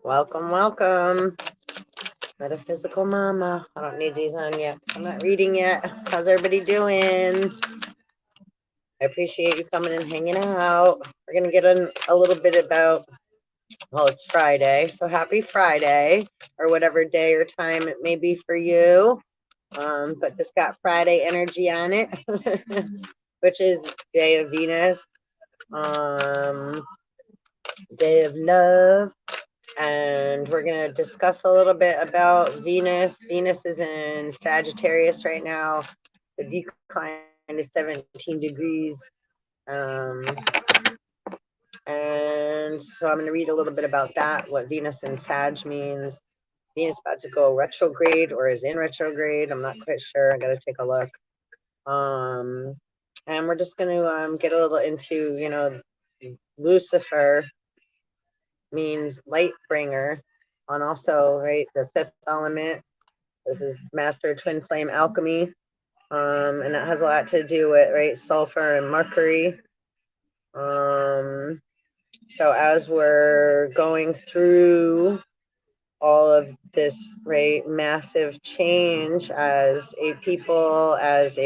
Welcome, welcome. Metaphysical Mama. I don't need these on yet. I'm not reading yet. How's everybody doing? I appreciate you coming and hanging out. We're going to get in a little bit about, well, it's Friday, so happy Friday, or whatever day or time it may be for you. But just got Friday energy on it, which is day of Venus, day of love. And we're going to discuss a little bit about Venus. Venus is in Sagittarius right now. The decline is 17 degrees. And so I'm going to read a little bit about that, what Venus in Sag means. Venus about to go retrograde or is in retrograde. I'm not quite sure. I got to take a look. And we're just going to get a little into, Lucifer means light bringer, on also, right, the fifth element. This is master twin flame alchemy, and that has a lot to do with, right, sulfur and mercury. So as we're going through all of this, right, massive change as a people, this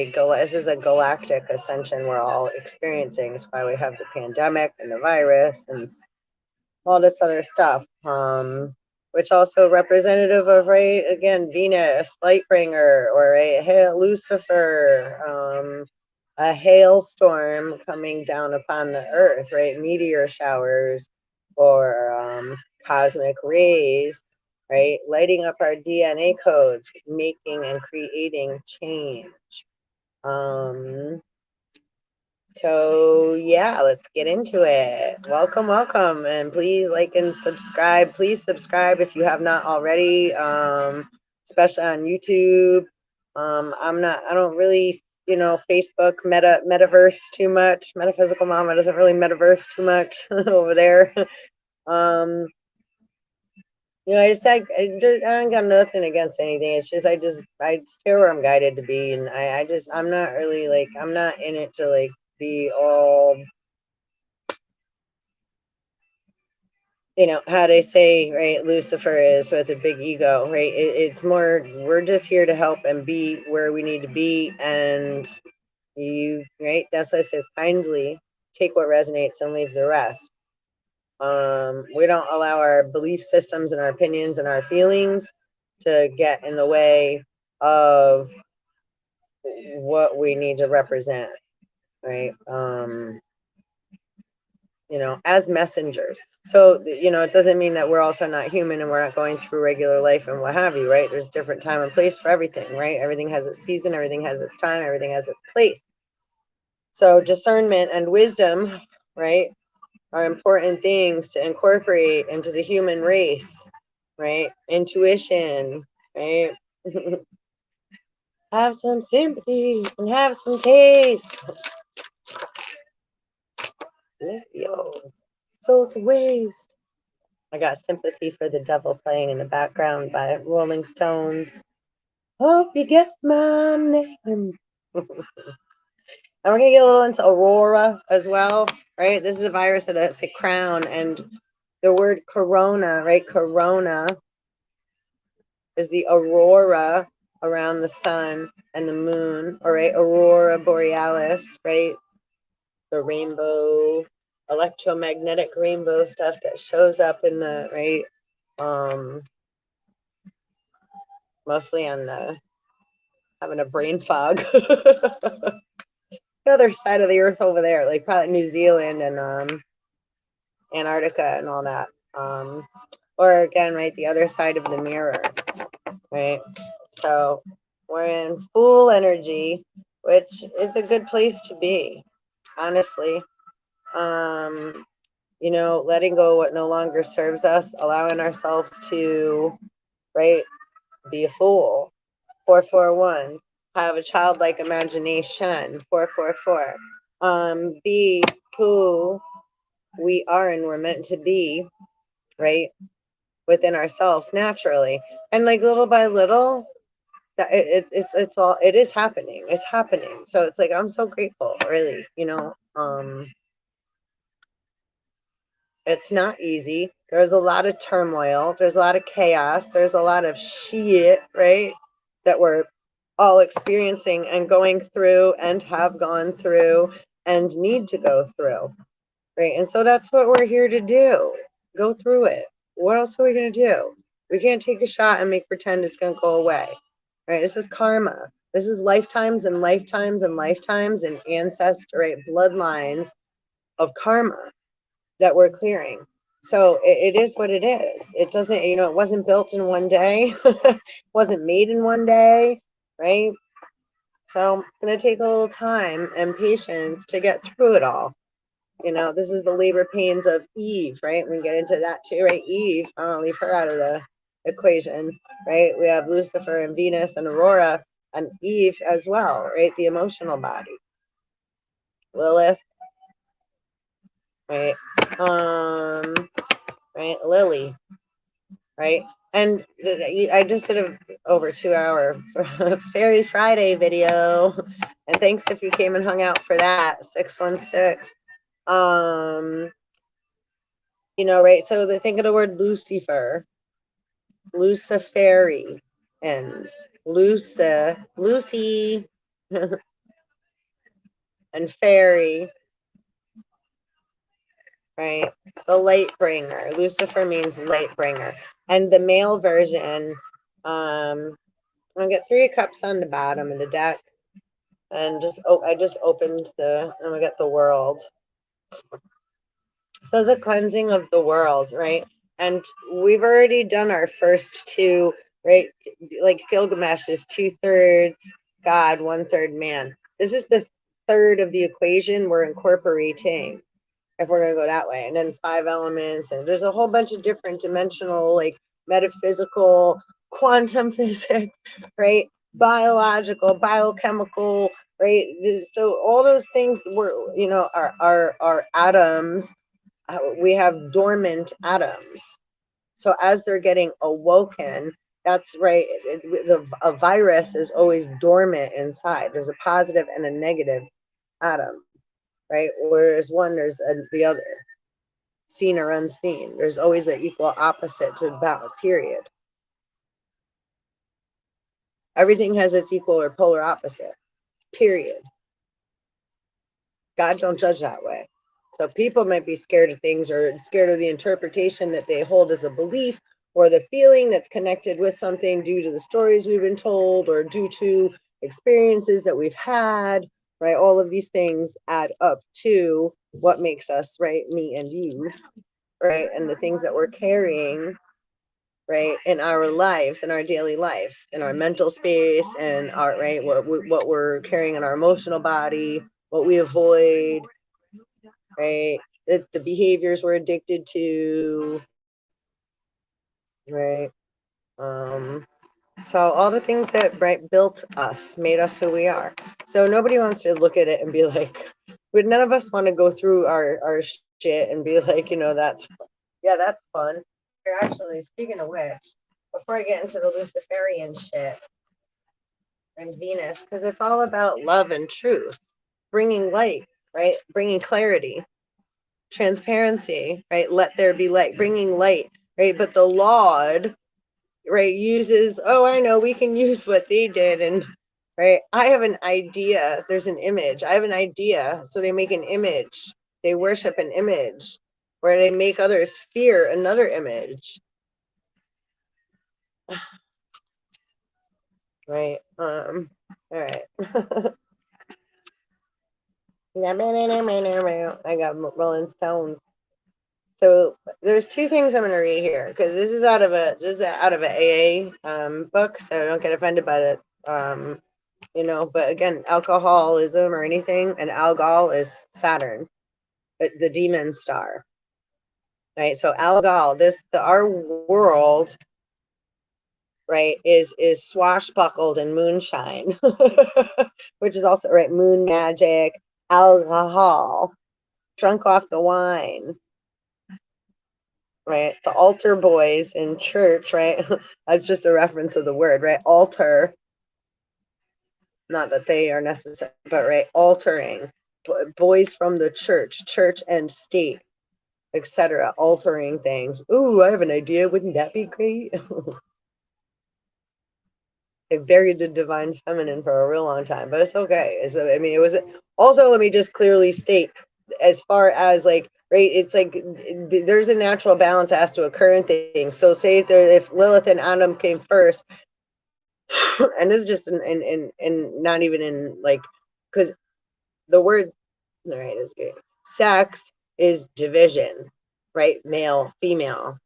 is a galactic ascension we're all experiencing. That's why we have the pandemic and the virus and all this other stuff, which also representative of, right, again, Venus, Lightbringer, or a Lucifer, a hailstorm coming down upon the earth, right, meteor showers, or cosmic rays, right, lighting up our DNA codes, making and creating change. So yeah, let's get into it. Welcome, welcome, and please like and subscribe. Please subscribe if you have not already, especially on YouTube. I don't really, Facebook metaverse too much. Metaphysical Mama doesn't really metaverse too much over there. I don't got nothing against anything. It's just I stay where I'm guided to be, and I'm not really like, I'm not in it to like be all, how they say, right, Lucifer is with a big ego, right? It's more, we're just here to help and be where we need to be, and right, that's why it says kindly take what resonates and leave the rest. We don't allow our belief systems and our opinions and our feelings to get in the way of what we need to represent, right? As messengers. So, it doesn't mean that we're also not human and we're not going through regular life and what have you, right? There's different time and place for everything, right? Everything has its season, everything has its time, everything has its place. So discernment and wisdom, right, are important things to incorporate into the human race, right? Intuition, right? Have some sympathy and have some taste. Yo, soul to waste. I got Sympathy for the Devil playing in the background by Rolling Stones. Hope you guessed my name. And we're going to get a little into Aurora as well, right? This is a virus that has a crown, and the word corona, right? Corona is the aurora around the sun and the moon, all right? Aurora borealis, right? The rainbow, electromagnetic rainbow stuff that shows up in the, right? Mostly on having a brain fog. The other side of the earth over there, like probably New Zealand and Antarctica and all that. Or again, right, the other side of the mirror, right? So we're in full energy, which is a good place to be, honestly. Letting go what no longer serves us, allowing ourselves to, right, be a fool. 441. Have a childlike imagination. 444. Be who we are and we're meant to be, right, within ourselves naturally, and like little by little, that it is happening. It's happening. So it's like I'm so grateful, really. It's not easy. There's a lot of turmoil. There's a lot of chaos. There's a lot of shit, right? That we're all experiencing and going through and have gone through and need to go through, right? And so that's what we're here to do. Go through it. What else are we going to do? We can't take a shot and make pretend it's going to go away, right? This is karma. This is lifetimes and lifetimes and lifetimes and ancestor, right? Bloodlines of karma that we're clearing. So it is what it is. It doesn't, you know, it wasn't built in one day. Wasn't made in one day, right? So it's going to take a little time and patience to get through it all. You know, this is the labor pains of Eve, right? We get into that too, right? Eve, I don't leave her out of the equation, right? We have Lucifer and Venus and Aurora and Eve as well, right? The emotional body. Lilith, right? Right? Lily, right? And I just did a over 2 hour Fairy Friday video. And thanks if you came and hung out for that, 616. You know, right? So think of the word Lucifer, Luciferi ends. Lucy, and fairy, right? The light bringer. Lucifer means light bringer. And the male version, I'll get 3 cups on the bottom of the deck. And I just opened and we got the world. So it's a cleansing of the world, right? And we've already done our first 2, right? Like Gilgamesh is 2/3 God, 1/3 man. This is the third of the equation we're incorporating, if we're going to go that way. And then 5 elements, and there's a whole bunch of different dimensional, like metaphysical, quantum physics, right? Biological, biochemical, right? So all those things were, you know, are atoms. We have dormant atoms. So as they're getting awoken, that's right. A virus is always dormant inside. There's a positive and a negative atom, right? Whereas there's the other, seen or unseen. There's always an equal opposite to that, period. Everything has its equal or polar opposite, period. God don't judge that way. So people might be scared of things or scared of the interpretation that they hold as a belief, or the feeling that's connected with something due to the stories we've been told or due to experiences that we've had, right? All of these things add up to what makes us, right? Me and you, right? And the things that we're carrying, right? In our lives, in our daily lives, in our mental space, and our, right? What we're carrying in our emotional body, what we avoid, right? The behaviors we're addicted to, right? So all the things that, right, built us, made us who we are. So nobody wants to look at it and be like, but none of us want to go through our shit and be like, you know, that's fun. Here, actually, speaking of which, before I get into the Luciferian shit and Venus, because it's all about love and truth, bringing light, right? Bringing clarity, transparency, right? Let there be light, bringing light, right? But the Lord, right, uses, oh, I know, we can use what they did. And, right, I have an idea. There's an image. I have an idea. So they make an image. They worship an image, where they make others fear another image. Right. All right. I got Rolling Stones. So there's 2 things I'm going to read here, because this is out of an AA book, so don't get offended by it. You know, but again, alcoholism or anything, and Algol is Saturn, the demon star. Right. So Algol, our world, right, is swashbuckled in moonshine, which is also, right, moon magic, alcohol, drunk off the wine, right? The altar boys in church, right? That's just a reference of the word, right? Altar, not that they are necessary, but right, altering, boys from the church and state, etc., altering things. Ooh, I have an idea. Wouldn't that be great? They buried the divine feminine for a real long time, but it's okay. So, I mean, it was also, let me just clearly state, as far as like, right, it's like there's a natural balance that has to occur in things. So, say if Lilith and Adam came first, and this is just in not even in like, because the word, all right, is good. Sex is division, right? Male, female.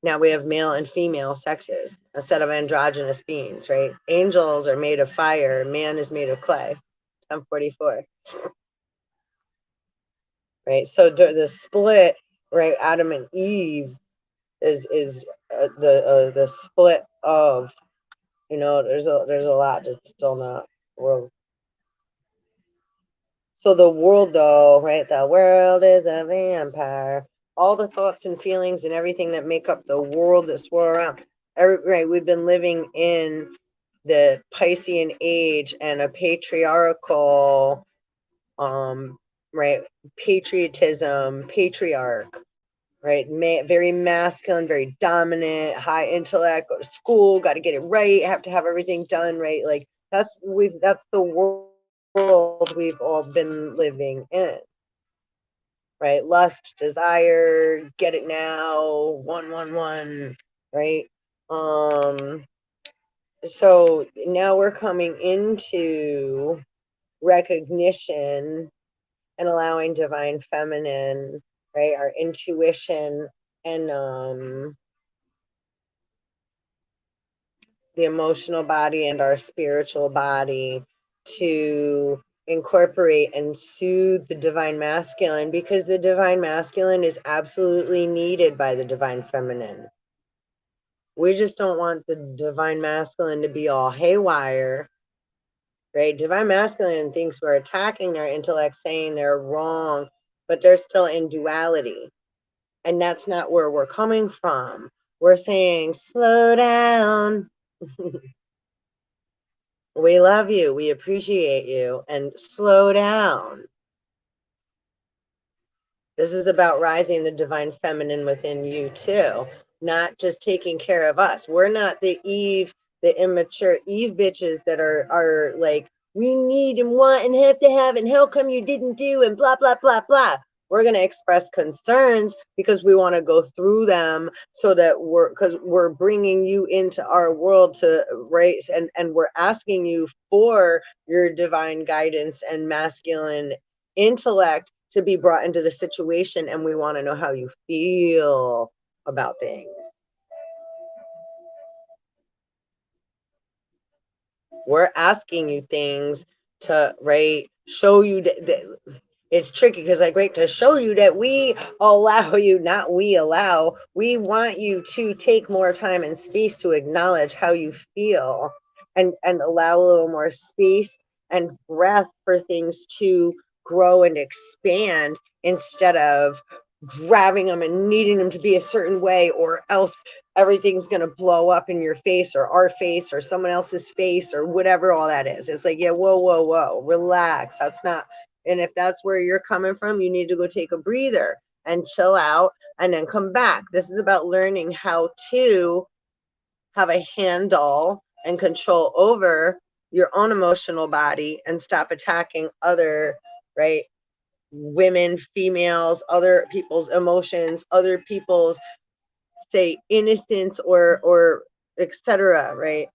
Now we have male and female sexes instead of androgynous beings, right? Angels are made of fire, man is made of clay. 1044. Right? So the split, right, Adam and Eve is the split of, you know, there's a lot that's still not world. So the world, though, right? The world is a vampire. All the thoughts and feelings and everything that make up the world that swirl around. Right, we've been living in the Piscean age and a patriarchal, right, patriotism, patriarch, right, very masculine, very dominant, high intellect, go to school, got to get it right, have to have everything done right. Like that's the world we've all been living in, right? Lust, desire, get it now, 111, right? So now we're coming into recognition and allowing divine feminine, right, our intuition and the emotional body and our spiritual body to incorporate and soothe the divine masculine, because the divine masculine is absolutely needed by the divine feminine. We just don't want the divine masculine to be all haywire, right? Divine masculine thinks we're attacking their intellect, saying they're wrong, but they're still in duality. And that's not where we're coming from. We're saying, slow down. We love you. We appreciate you. And slow down. This is about rising the divine feminine within you too, not just taking care of us. We're not the Eve, the immature Eve bitches that are like, we need and want and have to have, and how come you didn't do, and blah blah blah blah. We're going to express concerns because we want to go through them, so that because we're bringing you into our world to, right, and we're asking you for your divine guidance and masculine intellect to be brought into the situation, and we want to know how you feel about things. We're asking you things to, right, show you that it's tricky, because like, right, to show you that we allow you, not we allow, we want you to take more time and space to acknowledge how you feel, and allow a little more space and breath for things to grow and expand, instead of grabbing them and needing them to be a certain way, or else everything's going to blow up in your face, or our face, or someone else's face, or whatever all that is. It's like, yeah, whoa, whoa, whoa, relax. That's not, and if that's where you're coming from, you need to go take a breather and chill out and then come back. This is about learning how to have a handle and control over your own emotional body, and stop attacking other, right, women, females, other people's emotions, other people's, say, innocence, or etc., right?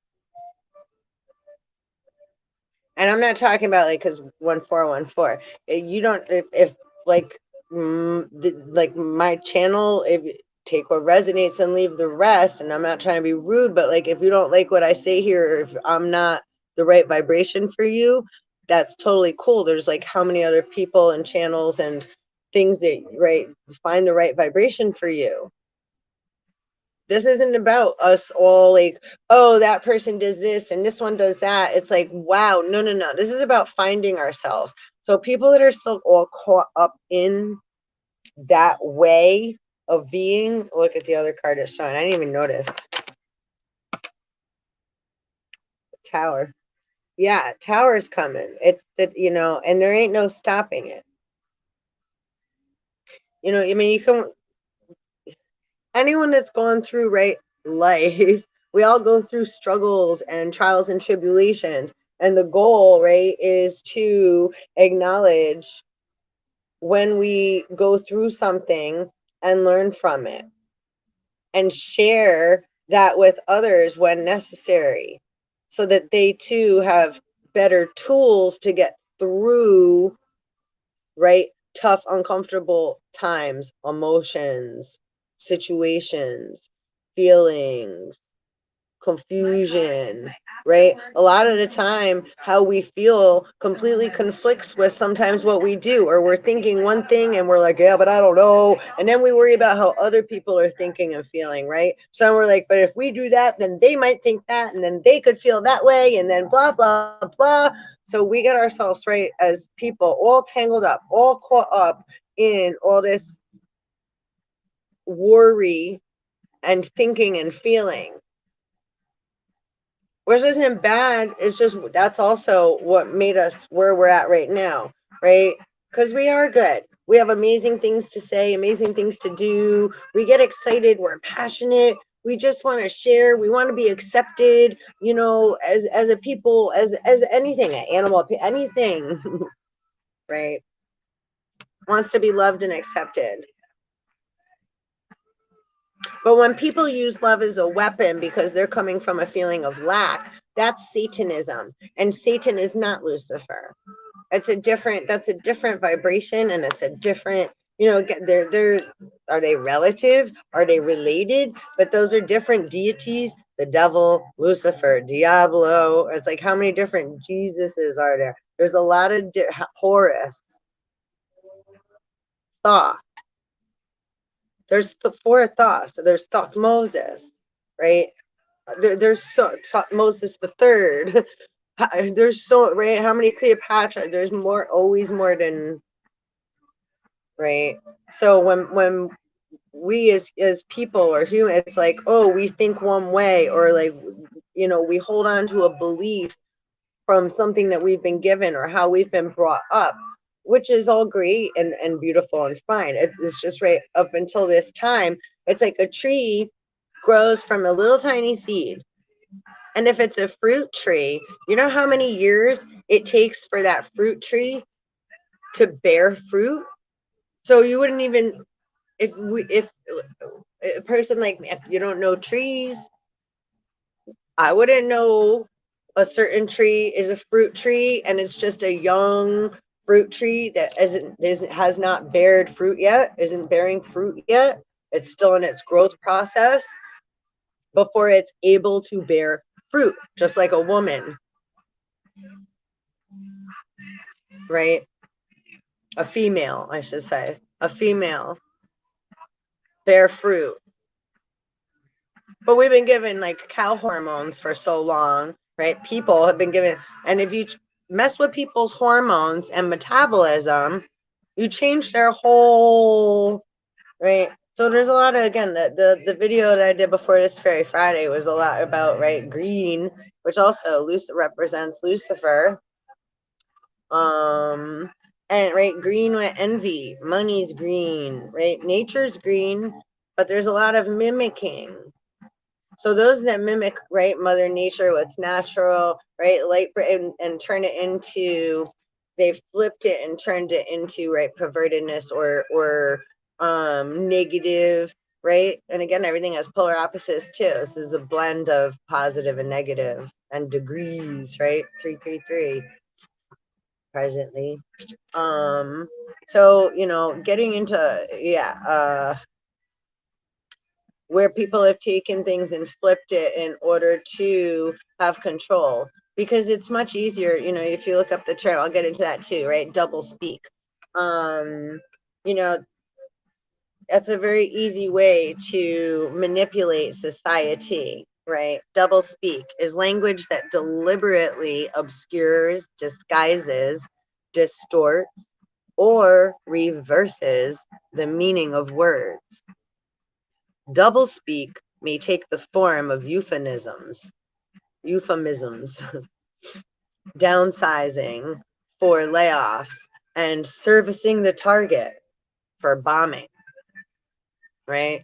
And I'm not talking about like, because 1414, you don't, if like, like my channel, if take what resonates and leave the rest, and I'm not trying to be rude, but like, if you don't like what I say here, if I'm not the right vibration for you, that's totally cool. There's like how many other people and channels and things that, right, find the right vibration for you. This isn't about us all like, oh, that person does this and this one does that. It's like, wow, no, no, no. This is about finding ourselves. So people that are still all caught up in that way of being, look at the other card it's showing. I didn't even notice. Tower. Yeah, tower's coming. It's that, you know, and there ain't no stopping it. You know, I mean, you can. anyone that's gone through, right, life, we all go through struggles and trials and tribulations. And the goal, right, is to acknowledge when we go through something and learn from it and share that with others when necessary so that they too have better tools to get through, right, tough, uncomfortable times, emotions, situations, feelings, confusion, right? A lot of the time, how we feel completely conflicts with sometimes what we do, or we're thinking one thing and we're like, yeah, but I don't know. And then we worry about how other people are thinking and feeling, right? So we're like, but if we do that, then they might think that, and then they could feel that way, and then blah, blah, blah. So we get ourselves, right, as people, all tangled up, all caught up in all this worry and thinking and feeling, which isn't bad. It's just that's also what made us where we're at right now, right? Because we are good. We have amazing things to say, amazing things to do. We get excited. We're passionate. We just want to share. We want to be accepted, you know, as a people, as anything, an animal, anything, right? Wants to be loved and accepted. But when people use love as a weapon because they're coming from a feeling of lack, that's Satanism. And Satan is not Lucifer. That's a different vibration, and it's a different, you know, they're are they relative? Are they related? But those are different deities. The devil, Lucifer, Diablo. It's like, how many different Jesuses are there? There's a lot of Horus, Thoth. There's the four Thoths. So there's Thoth Moses, right? There's Moses the third. There's so, right, how many Cleopatra? There's more, always more than, right? So when we as people or human, it's like, oh, we think one way, or like, you know, we hold on to a belief from something that we've been given or how we've been brought up, which is all great and beautiful and fine. It's just right up until this time, it's like a tree grows from a little tiny seed. And if it's a fruit tree, you know how many years it takes for that fruit tree to bear fruit? So you wouldn't even, if a person like me, if you don't know trees, I wouldn't know a certain tree is a fruit tree and it's just a young fruit tree that has not bared fruit yet, isn't bearing fruit yet. It's still in its growth process before it's able to bear fruit, just like a woman, right? A female, I should say, a female bear fruit. But we've been given like cow hormones for so long, right? People have been given, and if you mess with people's hormones and metabolism, you change their whole, right? So there's a lot of, again, the video that I did before this Fairy Friday was a lot about, right, green, which also represents Lucifer. And right, green with envy, money's green, right? Nature's green, but there's a lot of mimicking. So those that mimic, right, Mother Nature, what's natural, right, light, and turn it into, they've flipped it and turned it into, right, pervertedness or negative, right? And again, everything has polar opposites too. This is a blend of positive and negative and degrees, right? 333 presently. So, you know, getting into, where people have taken things and flipped it in order to have control, because it's much easier, you know, if you look up the term, I'll get into that too, right? Double speak. You know, that's a very easy way to manipulate society, right? Double speak is language that deliberately obscures, disguises, distorts, or reverses the meaning of words. Doublespeak may take the form of euphemisms, downsizing for layoffs, and servicing the target for bombing, right?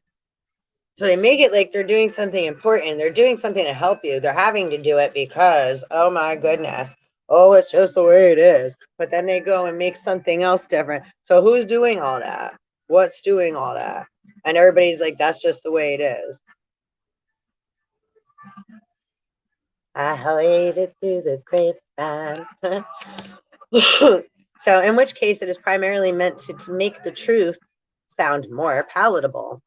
So they make it like they're doing something important. They're doing something to help you. They're having to do it because, oh my goodness, oh, it's just the way it is. But then they go and make something else different. So who's doing all that? What's doing all that? And everybody's like, that's just the way it is. I waited through the grapevine. So in which case it is primarily meant to make the truth sound more palatable.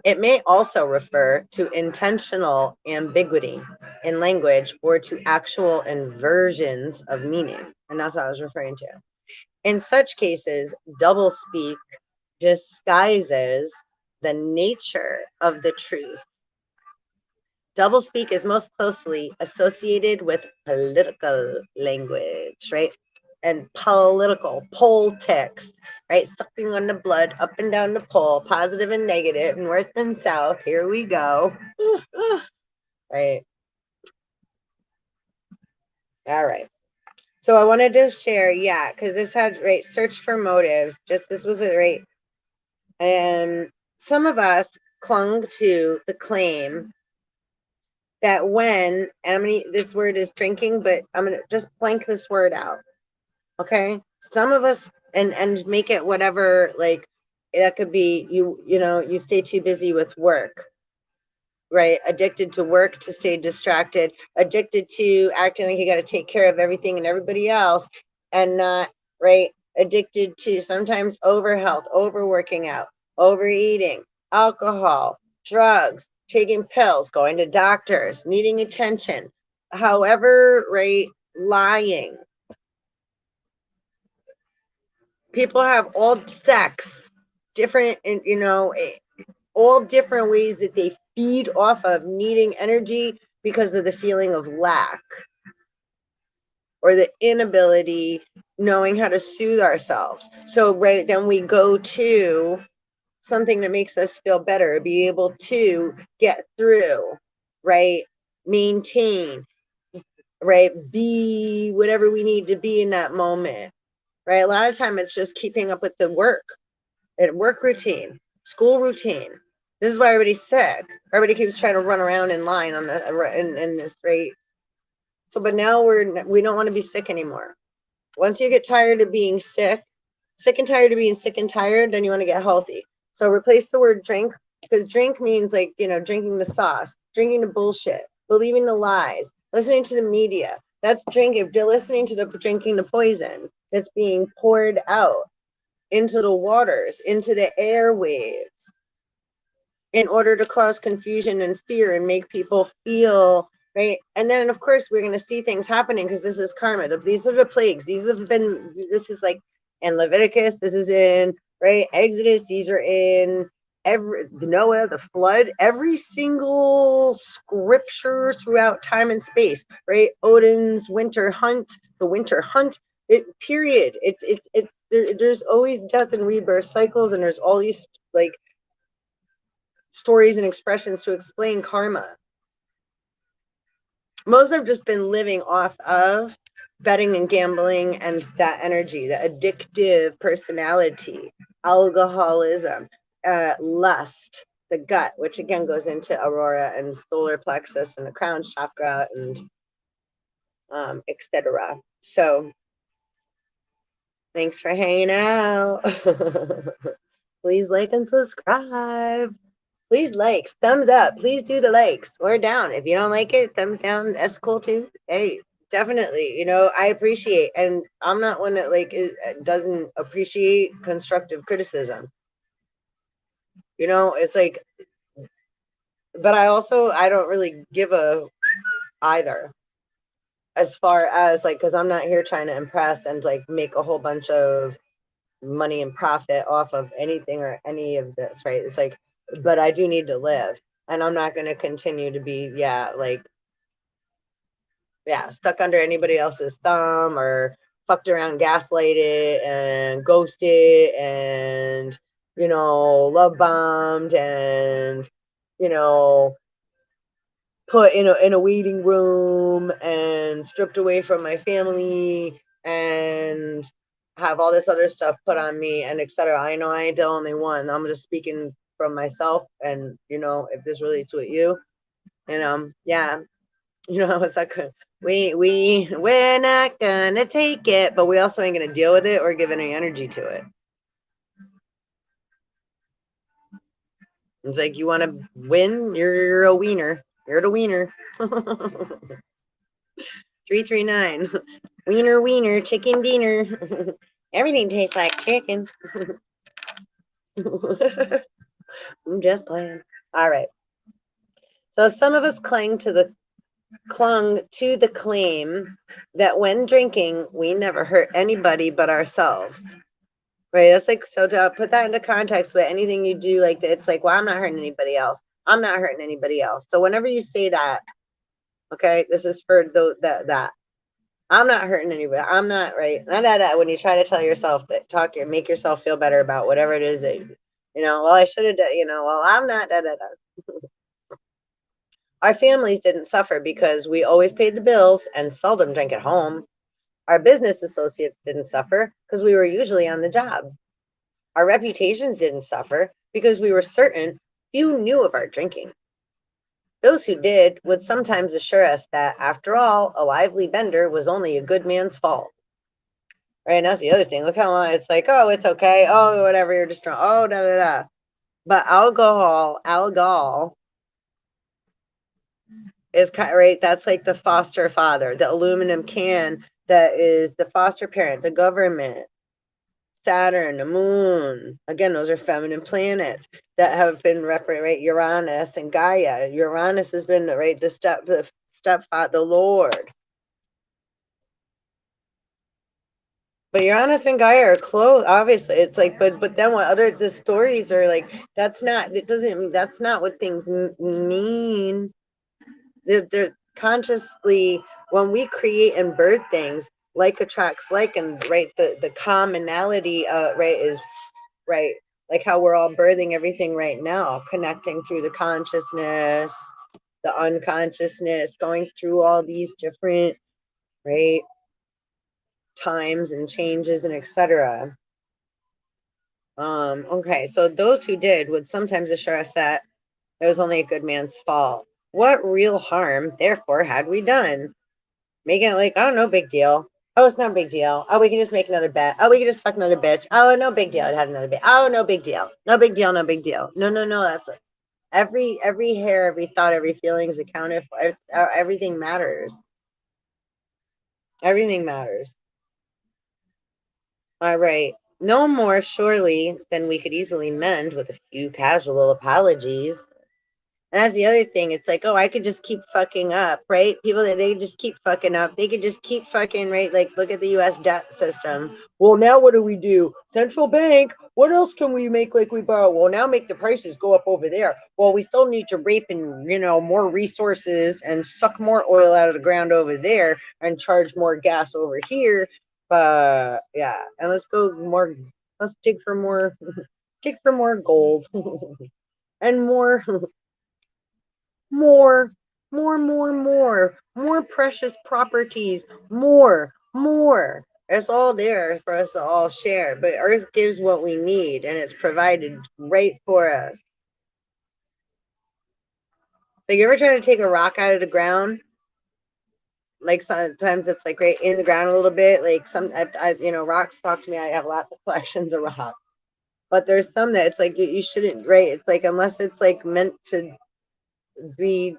It may also refer to intentional ambiguity in language or to actual inversions of meaning. And that's what I was referring to. In such cases, doublespeak disguises the nature of the truth. Doublespeak is most closely associated with political language, right? And political politics, right? Sucking on the blood up and down the pole, positive and negative, north and south. Here we go. Right. All right. So I wanted to share, yeah, because this had, right, search for motives. Just this was it, right? And some of us clung to the claim that when, and I'm gonna, this word is drinking, but I'm gonna just blank this word out. Okay. Some of us, and make it whatever, like that could be you know, you stay too busy with work, right? Addicted to work to stay distracted, addicted to acting like you got to take care of everything and everybody else and not, right? Addicted to sometimes over health, overworking out, overeating, alcohol, drugs, taking pills, going to doctors, needing attention, however, right? Lying. People have all sex, different, you know, all different ways that they feed off of needing energy because of the feeling of lack or the inability knowing how to soothe ourselves. So right then we go to something that makes us feel better, be able to get through, right? Maintain, right? Be whatever we need to be in that moment, right? A lot of time it's just keeping up with the work routine, school routine. This is why everybody's sick. Everybody keeps trying to run around in line on the in this rate. So, but now we don't want to be sick anymore. Once you get tired of being sick, sick and tired of being sick and tired, then you want to get healthy. So replace the word drink, because drink means, like, you know, drinking the sauce, drinking the bullshit, believing the lies, listening to the media. That's drinking. If you're listening to the drinking the poison that's being poured out into the waters, into the airwaves, in order to cause confusion and fear and make people feel, right? And then, of course, we're going to see things happening because this is karma. These are the plagues. These have been, this is like in Leviticus, this is in, right? Exodus, these are in every Noah, the flood, every single scripture throughout time and space, right? Odin's winter hunt, the winter hunt, it period. There's always death and rebirth cycles, and there's all these like stories and expressions to explain karma. Most have just been living off of betting and gambling and that energy, the addictive personality, alcoholism, lust, the gut, which again goes into aurora and solar plexus and the crown chakra and etc. So thanks for hanging out. Please like and subscribe. Please likes, thumbs up. Please do the likes or down. If you don't like it, thumbs down. That's cool too. Hey, definitely. You know, I appreciate, and I'm not one that like doesn't appreciate constructive criticism. You know, it's like, but I don't really give a either. As far as like, because I'm not here trying to impress and like make a whole bunch of money and profit off of anything or any of this, right? It's like, but I do need to live, and I'm not going to continue to be, stuck under anybody else's thumb or fucked around, gaslighted and ghosted and, you know, love bombed and, you know, put in a waiting room and stripped away from my family and have all this other stuff put on me and etc. I know I ain't the only one. I'm just speaking from myself, and if this relates with you, yeah, it's like we're not gonna take it, but we also ain't gonna deal with it or give any energy to it. It's like, you want to win, you're a wiener. You're the wiener. 339. Wiener, chicken dinner. Everything tastes like chicken. I'm just playing. All right. So some of us clung to the claim that when drinking, we never hurt anybody but ourselves. Right? That's like, so to put that into context with anything you do, like, it's like, well, I'm not hurting anybody else. I'm not hurting anybody else. So whenever you say that, okay, this is for that. I'm not hurting anybody. I'm not, right. When you try to tell yourself that, make yourself feel better about whatever it is that, well, I should have done, well, I'm not, Our families didn't suffer because we always paid the bills and seldom drank at home. Our business associates didn't suffer because we were usually on the job. Our reputations didn't suffer because we were certain few knew of our drinking. Those who did would sometimes assure us that, after all, a lively bender was only a good man's fault. Right, and that's the other thing. Look how long it's like, oh, it's okay. Oh, whatever, you're just drunk. Oh, da da da. But alcohol is kind of, right. That's like the foster father, the aluminum can that is the foster parent, the government, Saturn, the moon. Again, those are feminine planets that have been right. Uranus and Gaia. Uranus has been right the stepfather, the Lord. But Uranus and Gaia are close. Obviously, it's like, but then what the stories are like? That's not. It doesn't. That's not what things mean. They're consciously, when we create and birth things, like attracts like, and right, the commonality right is right, like how we're all birthing everything right now, connecting through the consciousness, the unconsciousness, going through all these different right times and changes and etc. Okay, so those who did would sometimes assure us that it was only a good man's fault. What real harm, therefore, had we done? Making it like, oh, no big deal. Oh, it's no big deal. Oh, we can just make another bet. Oh, we can just fuck another bitch. Oh, no big deal. It had another bet. Oh, no big deal. No big deal. No big deal. No, no, no. That's it. Every hair, every thought, every feeling is accounted for. Everything matters. Everything matters. All right. No more surely than we could easily mend with a few casual apologies. And that's the other thing. It's like, oh, I could just keep fucking up, right? People that they just keep fucking up. They could just keep fucking, right? Like, look at the U.S. debt system. Well, now what do we do? Central bank. What else can we make like we borrow? Well, now make the prices go up over there. Well, we still need to rape and, more resources and suck more oil out of the ground over there and charge more gas over here. But yeah, and let's dig for more, dig for more gold and more. More precious properties, more. It's all there for us to all share, but Earth gives what we need, and it's provided right for us. Like, you ever try to take a rock out of the ground? Like, sometimes it's like right in the ground a little bit. Like, rocks talk to me. I have lots of collections of rocks, but there's some that it's like you shouldn't, right? It's like, unless it's like meant to be,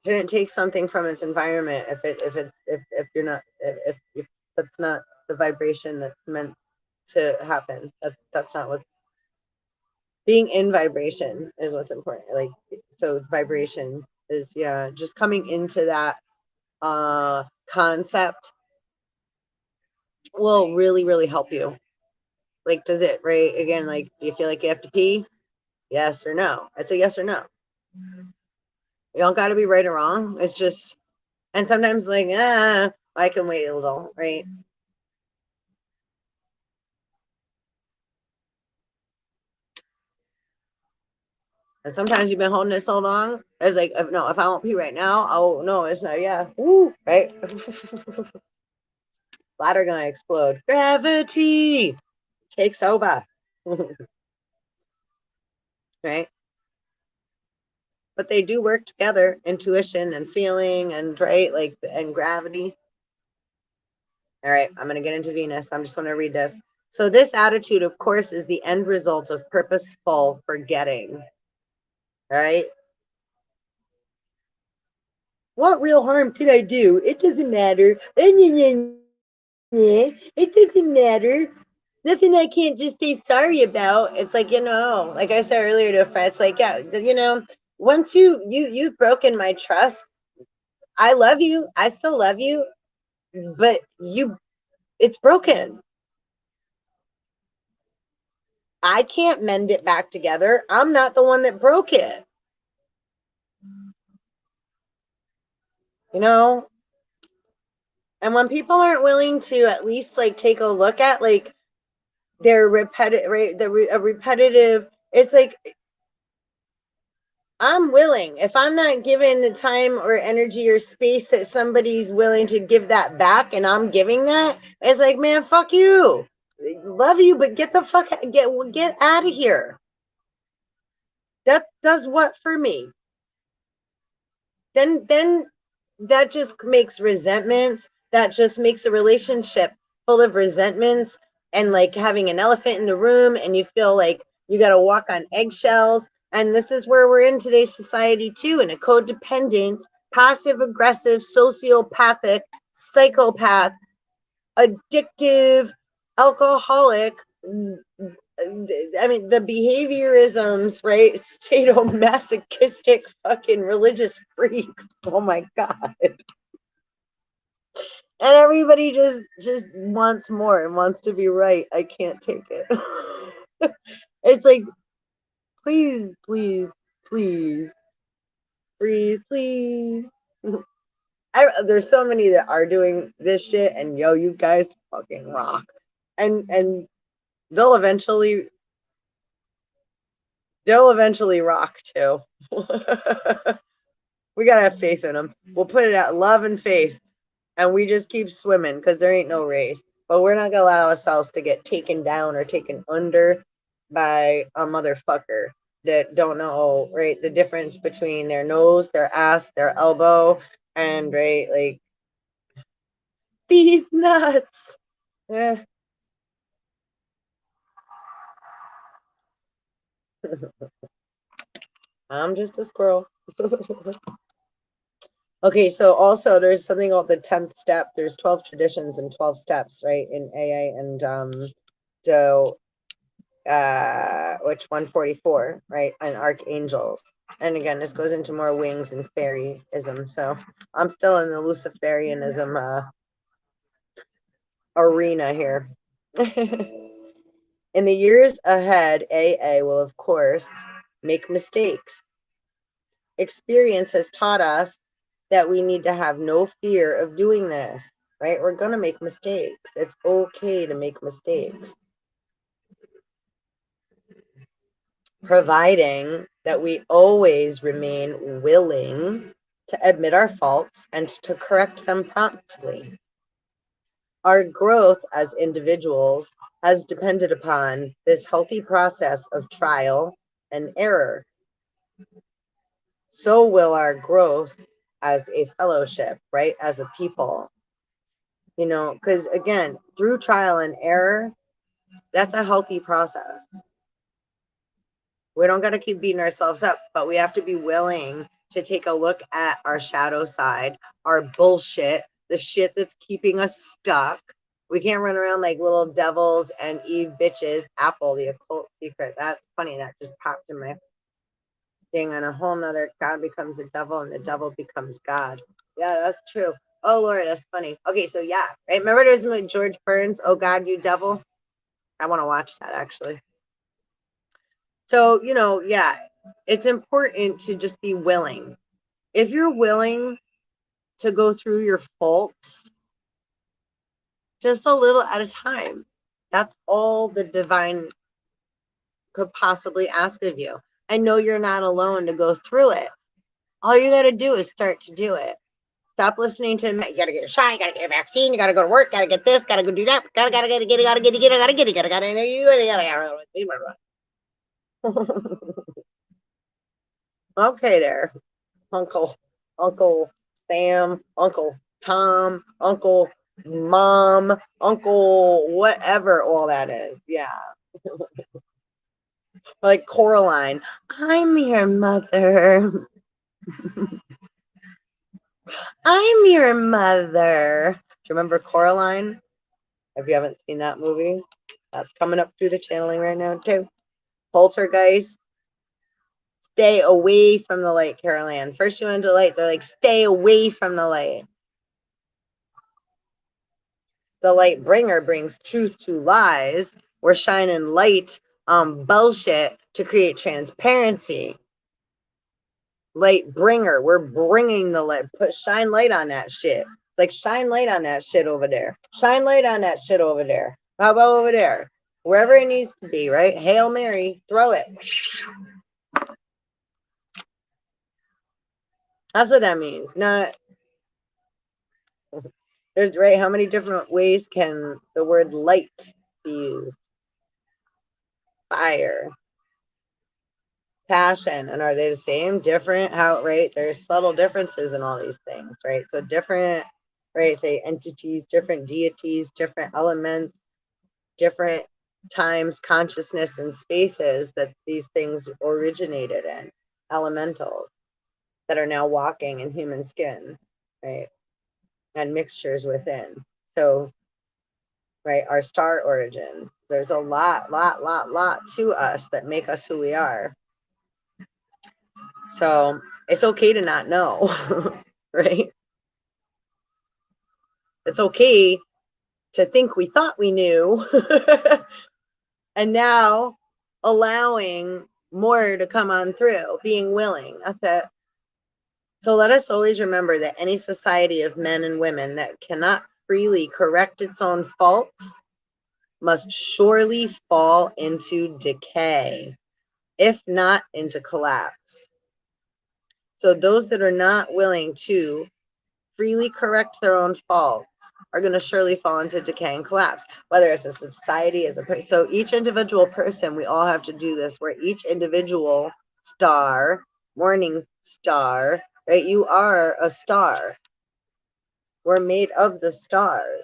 shouldn't take something from its environment if you're not, if that's not the vibration that's meant to happen. That's not what, being in vibration is what's important. Like, so vibration is, yeah, just coming into that concept will really, really help you. Like, does it, right? Again, like, do you feel like you have to pee? Yes or no? It's a yes or no. You don't got to be right or wrong. It's just, and sometimes like, I can wait a little, right? And sometimes you've been holding it so long, it's like, no, if I won't pee right now, oh no, it's not, yeah, woo, right? Bladder gonna explode. Gravity takes over. Right? But they do work together, intuition and feeling and right, like, and gravity. All right, I'm going to get into Venus. I'm just going to read this. So this attitude, of course, is the end result of purposeful forgetting. Right? What real harm could I do? It doesn't matter. It doesn't matter. Nothing I can't just say sorry about. It's like, like I said earlier to a friend, it's like, yeah, once you've broken my trust, I love you. I still love you, but it's broken. I can't mend it back together. I'm not the one that broke it. You know? And when people aren't willing to at least like take a look at like their repetitive, right? A repetitive, it's like, I'm willing. If I'm not given the time or energy or space that somebody's willing to give that back and I'm giving that, it's like, man, fuck you. Love you, but get the fuck, get out of here. That does what for me? Then that just makes resentments. That just makes a relationship full of resentments and like having an elephant in the room, and you feel like you got to walk on eggshells. And this is where we're in today's society too, in a codependent, passive aggressive, sociopathic, psychopath, addictive, alcoholic. I mean, the behaviorisms, right? Sadomasochistic fucking religious freaks. Oh my God. And everybody just wants more and wants to be right. I can't take it. It's like, please, please, please, breathe, please. There's so many that are doing this shit, and yo, you guys fucking rock. And they'll eventually rock too. We gotta have faith in them. We'll put it out, love and faith, and we just keep swimming because there ain't no race. But we're not gonna allow ourselves to get taken down or taken under by a motherfucker that don't know, right, the difference between their nose, their ass, their elbow, and right, like, these nuts. Eh. I'm just a squirrel. Okay, so also there's something called the 10th step. There's 12 traditions and 12 steps, right, in AA, and so which 144, right, and archangels. And again, this goes into more wings and fairyism. So I'm still in the Luciferianism arena here. In the years ahead, AA will, of course, make mistakes. Experience has taught us that we need to have no fear of doing this, right? We're going to make mistakes. It's okay to make mistakes, providing that we always remain willing to admit our faults and to correct them promptly. Our growth as individuals has depended upon this healthy process of trial and error. So will our growth as a fellowship, right? As a people, because again, through trial and error, that's a healthy process. We don't got to keep beating ourselves up, but we have to be willing to take a look at our shadow side, our bullshit, the shit that's keeping us stuck. We can't run around like little devils and Eve bitches. Apple, the occult secret. That's funny. That just popped in my thing on a whole nother. God becomes the devil and the devil becomes God. Yeah, that's true. Oh, Lord, that's funny. Okay, so yeah, right? Remember there's George Burns, Oh God, You Devil? I want to watch that actually. So, yeah, it's important to just be willing. If you're willing to go through your faults just a little at a time, that's all the divine could possibly ask of you. I know you're not alone to go through it. All you got to do is start to do it. Stop listening to them. You gotta get a shot, you gotta get a vaccine, you gotta go to work, gotta get this, gotta go do that, gotta Okay there. Uncle Sam, Uncle Tom, Uncle Mom, Uncle whatever all that is. Yeah. Like Coraline. I'm your mother. I'm your mother. Do you remember Coraline? If you haven't seen that movie, that's coming up through the channeling right now too. Poltergeist. Stay away from the light, Carol Ann. First you went to light. They're like, stay away from the light. The light bringer brings truth to lies. We're shining light on bullshit to create transparency. Light bringer. We're bringing the light. Shine light on that shit. Like, shine light on that shit over there. Shine light on that shit over there. How about over there? Wherever it needs to be, right? Hail Mary. Throw it. That's what that means. Not, there's, right? How many different ways can the word light be used? Fire. Passion. And are they the same? Different? How, right? There's subtle differences in all these things, right? So different, right? Say entities, different deities, different elements, different times, consciousness, and spaces that these things originated in. Elementals that are now walking in human skin, right? And mixtures within. So, right, our star origins. There's a lot to us that make us who we are. So it's okay to not know, right? It's okay to think we thought we knew and now allowing more to come on through, being willing. That's it. So let us always remember that any society of men and women that cannot freely correct its own faults must surely fall into decay, if not into collapse. So those that are not willing to freely correct their own faults are going to surely fall into decay and collapse, whether it's a society, as a person. So each individual person, we all have to do this, where each individual star, morning star, right? You are a star. We're made of the stars.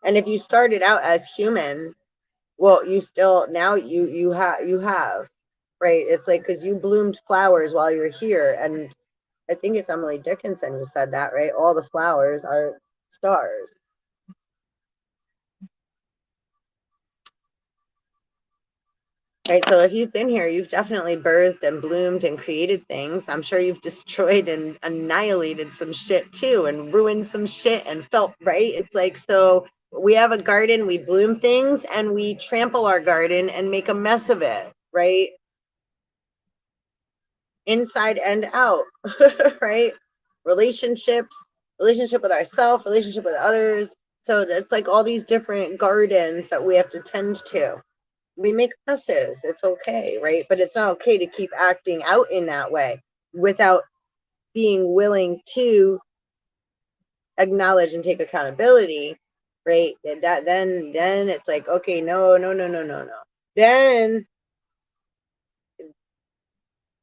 And if you started out as human, well, you still, now you have, right? It's like, because you bloomed flowers while you're here, and I think it's Emily Dickinson who said that, right? All the flowers are stars. Right, so if you've been here, you've definitely birthed and bloomed and created things. I'm sure you've destroyed and annihilated some shit too, and ruined some shit and felt, right? It's like, so we have a garden, we bloom things, and we trample our garden and make a mess of it, right? Inside and out, right? Relationships, relationship with ourselves, relationship with others. So it's like all these different gardens that we have to tend to. We make messes. It's okay, right? But it's not okay to keep acting out in that way without being willing to acknowledge and take accountability, right? That then it's like, okay, no. Then,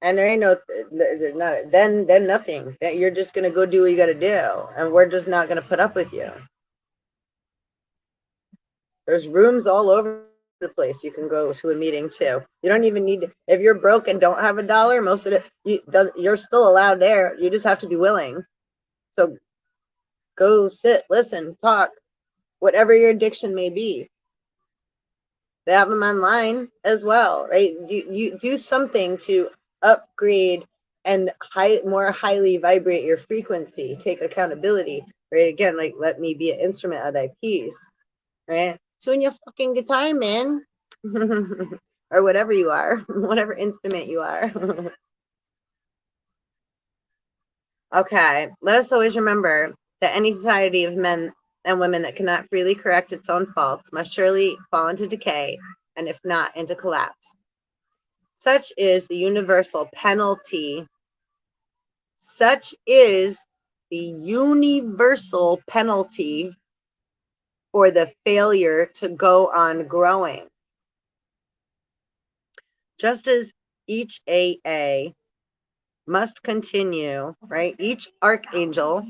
and there ain't no, there's not, then nothing. That you're just gonna go do what you gotta do, and we're just not gonna put up with you. There's rooms all over the place you can go to a meeting too. You don't even need to, if you're broke and don't have $1, most of it, you're still allowed there. You just have to be willing. So go sit, listen, talk, whatever your addiction may be. They have them online as well, right? You do something to upgrade and more highly vibrate your frequency. Take accountability, right? Again, like, let me be an instrument of thy peace, right? Tune your fucking guitar, man. Or whatever you are, whatever instrument you are. Okay, let us always remember that any society of men and women that cannot freely correct its own faults must surely fall into decay, and if not, into collapse. Such is the universal penalty. Such is the universal penalty for the failure to go on growing. Just as each AA must continue, right? Each archangel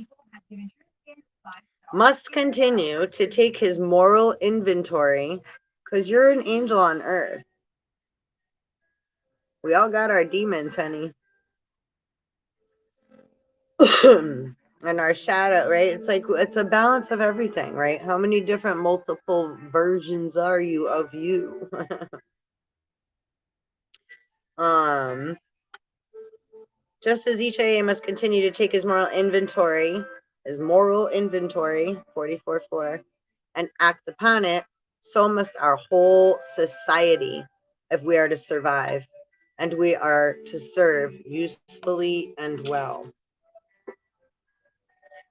must continue to take his moral inventory, because you're an angel on earth. We all got our demons, honey. And our shadow, right? It's like, it's a balance of everything, right? How many different multiple versions are you of you? Just as each AA must continue to take his moral inventory, 44:4, and act upon it, so must our whole society if we are to survive and we are to serve usefully and well.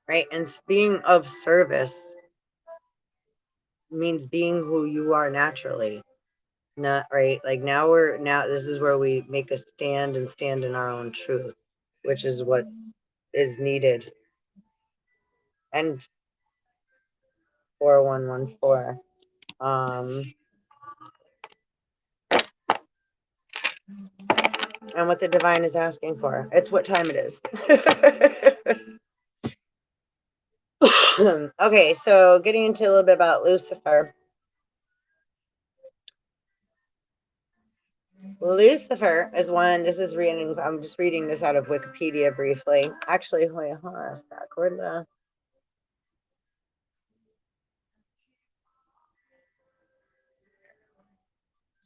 Right? And being of service means being who you are naturally. Not right. Like now this is where we make a stand and stand in our own truth, which is what is needed. And 4114. And what the divine is asking for. It's what time it is. Okay, so getting into a little bit about Lucifer. Lucifer is one, this is reading, I'm just reading this out of Wikipedia briefly. Actually, wait, hold on a sec. Where'd the...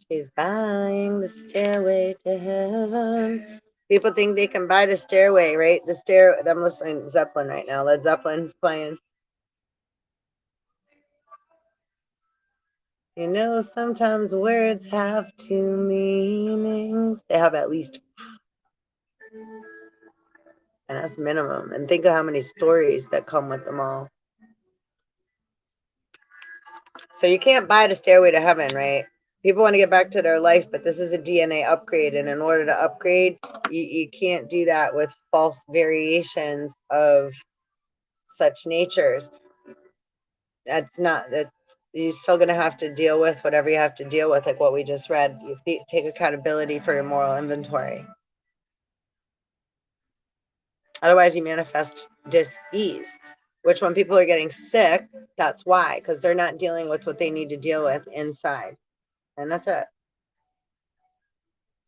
She's buying the stairway to heaven. People think they can buy the stairway, right? I'm listening to Zeppelin right now. Led Zeppelin's playing. You know, sometimes words have two meanings. They have at least, and that's minimum. And think of how many stories that come with them all. So you can't buy the stairway to heaven, right? People want to get back to their life, but this is a DNA upgrade. And in order to upgrade, you can't do that with false variations of such natures. That's you're still going to have to deal with whatever you have to deal with, like what we just read. You take accountability for your moral inventory. Otherwise, you manifest dis-ease, which when people are getting sick, that's why, because they're not dealing with what they need to deal with inside. And that's it.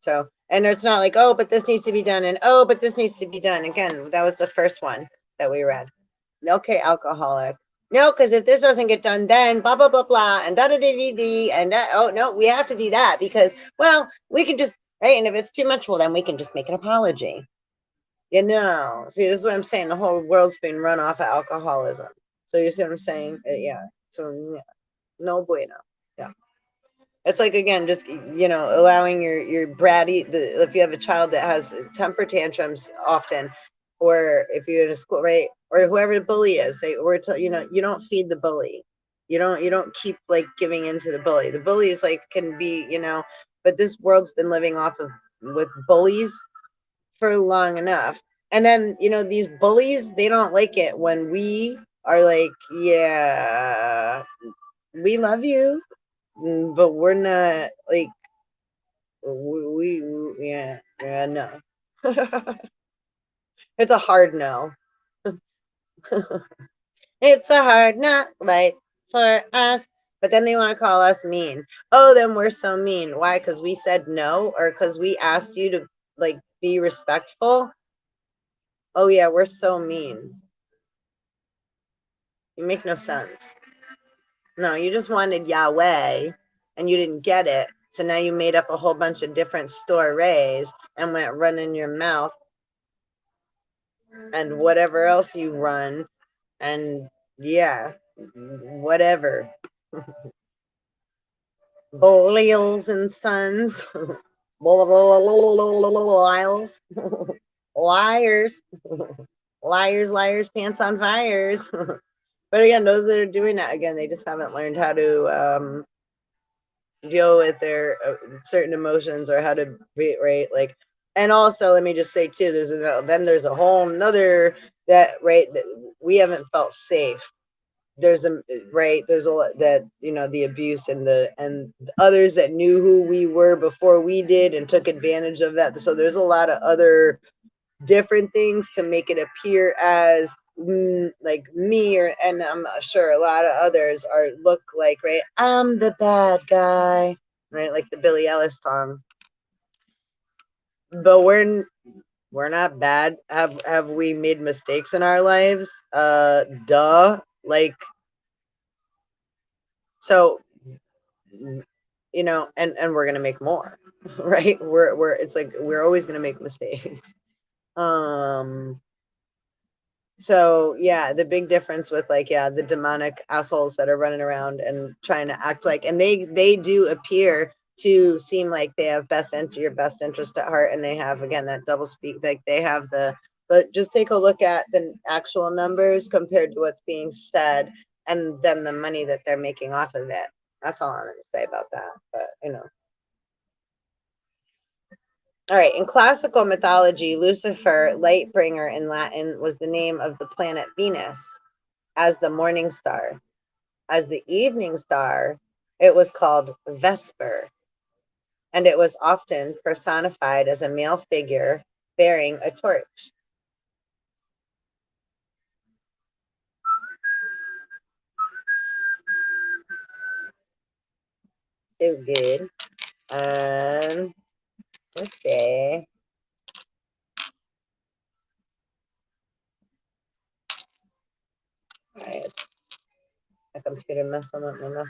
So, and it's not like, oh, but this needs to be done, and oh, but this needs to be done. Again, that was the first one that we read. Okay, alcoholic. No, because if this doesn't get done, then blah blah blah blah, and da da da da da, and that. Oh no, we have to do that because, well, we can just, right. And if it's too much, well, then we can just make an apology. You know, see, this is what I'm saying. The whole world's been run off of alcoholism. So you see what I'm saying? Yeah. So yeah, no bueno. Yeah. It's like, again, just, you know, allowing your bratty, if you have a child that has temper tantrums often, or if you're in a school, right, or whoever the bully is, you know, you don't feed the bully. You don't keep like giving into the bully. The bully is like, can be, you know, but this world's been living off of with bullies for long enough. And then, you know, these bullies, they don't like it when we are like, yeah, we love you, but we're not like, yeah, no. It's a hard no. It's a hard not life for us. But then they want to call us mean. Oh, then we're so mean. Why? Because we said no, or because we asked you to like be respectful. Oh yeah, we're so mean. You make no sense. No, you just wanted Yahweh and you didn't get it. So now you made up a whole bunch of different stories and went running your mouth and whatever else you run. And yeah, whatever. Lils and Sons. Liles. Liars. Liars, liars, pants on fires. But again, those that are doing that, again, they just haven't learned how to deal with their certain emotions, or how to be right. Like, and also let me just say too, there's a whole nother that, right, that we haven't felt safe. There's a right, there's a lot that, you know, the abuse and the others that knew who we were before we did and took advantage of that. So there's a lot of other different things to make it appear as like me, or and I'm sure a lot of others are look like, right, I'm the bad guy, right, like the Billie Eilish song. But we're not bad. Have we made mistakes in our lives? Duh. Like, so, you know, and we're gonna make more, right? We're it's like we're always gonna make mistakes. Um so yeah, the big difference with, like, yeah, the demonic assholes that are running around and trying to act like, and they do appear to seem like they have your best interest at heart, and they have, again, that double speak, like they have the, but just take a look at the actual numbers compared to what's being said, and then the money that they're making off of it. That's all I'm going to say about that. But, you know. All right. In classical mythology, Lucifer, light bringer in Latin, was the name of the planet Venus as the morning star. As the evening star, it was called Vesper, and it was often personified as a male figure bearing a torch. So good. Let's see. All right. My computer messing up my mouth.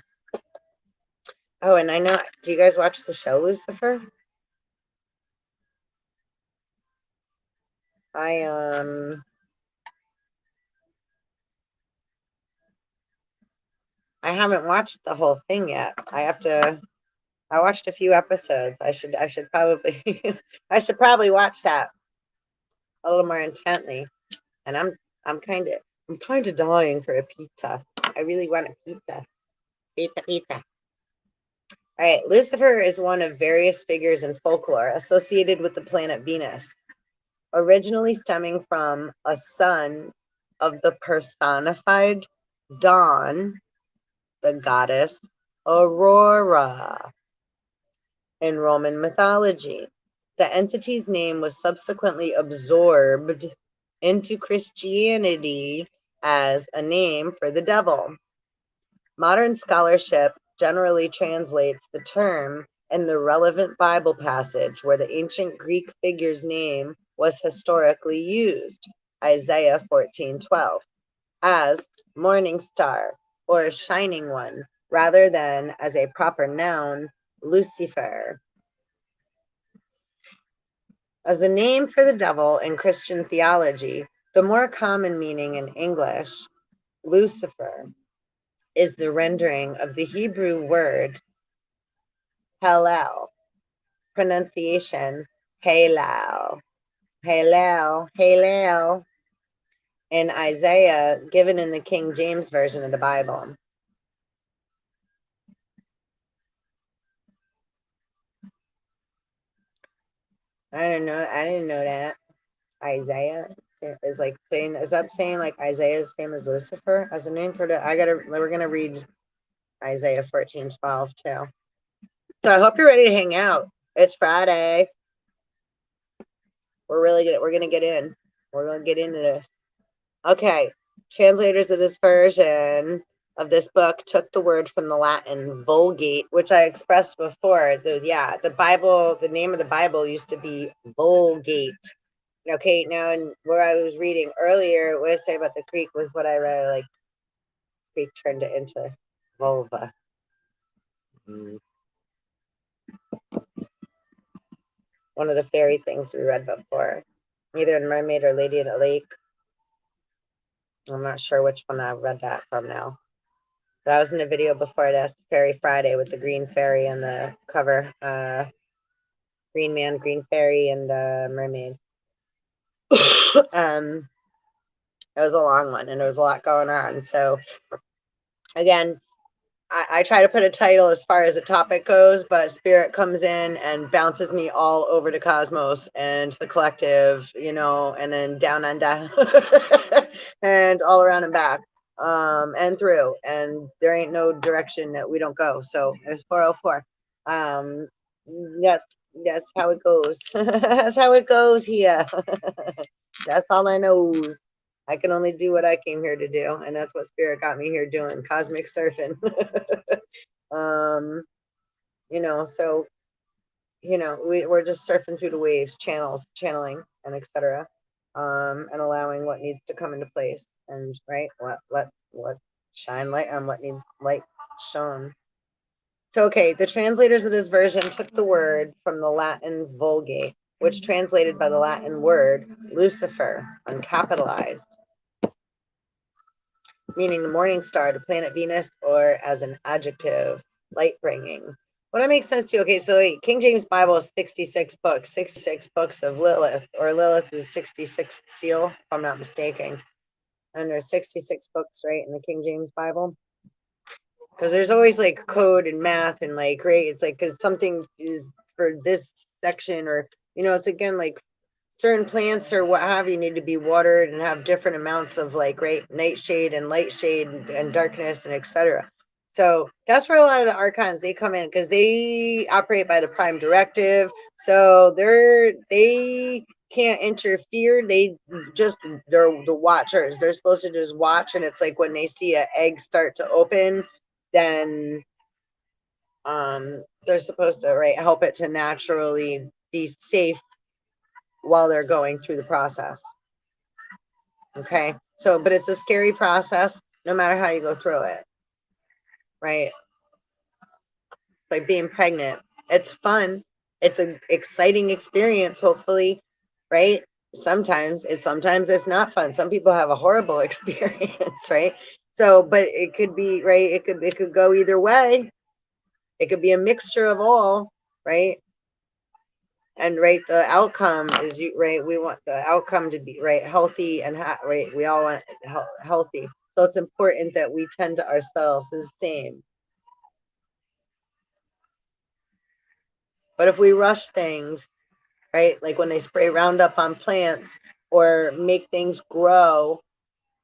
Oh, and I know, do you guys watch the show Lucifer? I I haven't watched the whole thing yet. I watched a few episodes. I should probably I should probably watch that a little more intently. And I'm kind of dying for a pizza. I really want a pizza. Pizza. All right, Lucifer is one of various figures in folklore associated with the planet Venus, originally stemming from a son of the personified dawn, the goddess Aurora in Roman mythology. The entity's name was subsequently absorbed into Christianity as a name for the devil. Modern scholarship generally translates the term in the relevant Bible passage where the ancient Greek figure's name was historically used, Isaiah 14:12, as morning star or shining one, rather than as a proper noun, Lucifer. As a name for the devil in Christian theology, the more common meaning in English, Lucifer, is the rendering of the Hebrew word Hallel, pronunciation Halal, Halal, Halal, in Isaiah, given in the King James Version of the Bible. I didn't know that. Isaiah is like saying, is that saying like Isaiah is the same as Lucifer as a name for the, we're gonna read Isaiah 14:12 too. So I hope you're ready to hang out. It's Friday. We're gonna get in. We're gonna get into this. Okay. Translators of this version of this book took the word from the Latin Vulgate, which I expressed before. The Bible, the name of the Bible used to be Vulgate. Okay, now and where I was reading earlier, what I say about the Greek was what I read, like Greek turned it into vulva. One of the fairy things we read before, either in Mermaid or Lady in the Lake. I'm not sure which one I read that from now. But I was in a video before this, Fairy Friday, with the green fairy on the cover. Green man, green fairy, and mermaid. It was a long one, and there was a lot going on. So, again, I try to put a title as far as the topic goes, but spirit comes in and bounces me all over the cosmos and the collective, you know, and then down and down and all around and back, and through. And there ain't no direction that we don't go. So it's 404. Um, that's that's how it goes. That's how it goes here. That's all I knows. I can only do what I came here to do, and that's what spirit got me here doing, cosmic surfing. um, you know, so you know, we're just surfing through the waves, channeling, and etc. And allowing what needs to come into place, and right, what shine light on what needs light shown. So, okay, the translators of this version took the word from the Latin Vulgate, which translated by the Latin word Lucifer, uncapitalized, meaning the morning star, the planet Venus, or as an adjective, light bringing. Would that make sense to you? Okay, so King James Bible is 66 books of Lilith, or Lilith is 66th seal, if I'm not mistaken. And there's 66 books, right, in the King James Bible? Because there's always like code and math and like, right, it's like, because something is for this section, or, you know, it's again like certain plants or what have you need to be watered and have different amounts of like right nightshade and light shade and darkness and etc. So that's where a lot of the archons they come in, because they operate by the prime directive. So they can't interfere. They're the watchers. They're supposed to just watch, and it's like when they see an egg start to open, then they're supposed to right help it to naturally be safe while they're going through the process. Okay. So, but it's a scary process no matter how you go through it. Right. Like being pregnant. It's fun. It's an exciting experience, hopefully. Right. Sometimes it's not fun. Some people have a horrible experience, right? So, but it could be right, it could go either way. It could be a mixture of all, right? And right, the outcome is you right, we want the outcome to be right healthy and right, we all want healthy, so it's important that we tend to ourselves is the same. But if we rush things, right, like when they spray Roundup on plants or make things grow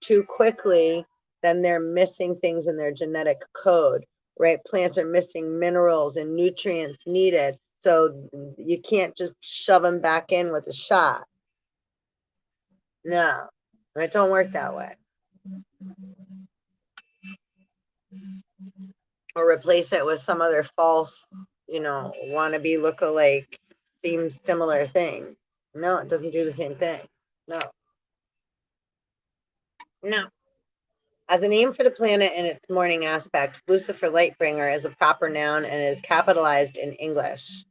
too quickly, then they're missing things in their genetic code, right? Plants are missing minerals and nutrients needed, so you can't just shove them back in with a shot. No, it don't work that way. Or replace it with some other false, you know, wannabe look-alike, seems similar thing. No, it doesn't do the same thing. No. No. As a name for the planet in its morning aspect, Lucifer Lightbringer is a proper noun and is capitalized in English.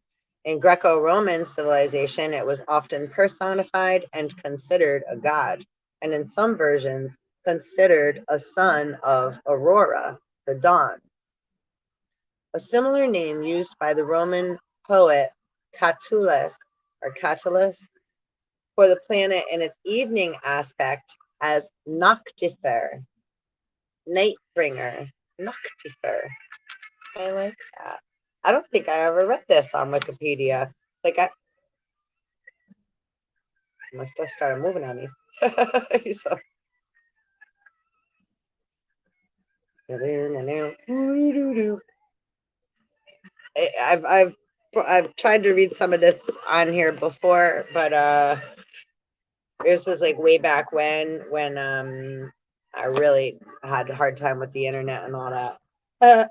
In Greco-Roman civilization, it was often personified and considered a god, and in some versions, considered a son of Aurora, the dawn. A similar name used by the Roman poet Catullus for the planet in its evening aspect as Noctifer, Nightbringer, Noctifer. I like that. I don't think I ever read this on Wikipedia. Like my stuff started moving on me. So, I've tried to read some of this on here before, but this was like way back when I really had a hard time with the internet and all that.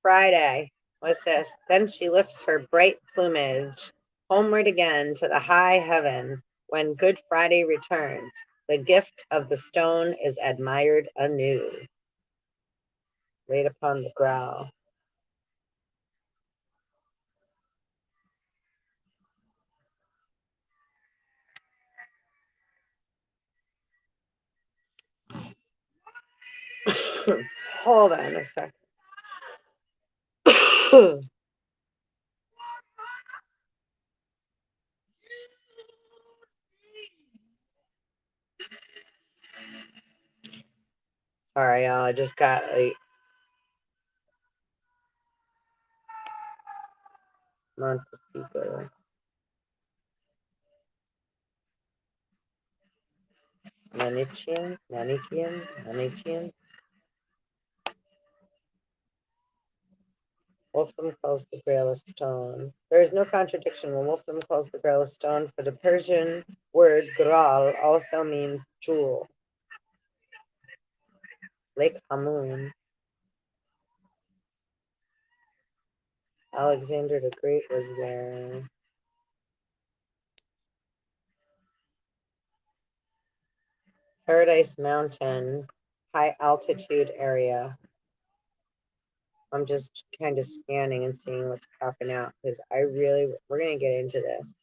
Friday, what's this? Then she lifts her bright plumage homeward again to the high heaven. When Good Friday returns, the gift of the stone is admired anew. Laid upon the brow. Hold on a second. Sorry, y'all. I just got Montesico. Manichean. Wolfram calls the Grail a stone. There is no contradiction when Wolfram calls the Grail a stone, for the Persian word Graal also means jewel. Lake Hamun. Alexander the Great was there. Paradise Mountain, high altitude area. I'm just kind of scanning and seeing what's popping out because we're going to get into this.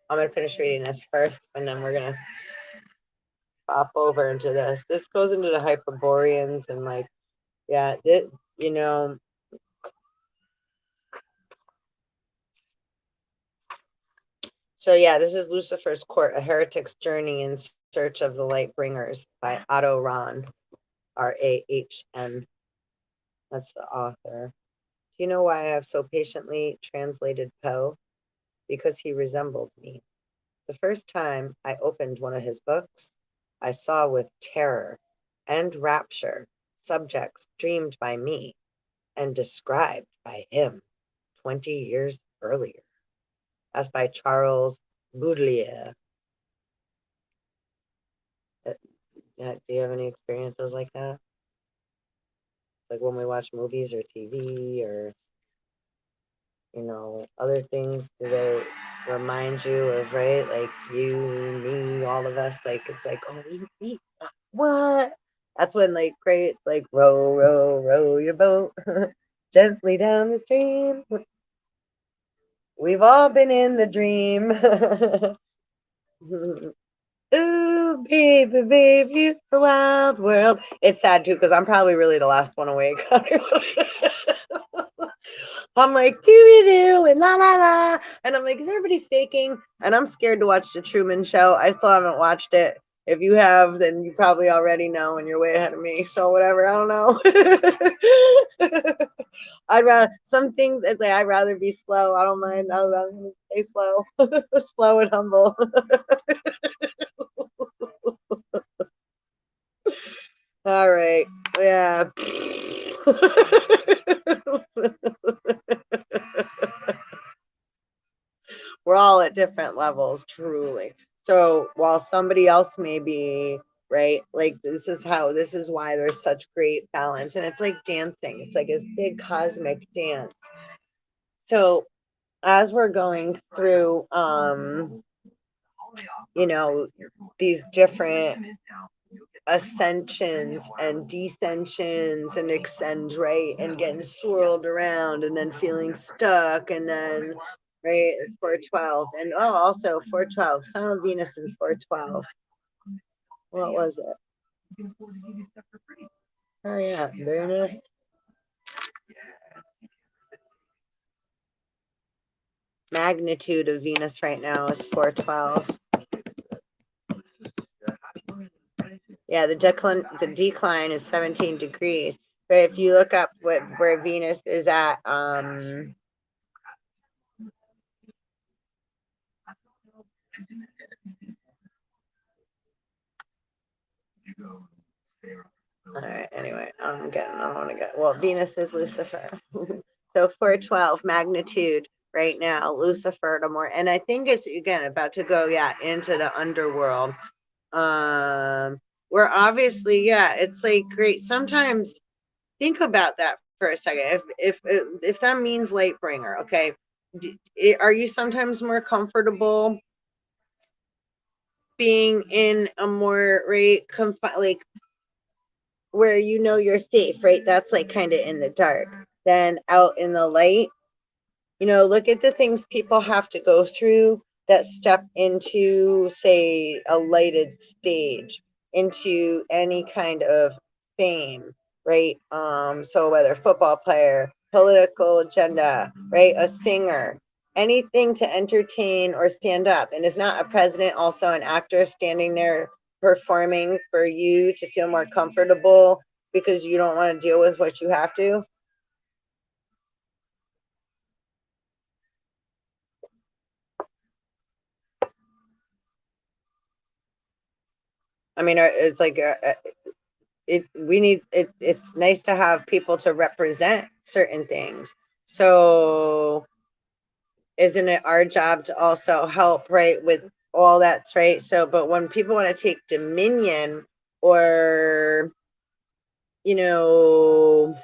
I'm going to finish reading this first and then we're going to pop over into this. This goes into the Hyperboreans and like, yeah, you know, so yeah, this is Lucifer's Court, a heretic's journey in search of the light bringers by Otto Rahn, R-A-H-N. That's the author. Do you know why I have so patiently translated Poe? Because he resembled me. The first time I opened one of his books, I saw with terror and rapture subjects dreamed by me and described by him 20 years earlier, as by Charles Baudelaire. Do you have any experiences like that? Like when we watch movies or TV or, you know, other things, do they remind you of, right? Like you, me, all of us, like it's like, oh, we what? That's when like great, it's like row, row, row your boat gently down the stream. We've all been in the dream. Ooh, baby, baby, it's a wild world. It's sad too because I'm probably really the last one awake. I'm like doo doo and la la la, and I'm like, is everybody faking? And I'm scared to watch the Truman Show. I still haven't watched it. If you have, then you probably already know, and you're way ahead of me. So whatever, I don't know. I'd rather some things. It's like I'd rather be slow. I don't mind. I'd rather stay slow, slow and humble. All right. Yeah. We're all at different levels, truly. So while somebody else may be, right, like this is why there's such great balance. And it's like dancing, it's like this big cosmic dance. So as we're going through, you know, these different ascensions and descensions and extends, right, and getting swirled around and then feeling stuck and then right, it's 412 and oh also 412 Sun of Venus in 412. What was it? Oh yeah, Venus. Magnitude of Venus right now is 412. Yeah, the decline is 17 degrees. But if you look up where Venus is at, all right, anyway, I want to get, well, Venus is Lucifer. So 412 magnitude right now, Lucifer to more, and I think it's again about to go, yeah, into the underworld. Where obviously, yeah, it's like great. Sometimes think about that for a second. If that means light bringer, okay, are you sometimes more comfortable being in a more right like where you know you're safe, right? That's like kind of in the dark. Then out in the light, you know, look at the things people have to go through that step into, say, a lighted stage, into any kind of fame, right? So whether football player, political agenda, right? A singer, anything to entertain or stand up. And is not a president also an actor standing there performing for you to feel more comfortable because you don't want to deal with what you have to? I mean, it's like it's nice to have people to represent certain things. So isn't it our job to also help, right, with all that's right? So, but when people want to take dominion or, you know,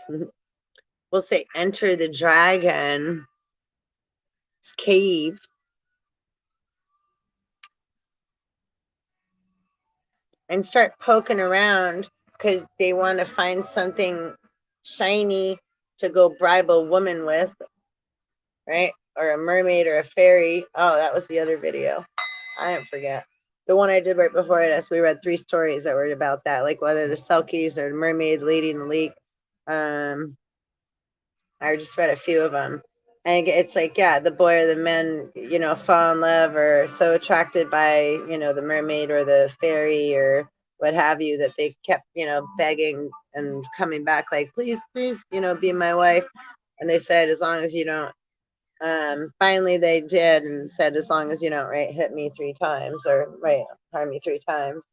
we'll say enter the dragon's cave, and start poking around because they want to find something shiny to go bribe a woman with, right? Or a mermaid or a fairy. Oh, that was the other video. I didn't forget. The one I did right before it, we read 3 stories that were about that, like whether the Selkies or the mermaid lady in the lake. I just read a few of them. And it's like, yeah, the boy or the men, fall in love or so attracted by, the mermaid or the fairy or what have you, that they kept, begging and coming back like, please, please, be my wife. And they said, as long as you don't, finally they did and said, as long as you don't, right, hit me 3 times or, right, harm me 3 times.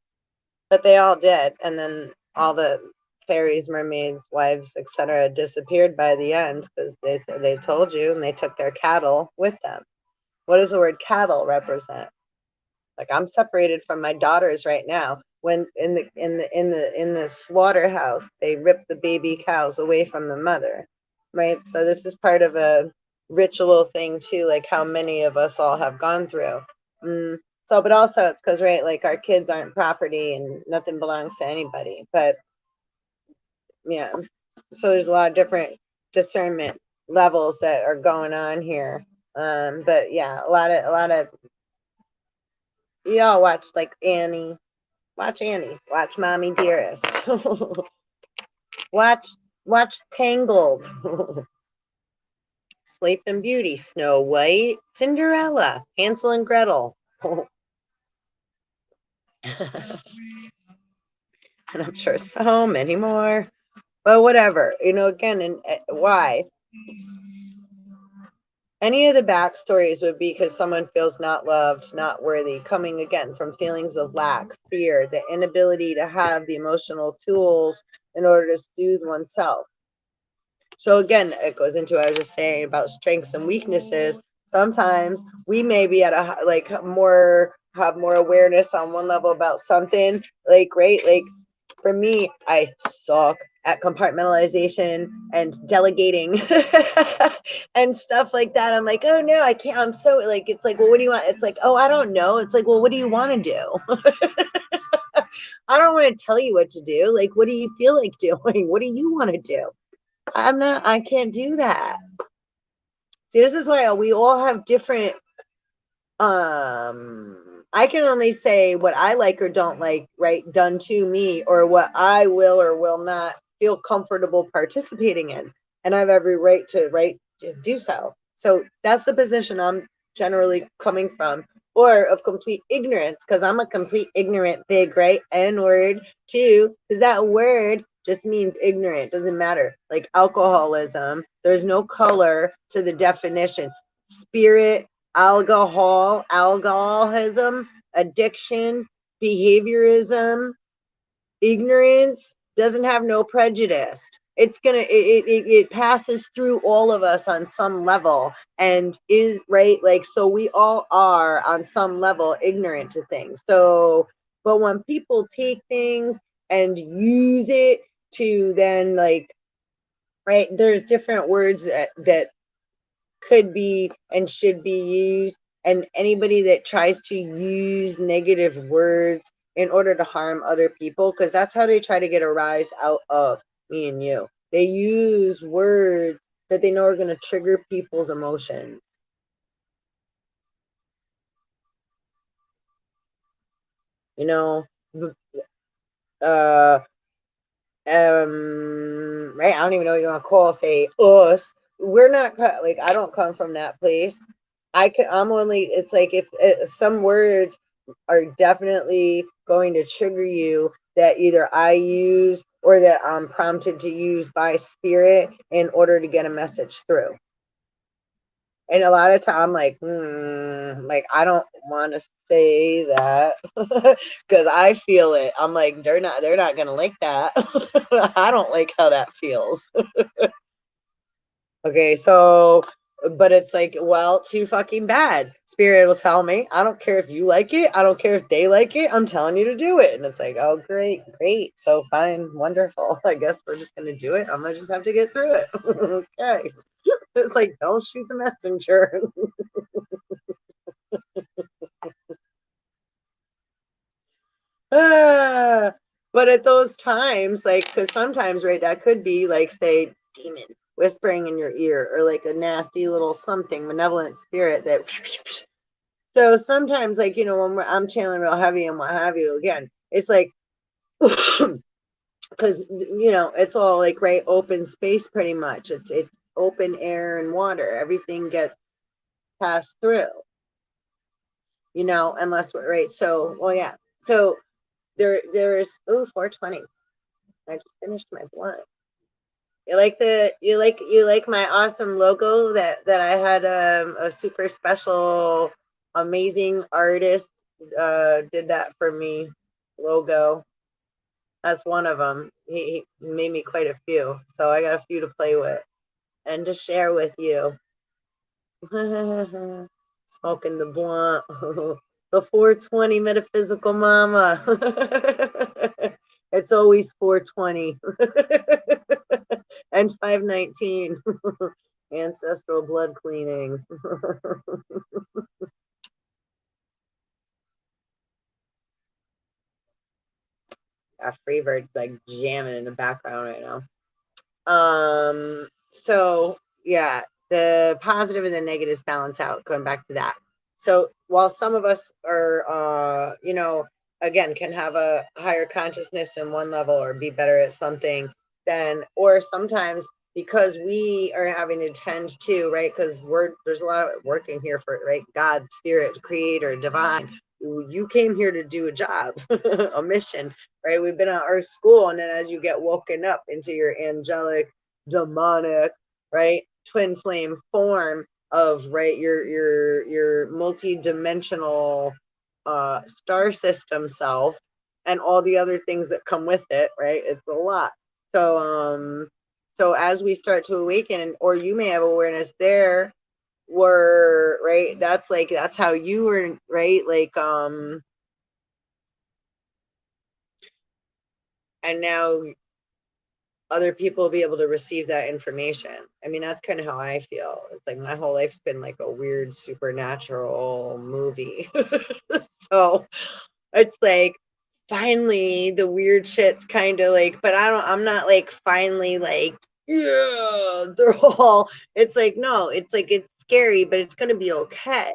But they all did. And then all the fairies, mermaids, wives, etc., disappeared by the end because they said they told you, and they took their cattle with them. What does the word cattle represent? Like, I'm separated from my daughters right now. When in the slaughterhouse, they rip the baby cows away from the mother, right? So this is part of a ritual thing too, like how many of us all have gone through. So, but also it's because, right, like our kids aren't property and nothing belongs to anybody. But yeah, so there's a lot of different discernment levels that are going on here. But yeah, a lot of y'all watch like Annie. Watch Annie. Watch Mommy Dearest. watch Tangled. Sleeping Beauty, Snow White, Cinderella, Hansel and Gretel. And I'm sure so many more. But whatever, again, and why? Any of the backstories would be because someone feels not loved, not worthy, coming again from feelings of lack, fear, the inability to have the emotional tools in order to soothe oneself. So again, it goes into what I was just saying about strengths and weaknesses. Sometimes we may be at a have more awareness on one level about something, like, right, like for me, I suck at compartmentalization and delegating and stuff like that. I'm like, oh no, I can't. I'm so like, it's like, well, what do you want? It's like, oh, I don't know. It's like, well, what do you want to do? I don't want to tell you what to do. Like, what do you feel like doing? What do you want to do? I can't do that. See, this is why we all have different, I can only say what I like or don't like, right, done to me, or what I will or will not feel comfortable participating in. And I have every right to, right, just do so. So that's the position I'm generally coming from, or of complete ignorance, because I'm a complete ignorant big, right, N-word too, because that word just means ignorant. Doesn't matter. Like alcoholism, there's no color to the definition. Spirit, alcoholism, addiction, behaviorism, ignorance doesn't have no prejudice. It passes through all of us on some level, and is, right, like, so we all are on some level ignorant to things. So, but when people take things and use it to then, like, right, there's different words that could be and should be used, and anybody that tries to use negative words in order to harm other people, because that's how they try to get a rise out of me and you. They use words that they know are going to trigger people's emotions. Right, I don't even know what you want to call, say, us. We're not like, I don't come from that place. I'm only, it's like, if some words are definitely going to trigger you, that either I use or that I'm prompted to use by spirit in order to get a message through. And a lot of time I'm like, like I don't want to say that because I feel it. I'm like, they're not gonna like that. I don't like how that feels. Okay, so but it's like, well, too fucking bad. Spirit will tell me, I don't care if you like it, I don't care if they like it, I'm telling you to do it. And it's like, oh great, great. So fine, wonderful. I guess we're just gonna do it. I'm gonna just have to get through it. Okay. It's like, don't shoot the messenger. Ah, but at those times, like, because sometimes, right, that could be like, say, demon whispering in your ear, or like a nasty little something, malevolent spirit that. So sometimes, like, you know, when I'm channeling real heavy and what have you, again, it's like, because you know, it's all like right open space, pretty much. It's open air and water. Everything gets passed through, you know, unless we're right. So, well, yeah. So there's 420. I just finished my blunt. You like my awesome logo that I had a super special amazing artist did that for me logo. That's one of them. He made me quite a few, so I got a few to play with and to share with you. Smoking the blunt. The 420 metaphysical mama. It's always 420 and 519. Ancestral blood cleaning. Got Freebird like jamming in the background right now. So yeah, the positive and the negatives balance out, going back to that. So while some of us are you know, again, can have a higher consciousness in one level or be better at something than, or sometimes because we are having to tend to, right, because there's a lot of working here for, right, God, spirit, creator, divine. You came here to do a job, a mission, right? We've been at our school, and then as you get woken up into your angelic, demonic, right, twin flame form of, right, your multi-dimensional star system self and all the other things that come with it, right? It's a lot. So as we start to awaken, or you may have awareness there, were right, that's how you were, right, like and now other people will be able to receive that information. I mean, that's kind of how I feel. It's like my whole life's been like a weird supernatural movie. So it's like finally the weird shit's kind of like, but I'm not like finally like, yeah, they're all, it's like, no, it's like, it's scary, but it's going to be okay.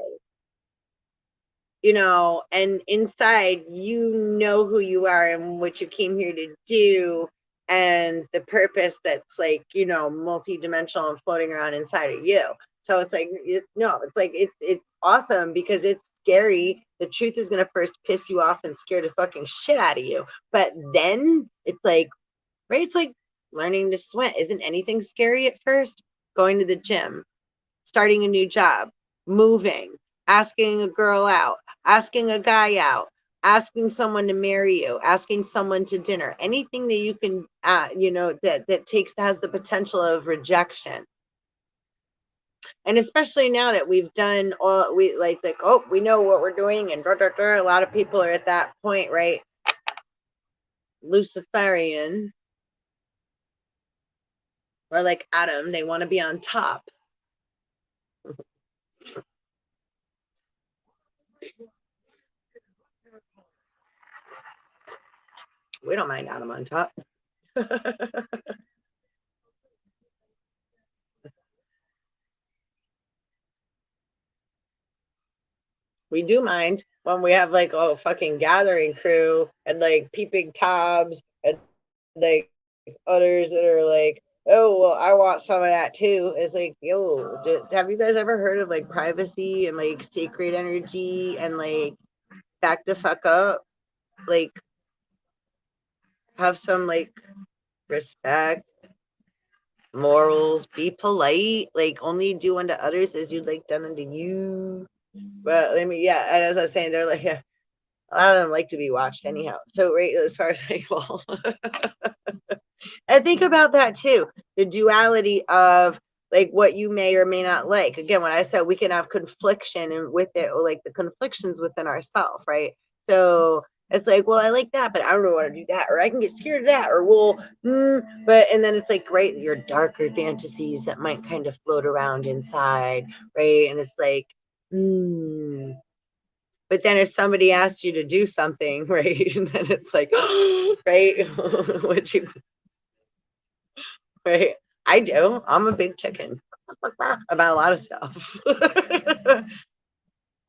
You know, and inside, you know who you are and what you came here to do, and the purpose that's like, you know, multi-dimensional and floating around inside of you. So it's like, no, it's like, it's awesome because it's scary. The truth is going to first piss you off and scare the fucking shit out of you. But then it's like, right, it's like learning to swim. Isn't anything scary at first? Going to the gym, starting a new job, moving, asking a girl out, asking a guy out, asking someone to marry you, asking someone to dinner, anything that you can, you know, has the potential of rejection. And especially now that we've done all, we like, oh, we know what we're doing, and a lot of people are at that point, right? Luciferian, or like Adam, they want to be on top. We don't mind Adam on top. We do mind when we have like a fucking gathering crew and like peeping toms and like others that are like, oh, well, I want some of that too. It's like, yo, have you guys ever heard of like privacy and like sacred energy and like back the fuck up? Like, have some like respect. morals, be polite, like only do unto others as you'd like done unto you. But I mean, yeah, and as I was saying, they're like, yeah, a lot of them like to be watched anyhow. So right, as far as like, well, I think about that too, the duality of like what you may or may not like. Again, when I said we can have confliction and with it, or like the conflictions within ourselves, right? So it's like, well, I like that, but I don't know want to do that, or I can get scared of that, or well, but and then it's like, right, your darker fantasies that might kind of float around inside, right? And it's like, but then if somebody asked you to do something, right, and then it's like, right, what you, right? I do. I'm a big chicken about a lot of stuff.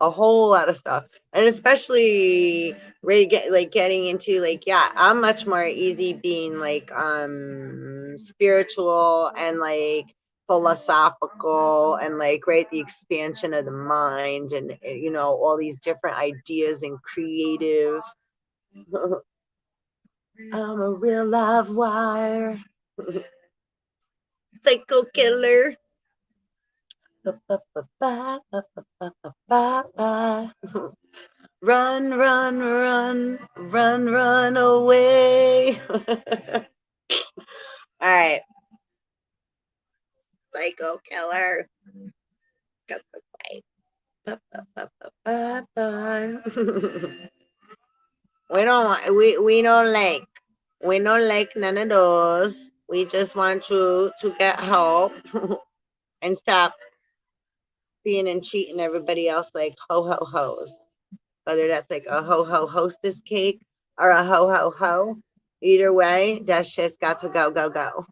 A whole lot of stuff, and especially getting into like, yeah, I'm much more easy being like spiritual and like philosophical and like, right, the expansion of the mind and all these different ideas and creative. I'm a real live wire. Psycho killer. Run, run, run, run, run away. All right. Psycho killer. We don't like none of those. We just want you to get help and stop being and treating everybody else like ho ho ho's. Whether that's like a ho ho hostess cake or a ho ho ho. Either way, that shit's got to go, go, go.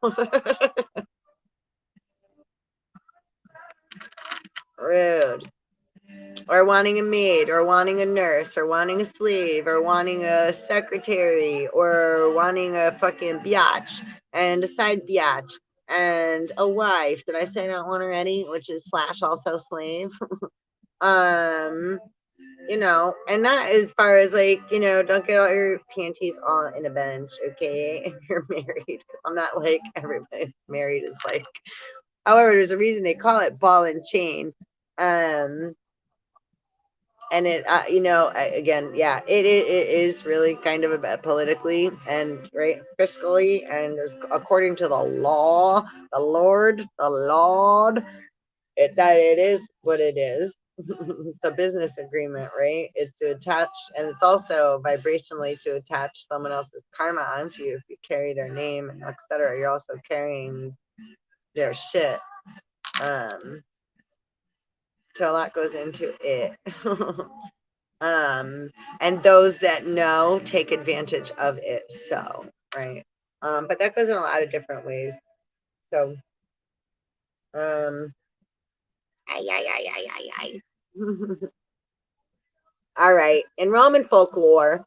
Rude. Or wanting a maid, or wanting a nurse, or wanting a slave, or wanting a secretary, or wanting a fucking biatch, and a side biatch, and a wife. Did I say that one already? Which is slash also slave. um and not as far as like, don't get all your panties all in a bench, okay? If you're married. I'm not like everybody married is like, however, there's a reason they call it ball and chain. And it, again, yeah, it is really kind of about politically and right fiscally and according to the law, the Lord, that it is what it is. It's a business agreement, right? It's to attach, and it's also vibrationally to attach someone else's karma onto you. If you carry their name, etc., you're also carrying their shit. So a lot goes into it. And those that know take advantage of it. So, right. But that goes in a lot of different ways. So, ay, ay, ay, ay, ay, ay. All right. In Roman folklore,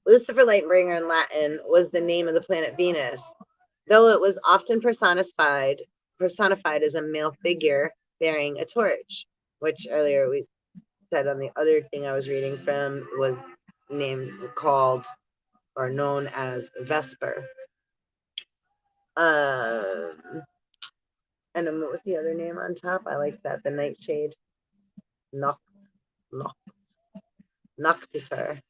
Lucifer Lightbringer in Latin was the name of the planet Venus, though it was often personified as a male figure bearing a torch, which earlier we said on the other thing I was reading from was called or known as Vesper. And then what was the other name on top? I like that, the nightshade. Noctifer.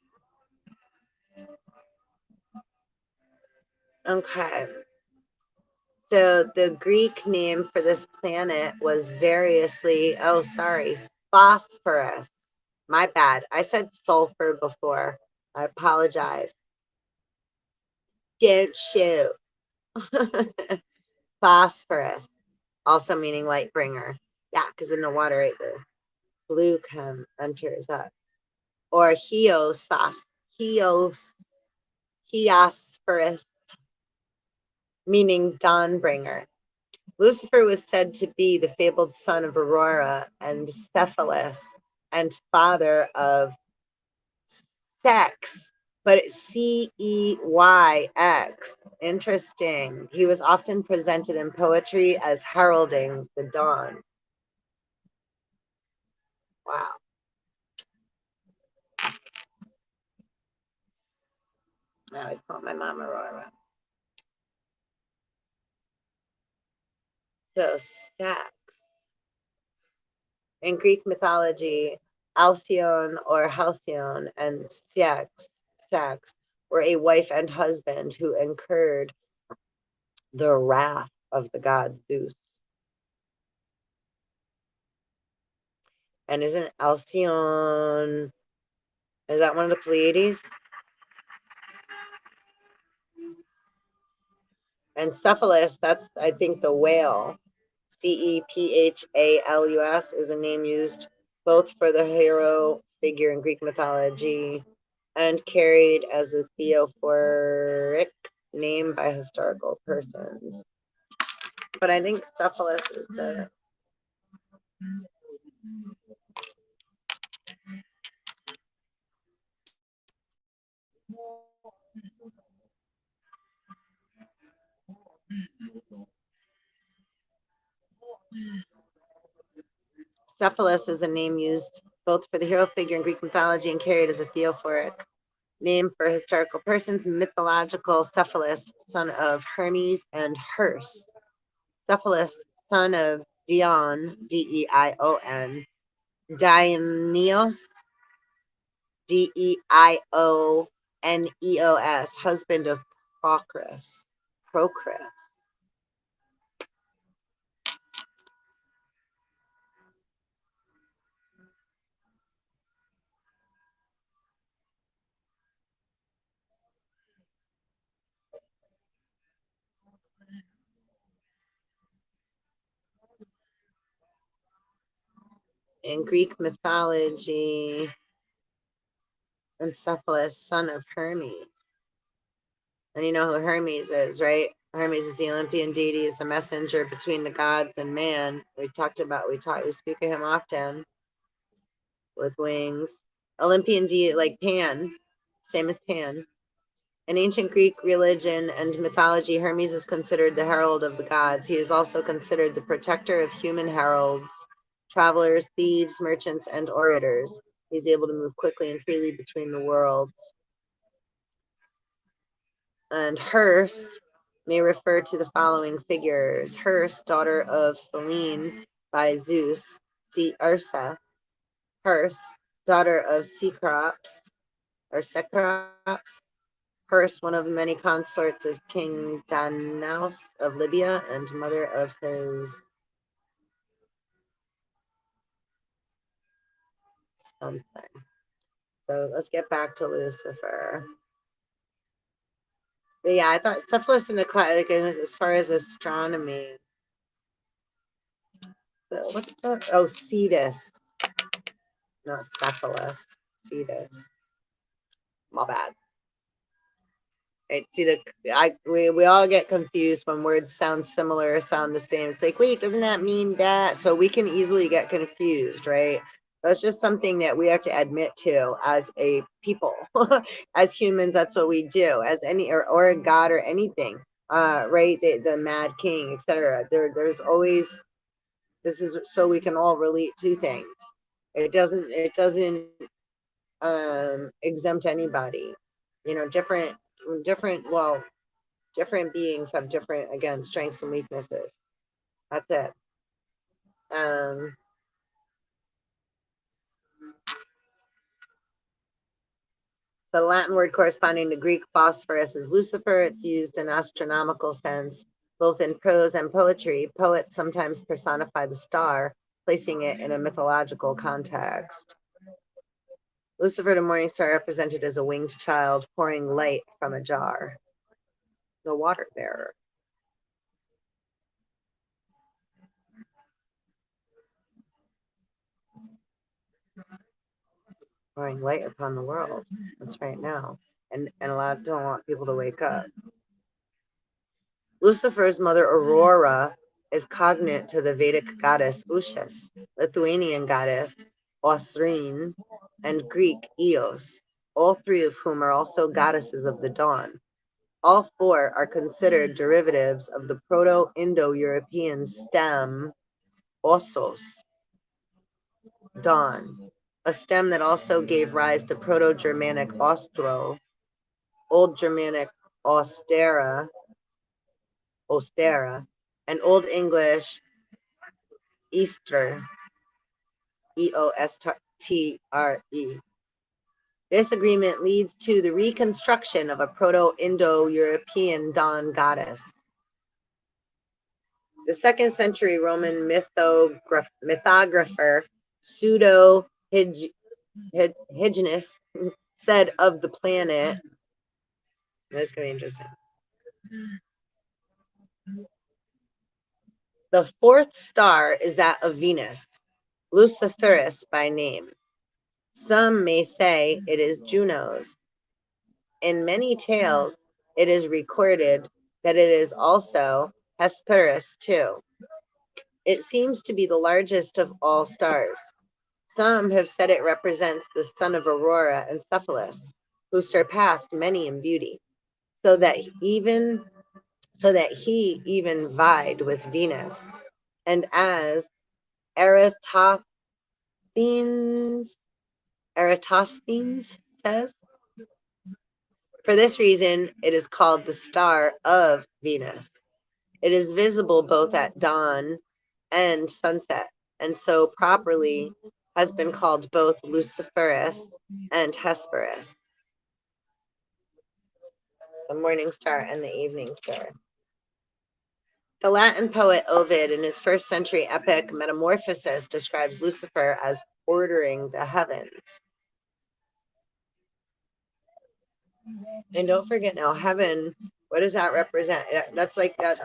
Okay. So the Greek name for this planet was phosphorus. My bad. I said sulfur before. I apologize. Don't shoot. Phosphorus, also meaning light bringer. Yeah, because in the water, right, the blue enters up. Or Heosphorus, meaning dawn bringer. Lucifer was said to be the fabled son of Aurora and Cephalus and father of Sex, but it's Ceyx. Interesting. He was often presented in poetry as heralding the dawn. Wow. I always call my mom Aurora. So sex. In Greek mythology, Alcyone or Halcyon and sex were a wife and husband who incurred the wrath of the god Zeus. And isn't Alcyone, is that one of the Pleiades? And Cephalus, that's, I think, the whale. Cephalus is a name used both for the hero figure in Greek mythology and carried as a theophoric name by historical persons. But I think Cephalus is the... Cephalus is a name used both for the hero figure in Greek mythology and carried as a theophoric name for historical persons. Mythological Cephalus, son of Hermes and Herse. Cephalus, son of Dion, Deion, Dionysos, Deioneos, husband of Procris. In Greek mythology, Encephalus, son of Hermes. And you know who Hermes is, right? Hermes is the Olympian deity, is a messenger between the gods and man. We speak of him often with wings. Olympian deity, like Pan, same as Pan. In ancient Greek religion and mythology, Hermes is considered the herald of the gods. He is also considered the protector of human heralds, travelers, thieves, merchants, and orators. He's able to move quickly and freely between the worlds. And Herse may refer to the following figures. Herse, daughter of Selene by Zeus, see Ursa. Herse, daughter of Cecrops, or Cecrops. Herse, one of the many consorts of King Danaus of Libya and mother of his something. So let's get back to Lucifer. But yeah, I thought Cephalus in the class, like as far as astronomy. What's the, oh, Cetus, not Cephalus, Cetus. My bad. Right, see, we all get confused when words sound similar or sound the same. It's like, wait, doesn't that mean that? So we can easily get confused, right? That's just something that we have to admit to as a people, as humans. That's what we do. As any or a god or anything, right? The Mad King, etc. There's always, this is so we can all relate to things. It doesn't exempt anybody. You know, different well, different beings have different, again, strengths and weaknesses. That's it. The Latin word corresponding to Greek phosphorus is Lucifer. It's used in astronomical sense, both in prose and poetry. Poets sometimes personify the star, placing it in a mythological context. Lucifer, the morning star, represented as a winged child pouring light from a jar. The water bearer. Pouring light upon the world. That's right now. And a lot don't want people to wake up. Lucifer's mother, Aurora, is cognate to the Vedic goddess Ushas, Lithuanian goddess Osrine, and Greek Eos, all three of whom are also goddesses of the dawn. All four are considered derivatives of the Proto-Indo-European stem Ossos, dawn, a stem that also gave rise to Proto-Germanic Ostro, Old Germanic Ostera, and Old English Eastre, E-O-S-T-R-E. This agreement leads to the reconstruction of a Proto-Indo-European dawn goddess. The 2nd century Roman mythographer Pseudo-Hyginus said of the planet, this is going to be interesting. The 4th star is that of Venus, Luciferus by name. Some may say it is Juno's. In many tales, it is recorded that it is also Hesperus too. It seems to be the largest of all stars. Some have said it represents the son of Aurora and Cephalus, who surpassed many in beauty, so that he even vied with Venus. And as Eratosthenes says, for this reason, it is called the star of Venus. It is visible both at dawn and sunset, and so properly has been called both Luciferus and Hesperus, the morning star and the evening star. The Latin poet Ovid, in his 1st century epic Metamorphosis, describes Lucifer as ordering the heavens. And don't forget now, heaven, what does that represent? That's like that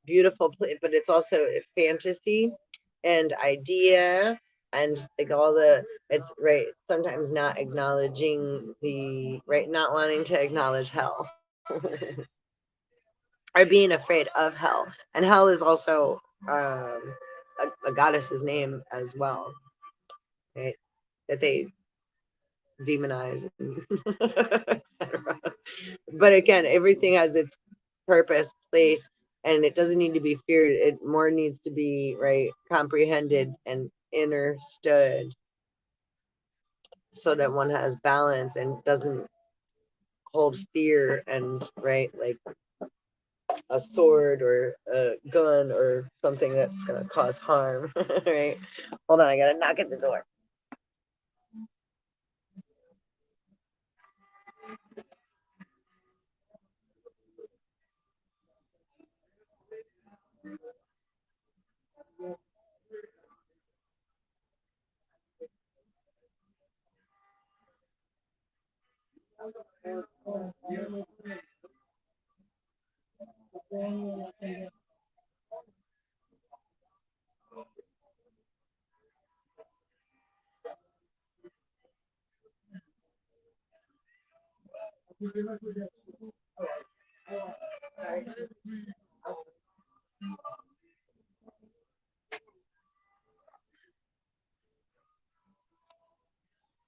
beautiful place, but it's also a fantasy and idea and like all the, it's right, sometimes not acknowledging the, right, not wanting to acknowledge hell. Or being afraid of hell. And hell is also a goddess's name as well, right? That they demonize, etc. But again, everything has its purpose, place, and it doesn't need to be feared. It more needs to be, right, comprehended and understood, so that one has balance and doesn't hold fear and, right, like a sword or a gun or something that's going to cause harm. Right? Hold on, I got to knock at the door.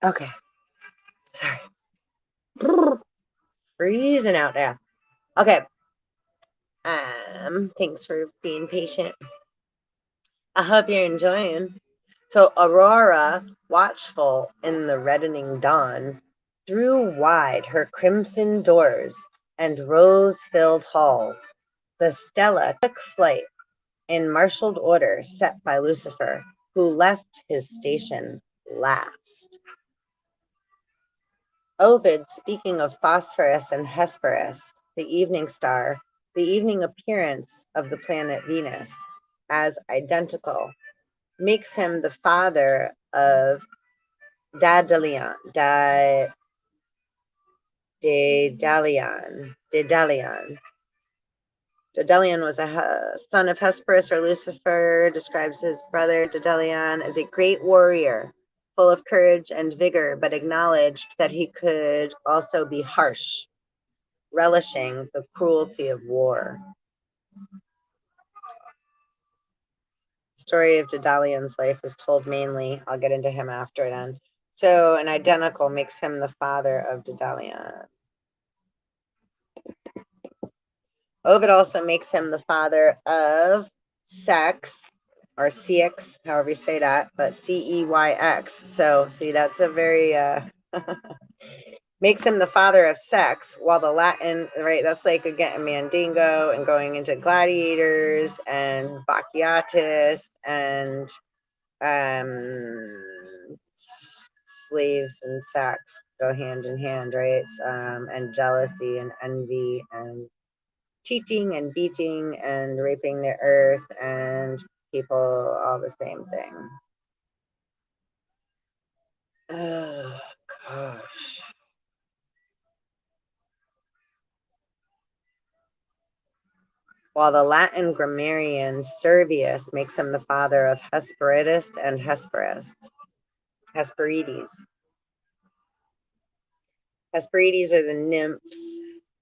Okay. Sorry. Freezing out there. Okay. Thanks for being patient. I hope you're enjoying. So Aurora, watchful in the reddening dawn, threw wide her crimson doors and rose-filled halls. The stella took flight in marshaled order set by Lucifer, who left his station last. Ovid, speaking of Phosphorus and Hesperus, the evening star, the evening appearance of the planet Venus, as identical, makes him the father of Dedalian. Dedalian was a son of Hesperus or Lucifer, describes his brother Dedalian as a great warrior, full of courage and vigor, but acknowledged that he could also be harsh, relishing the cruelty of war. The story of Dedalian's life is told mainly, I'll get into him after then. So an identical makes him the father of Dedalian. Ovid also makes him the father of Sex, or Ceyx, however you say that, but Ceyx. So see, that's a very makes him the father of sex, while the Latin, right, that's like again Mandingo and going into gladiators and Bacchiatus and slaves and sex go hand in hand, right? And jealousy and envy and cheating and beating and raping the earth and people, all the same thing. Oh, gosh. While the Latin grammarian Servius makes him the father of Hesperides and Hesperides. Hesperides are the nymphs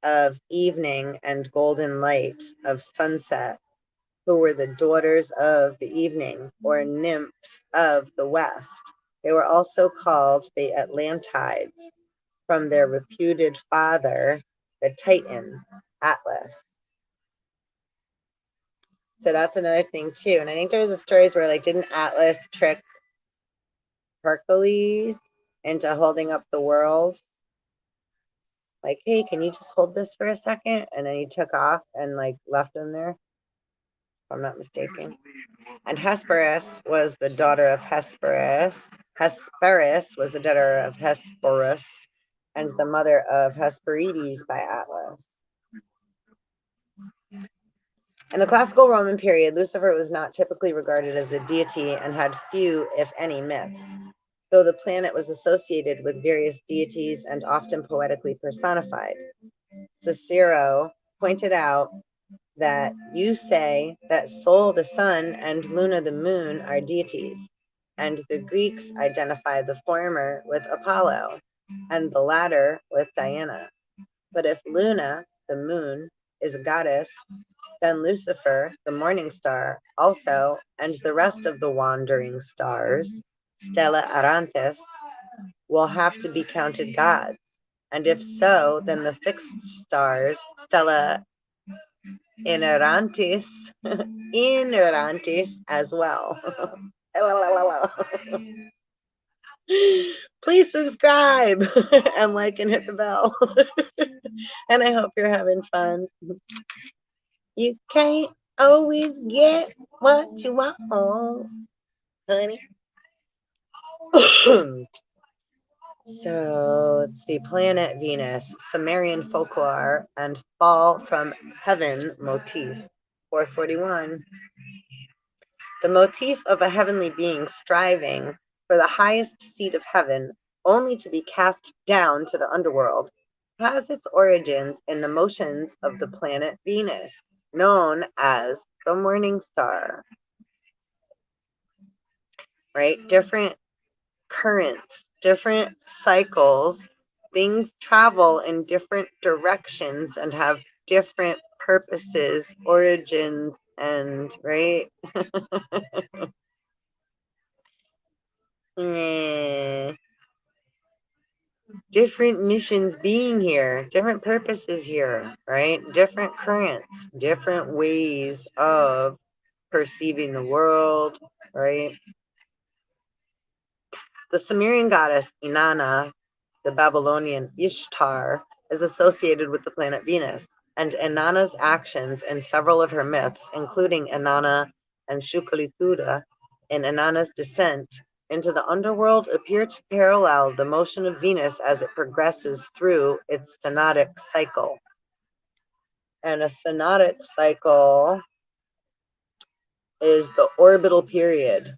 of evening and golden light of sunset, who were the daughters of the evening, or nymphs of the west. They were also called the Atlantides, from their reputed father, the Titan, Atlas. So that's another thing too. And I think there's a stories where like didn't Atlas trick Hercules into holding up the world? Like, hey, can you just hold this for a second? And then he took off and like left him there, if I'm not mistaken. And Hesperus was the daughter of Hesperus. Hesperus was the daughter of Hesperus and the mother of Hesperides by Atlas. In the classical Roman period, Lucifer was not typically regarded as a deity and had few, if any, myths, though the planet was associated with various deities and often poetically personified. Cicero pointed out that you say that Sol the sun and Luna the moon are deities, and the Greeks identify the former with Apollo and the latter with Diana. But if Luna, the moon, is a goddess, then Lucifer, the morning star, also, and the rest of the wandering stars, Stella Arantes, will have to be counted gods. And if so, then the fixed stars, Stella Inerrantis, Inerrantis as well. Please subscribe and like and hit the bell. And I hope you're having fun. You can't always get what you want, honey. So let's see, planet Venus, Sumerian folklore, and fall from heaven motif, 441. The motif of a heavenly being striving for the highest seat of heaven, only to be cast down to the underworld, has its origins in the motions of the planet Venus, known as the morning star. Right? Different currents, different cycles, things travel in different directions and have different purposes, origins, and right? Different missions being here, different purposes here, right? Different currents, different ways of perceiving the world, right? The Sumerian goddess Inanna, the Babylonian Ishtar, is associated with the planet Venus, and Inanna's actions in several of her myths, including Inanna and Shukalituda in Inanna's descent into the underworld, appear to parallel the motion of Venus as it progresses through its synodic cycle. And a synodic cycle is the orbital period.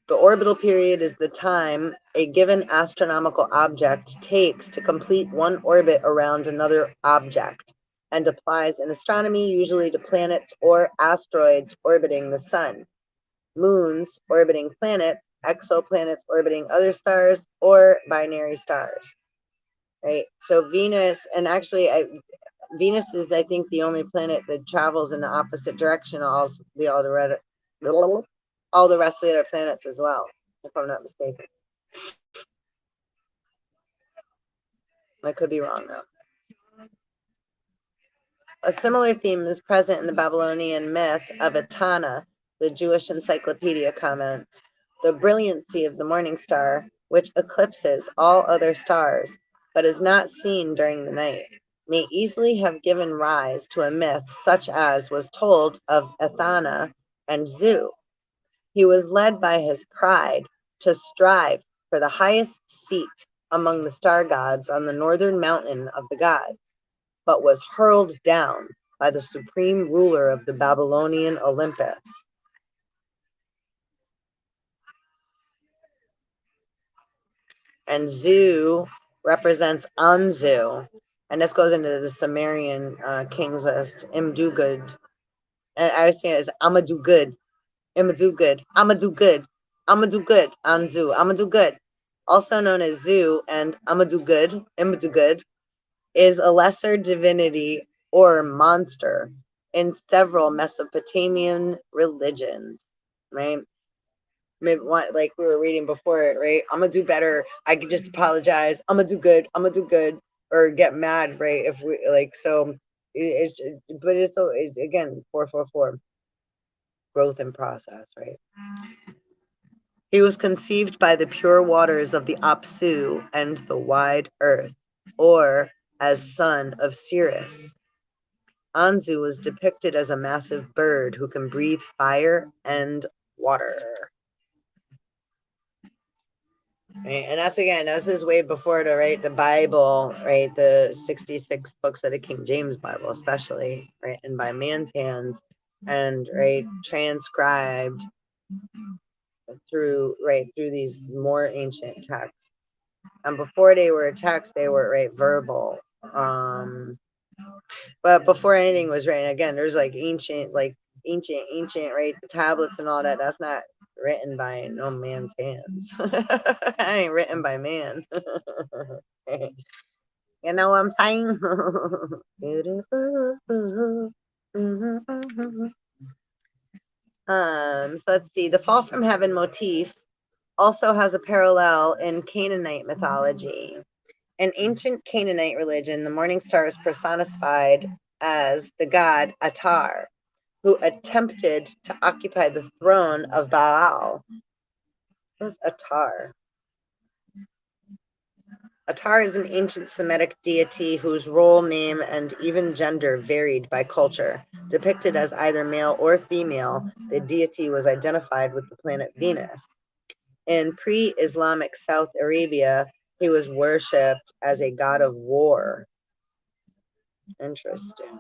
The orbital period is the time a given astronomical object takes to complete one orbit around another object, and applies in astronomy usually to planets or asteroids orbiting the sun, moons orbiting planets, exoplanets orbiting other stars, or binary stars. Right? So Venus, and actually Venus is, I think, the only planet that travels in the opposite direction of all the rest of the other planets as well, if I'm not mistaken. I could be wrong though. A similar theme is present in the Babylonian myth of Etana, the Jewish encyclopedia comments. The brilliancy of the morning star, which eclipses all other stars, but is not seen during the night, may easily have given rise to a myth such as was told of Athena and Zeus. He was led by his pride to strive for the highest seat among the star gods on the northern mountain of the gods, but was hurled down by the supreme ruler of the Babylonian Olympus. And Zu represents Anzu, and this goes into the Sumerian kings list. Imdugud, and I was saying it as Amadugud, Imadugud, Amadugud, Amadugud, Anzu, Amadugud, also known as Zu and Amadugud, Imadugud, is a lesser divinity or monster in several Mesopotamian religions, right? Maybe one, like we were reading before it, right? I'm gonna do better. I could just apologize. I'm gonna do good. I'm gonna do good, or get mad, right? If we like, so it's, but it's so again 444 growth and process, right? He was conceived by the pure waters of the Apsu and the wide earth, or as son of Sirius. Anzu was depicted as a massive bird who can breathe fire and water. Right? And that's again, this is way before the Bible, right? The 66 books of the King James Bible, especially, right? And by man's hands, and right, transcribed through these more ancient texts. And before they were texts, they were verbal. But before anything was written, again, there's like ancient, right? The tablets and all that. That's not written by no man's hands. That ain't written by man. You know what I'm saying? So let's see. The fall from heaven motif also has a parallel in Canaanite mythology. In ancient Canaanite religion, the morning star is personified as the god Atar, who attempted to occupy the throne of Baal. Who's Atar? Atar is an ancient Semitic deity whose role, name, and even gender varied by culture. Depicted as either male or female, the deity was identified with the planet Venus. In pre-Islamic South Arabia, he was worshipped as a god of war. Interesting.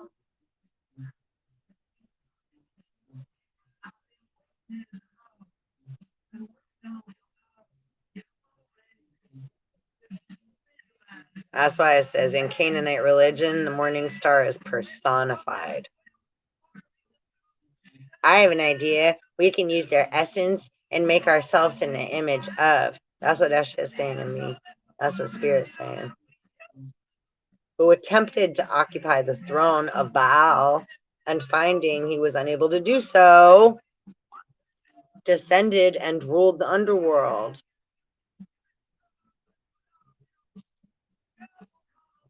That's why it says in Canaanite religion, the morning star is personified. I have an idea. We can use their essence and make ourselves in the image of. That's what that shit's saying to me. That's what Spirit's saying. Who attempted to occupy the throne of Baal, and finding he was unable to do so, descended and ruled the underworld.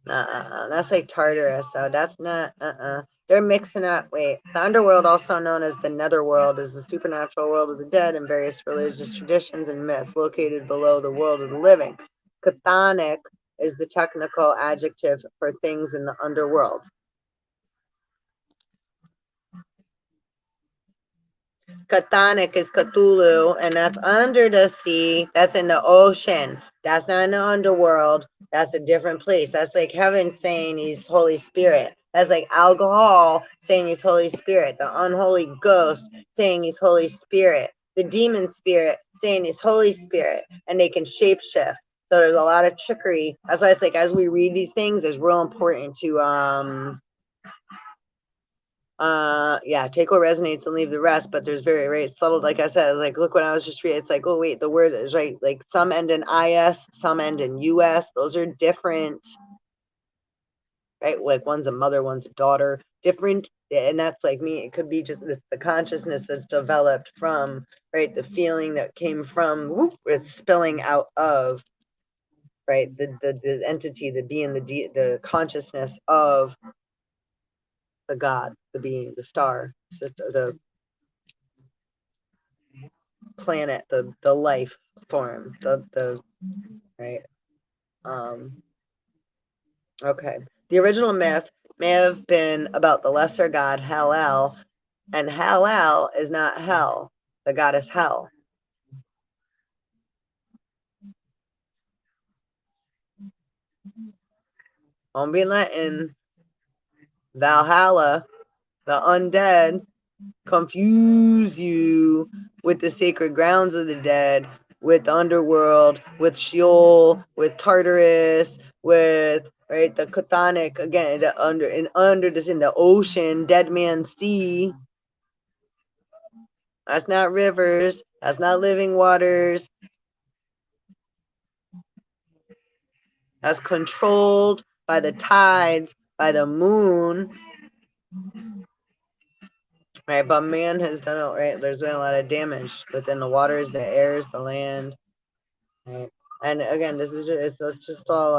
That's like Tartarus, so that's not, They're mixing up, wait. The underworld, also known as the netherworld, is the supernatural world of the dead and various religious traditions and myths located below the world of the living. Chthonic is the technical adjective for things in the underworld. Chthonic is Cthulhu, and that's under the sea. That's in the ocean. That's not in the underworld. That's a different place. That's like heaven saying he's Holy Spirit. That's like alcohol saying he's Holy Spirit. The unholy ghost saying he's Holy Spirit. The demon spirit saying he's Holy Spirit. And they can shapeshift. So there's a lot of trickery. That's why it's like as we read these things, it's real important to take what resonates and leave the rest, but there's very subtle, like I said, like look, when I was just reading, it's like, oh wait, the word is right, like some end in is, some end in us. Those are different, right? Like one's a mother, one's a daughter, different. And that's like me, it could be just the consciousness that's developed from, right, the feeling that came from it's spilling out of, right, the entity, the being, the consciousness of the God, the being, the star, the planet, the life form, the right. Okay. The original myth may have been about the lesser god Hel, and Hel is not hell, the goddess Hel. Don't be letting Valhalla, the undead, confuse you with the sacred grounds of the dead, with the underworld, with Sheol, with Tartarus, with right the chthonic again, the under this in the ocean, Dead Man's Sea. That's not rivers. That's not living waters. That's controlled by the tides, by the moon. Right, but man has done it right. There's been a lot of damage within the waters, the airs, the land. Right. And again, this is just it's just all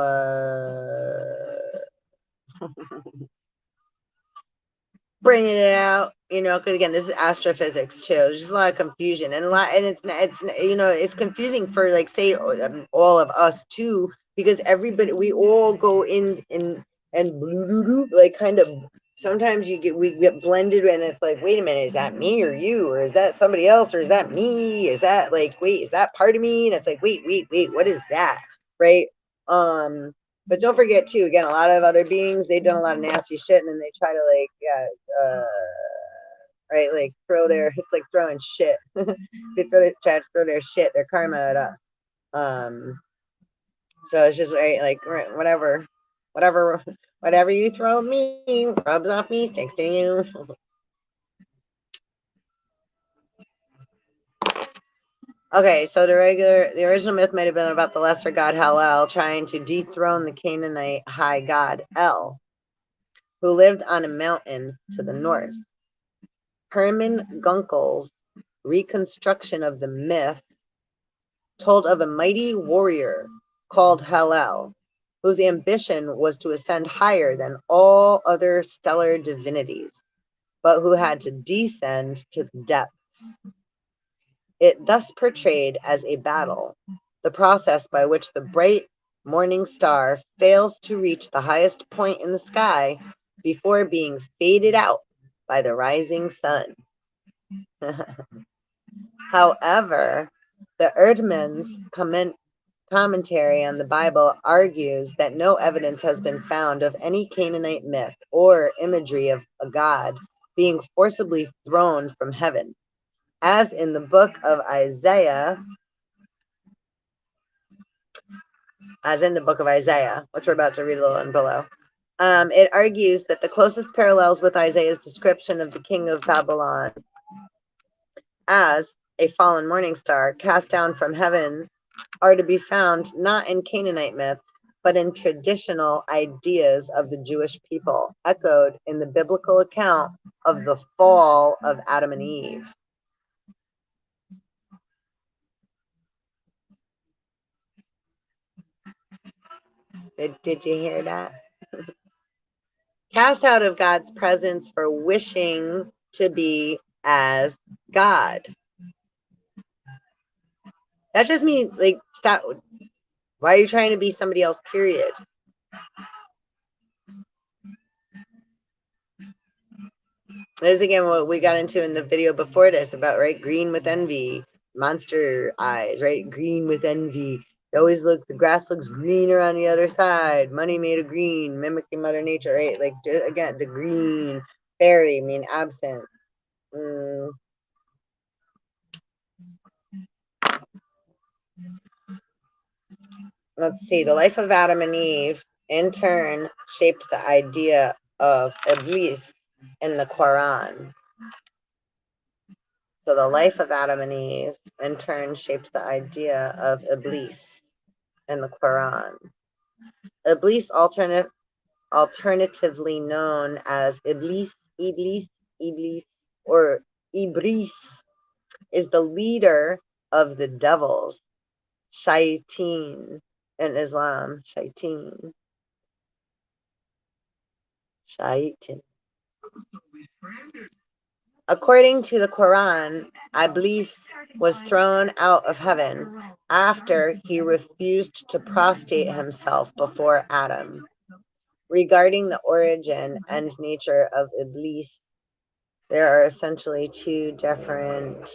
bringing it out, because again, this is astrophysics too. There's just a lot of confusion and it's it's confusing for like say all of us too, because everybody we all go in and like kind of sometimes we get blended and it's like, wait a minute, is that me or you, or is that somebody else, or is that me? Is that like, wait, is that part of me? And it's like, wait, what is that? Right? But don't forget too, again, a lot of other beings, they've done a lot of nasty shit, and then they try to like, right, like it's like throwing shit. They try to throw their shit, their karma at us. So it's just right, like whatever you throw at me rubs off me, sticks to you. Okay, so the original myth might have been about the lesser god Hel trying to dethrone the Canaanite high god El, who lived on a mountain to the north. Herman Gunkel's reconstruction of the myth told of a mighty warrior called Hel, whose ambition was to ascend higher than all other stellar divinities, but who had to descend to the depths. It thus portrayed as a battle, the process by which the bright morning star fails to reach the highest point in the sky before being faded out by the rising sun. However, the Erdman's commentary on the Bible argues that no evidence has been found of any Canaanite myth or imagery of a god being forcibly thrown from heaven, as in the book of Isaiah, which we're about to read a little and below. It argues that the closest parallels with Isaiah's description of the king of Babylon as a fallen morning star cast down from heaven are to be found not in Canaanite myths, but in traditional ideas of the Jewish people, echoed in the biblical account of the fall of Adam and Eve. Did you hear that? Cast out of God's presence for wishing to be as God. That just means, like, stop. Why are you trying to be somebody else, period? This is again what we got into in the video before this about, right, green with envy, monster eyes, right, green with envy. It always looks, the grass looks greener on the other side. Money made of green, mimicking Mother Nature, right? Like, again, the green, fairy, mean absent. Let's see. The life of Adam and Eve, in turn, shaped the idea of Iblis in the Quran. So the life of Adam and Eve, in turn, shaped the idea of Iblis in the Quran. Iblis, alternatively known as Iblis, or Ibris, is the leader of the devils, Shaitan in Islam, Shaitan. According to the Quran, Iblis was thrown out of heaven after he refused to prostrate himself before Adam. Regarding the origin and nature of Iblis, there are essentially two different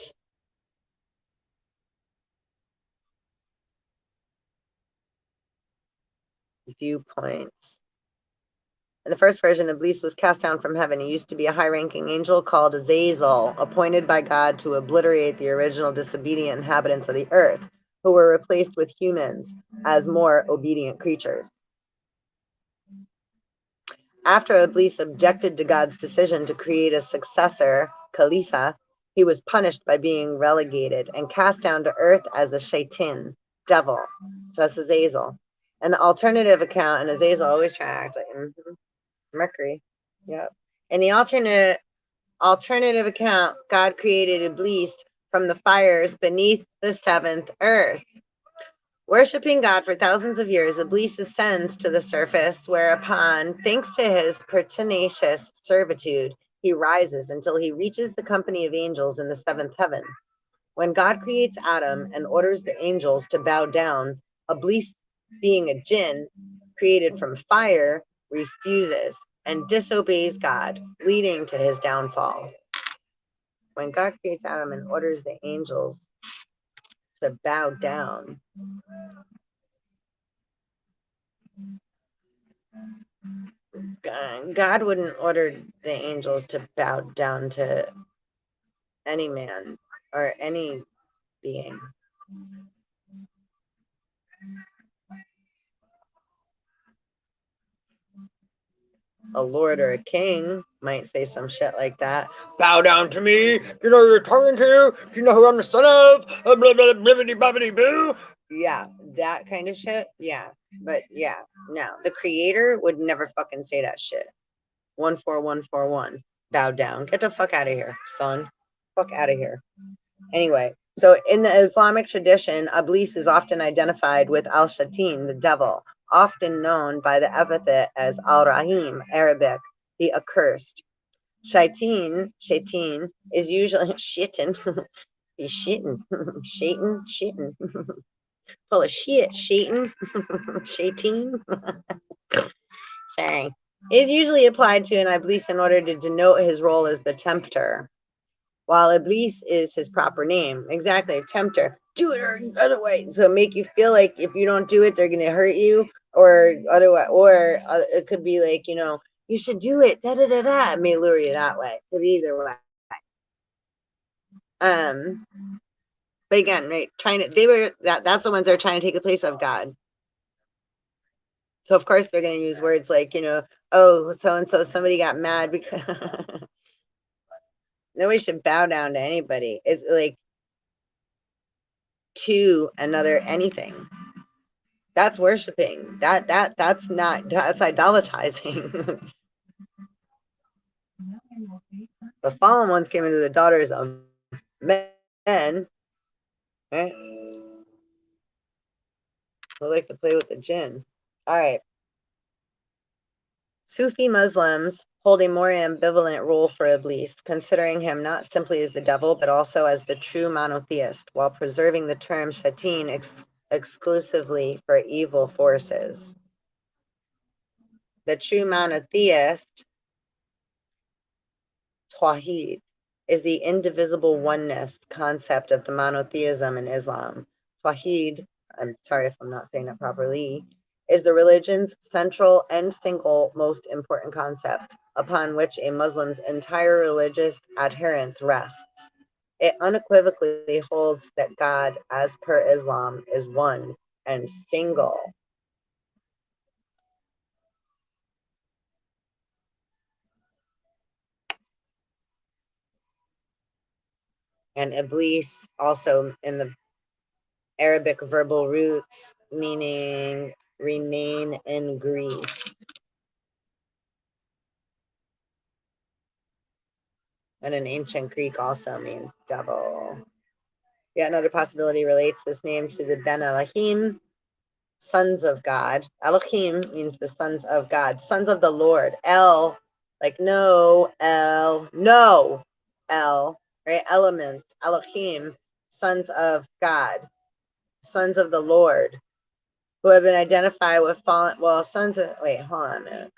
viewpoints. In the first version, Iblis was cast down from heaven. He used to be a high-ranking angel called Azazel, appointed by God to obliterate the original disobedient inhabitants of the earth, who were replaced with humans as more obedient creatures. After Iblis objected to God's decision to create a successor, Khalifa, he was punished by being relegated and cast down to earth as a shaitan, devil. So that's Azazel. And the alternative account, and Azazel always trying to act like Mercury. Yep. In the alternative account, God created Iblis from the fires beneath the seventh earth. Worshipping God for thousands of years, Iblis ascends to the surface, whereupon, thanks to his pertinacious servitude, he rises until he reaches the company of angels in the seventh heaven. When God creates Adam and orders the angels to bow down, Iblis, being a jinn created from fire, refuses and disobeys God, leading to his downfall. When God creates Adam and orders the angels to bow down, God wouldn't order the angels to bow down to any man or any being. A lord or a king might say some shit like that. Bow down to me. You know who you're talking to? You know who I'm the son of? Blah, blah, blah, blibbity, boo. Yeah, that kind of shit. Yeah, but yeah, no. The creator would never fucking say that shit. 14141. Bow down. Get the fuck out of here, son. Fuck out of here. Anyway, so in the Islamic tradition, Iblis is often identified with Al-Shatin, the devil, often known by the epithet as Al-Rahim, Arabic, the accursed. Shaitan is usually shitting. He's shitting. Shitting. Full of shit. Shaitan. Shaitan. Sorry. Is usually applied to an Iblis in order to denote his role as the tempter, while Iblis is his proper name. Exactly, tempter. Do it or the other way. So make you feel like if you don't do it, they're gonna hurt you, or otherwise, or it could be like, you know, you should do it. Da da da da. It may lure you that way. Could be either way. But again, right? That's the ones that are trying to take the place of God. So of course they're gonna use words like, you know, oh, so and so somebody got mad because nobody should bow down to anybody. It's like to another anything. That's worshiping. That's not, that's idolatizing. The fallen ones came into the daughters of men, right? They like to play with the jinn. All right. Sufi Muslims hold a more ambivalent role for Iblis, considering him not simply as the devil, but also as the true monotheist, while preserving the term shatin exclusively for evil forces. The true monotheist, Tawheed, is the indivisible oneness concept of the monotheism in Islam. Tawheed, I'm sorry if I'm not saying it properly, is the religion's central and single most important concept upon which a Muslim's entire religious adherence rests. It unequivocally holds that God, as per Islam, is one and single. And Iblis, also in the Arabic verbal roots, meaning remain in grief. And in ancient Greek also means devil. Yet another possibility relates this name to the Ben Elohim, sons of God. Elohim means the sons of God, sons of the Lord. El, like no, El, no, El, right? Elements, Elohim, sons of God, sons of the Lord, who have been identified with fallen, well, sons of, wait, hold on a minute.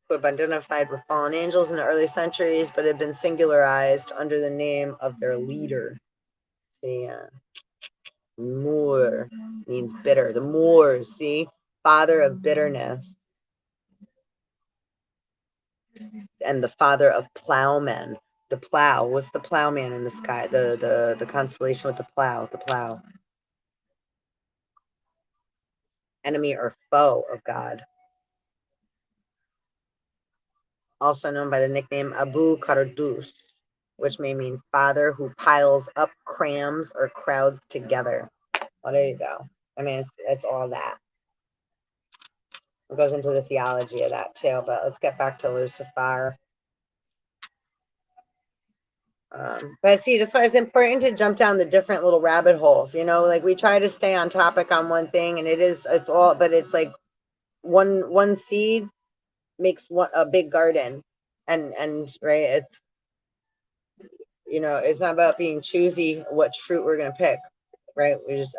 who have identified with fallen angels in the early centuries, but have been singularized under the name of their leader. See, Moor means bitter. The Moors, see, father of bitterness, and the father of plowmen. The plow. What's the plowman in the sky? The constellation with the plow. The plow. Enemy or foe of God. Also known by the nickname Abu Kardus, which may mean father who piles up, crams, or crowds together. Well, there you go. I mean, it's all that. It goes into the theology of that too, but let's get back to Lucifer. But see, that's why it's important to jump down the different little rabbit holes. You know, like we try to stay on topic on one thing, and it's all, but it's like one seed makes a big garden, and right, it's, you know, it's not about being choosy what fruit we're gonna pick, right? We just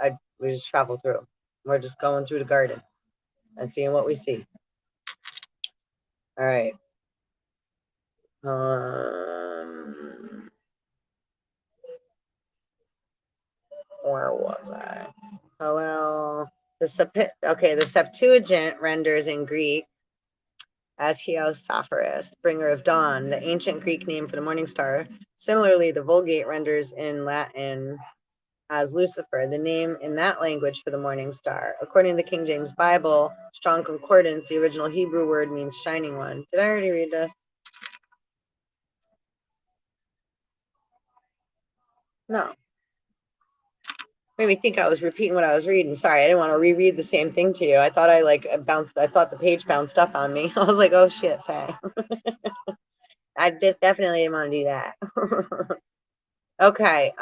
travel through. We're just going through the garden and seeing what we see. All right. Where was I? Oh well, the Septuagint renders in Greek as Heosaphorus, bringer of dawn, the ancient Greek name for the morning star. Similarly, the Vulgate renders in Latin as Lucifer, the name in that language for the morning star. According to the King James Bible, Strong Concordance, the original Hebrew word means shining one. Did I already read this? No. Made me think I was repeating what I was reading. Sorry, I didn't want to reread the same thing to you. I thought I thought the page bounced up on me. I was like, oh shit, sorry. I definitely didn't want to do that. Okay.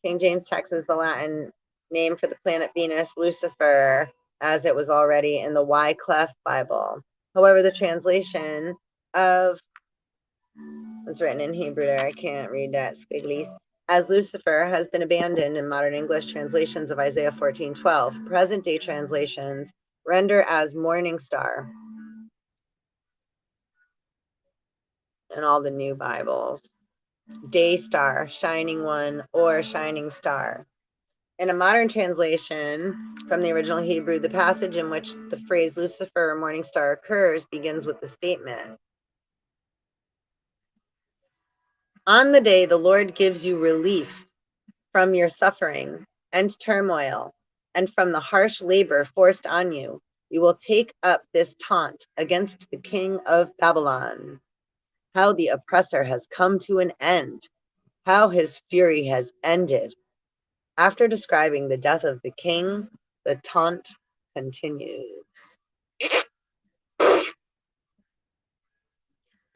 King James text is the Latin name for the planet Venus, Lucifer, as it was already in the Wycliffe Bible. However, the translation of it's written in Hebrew there, I can't read that, squigglies, as Lucifer has been abandoned in modern English translations of Isaiah 14:12. Present day translations render as morning star in all the new Bibles. Daystar, shining one, or shining star. In a modern translation from the original Hebrew, the passage in which the phrase Lucifer or morning star occurs begins with the statement, on the day the Lord gives you relief from your suffering and turmoil, and from the harsh labor forced on you, you will take up this taunt against the king of Babylon. How the oppressor has come to an end, how his fury has ended. After describing the death of the king, the taunt continues.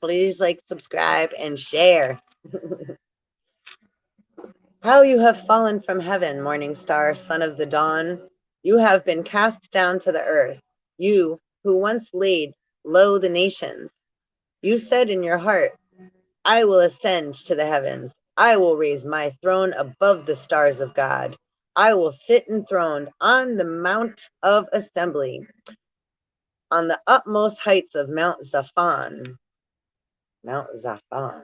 Please like, subscribe, and share. How you have fallen from heaven, morning star, son of the dawn. You have been cast down to the earth, you who once laid low the nations. You said in your heart, I will ascend to the heavens. I will raise my throne above the stars of God. I will sit enthroned on the Mount of Assembly, on the utmost heights of Mount Zaphon. Mount Zaphon.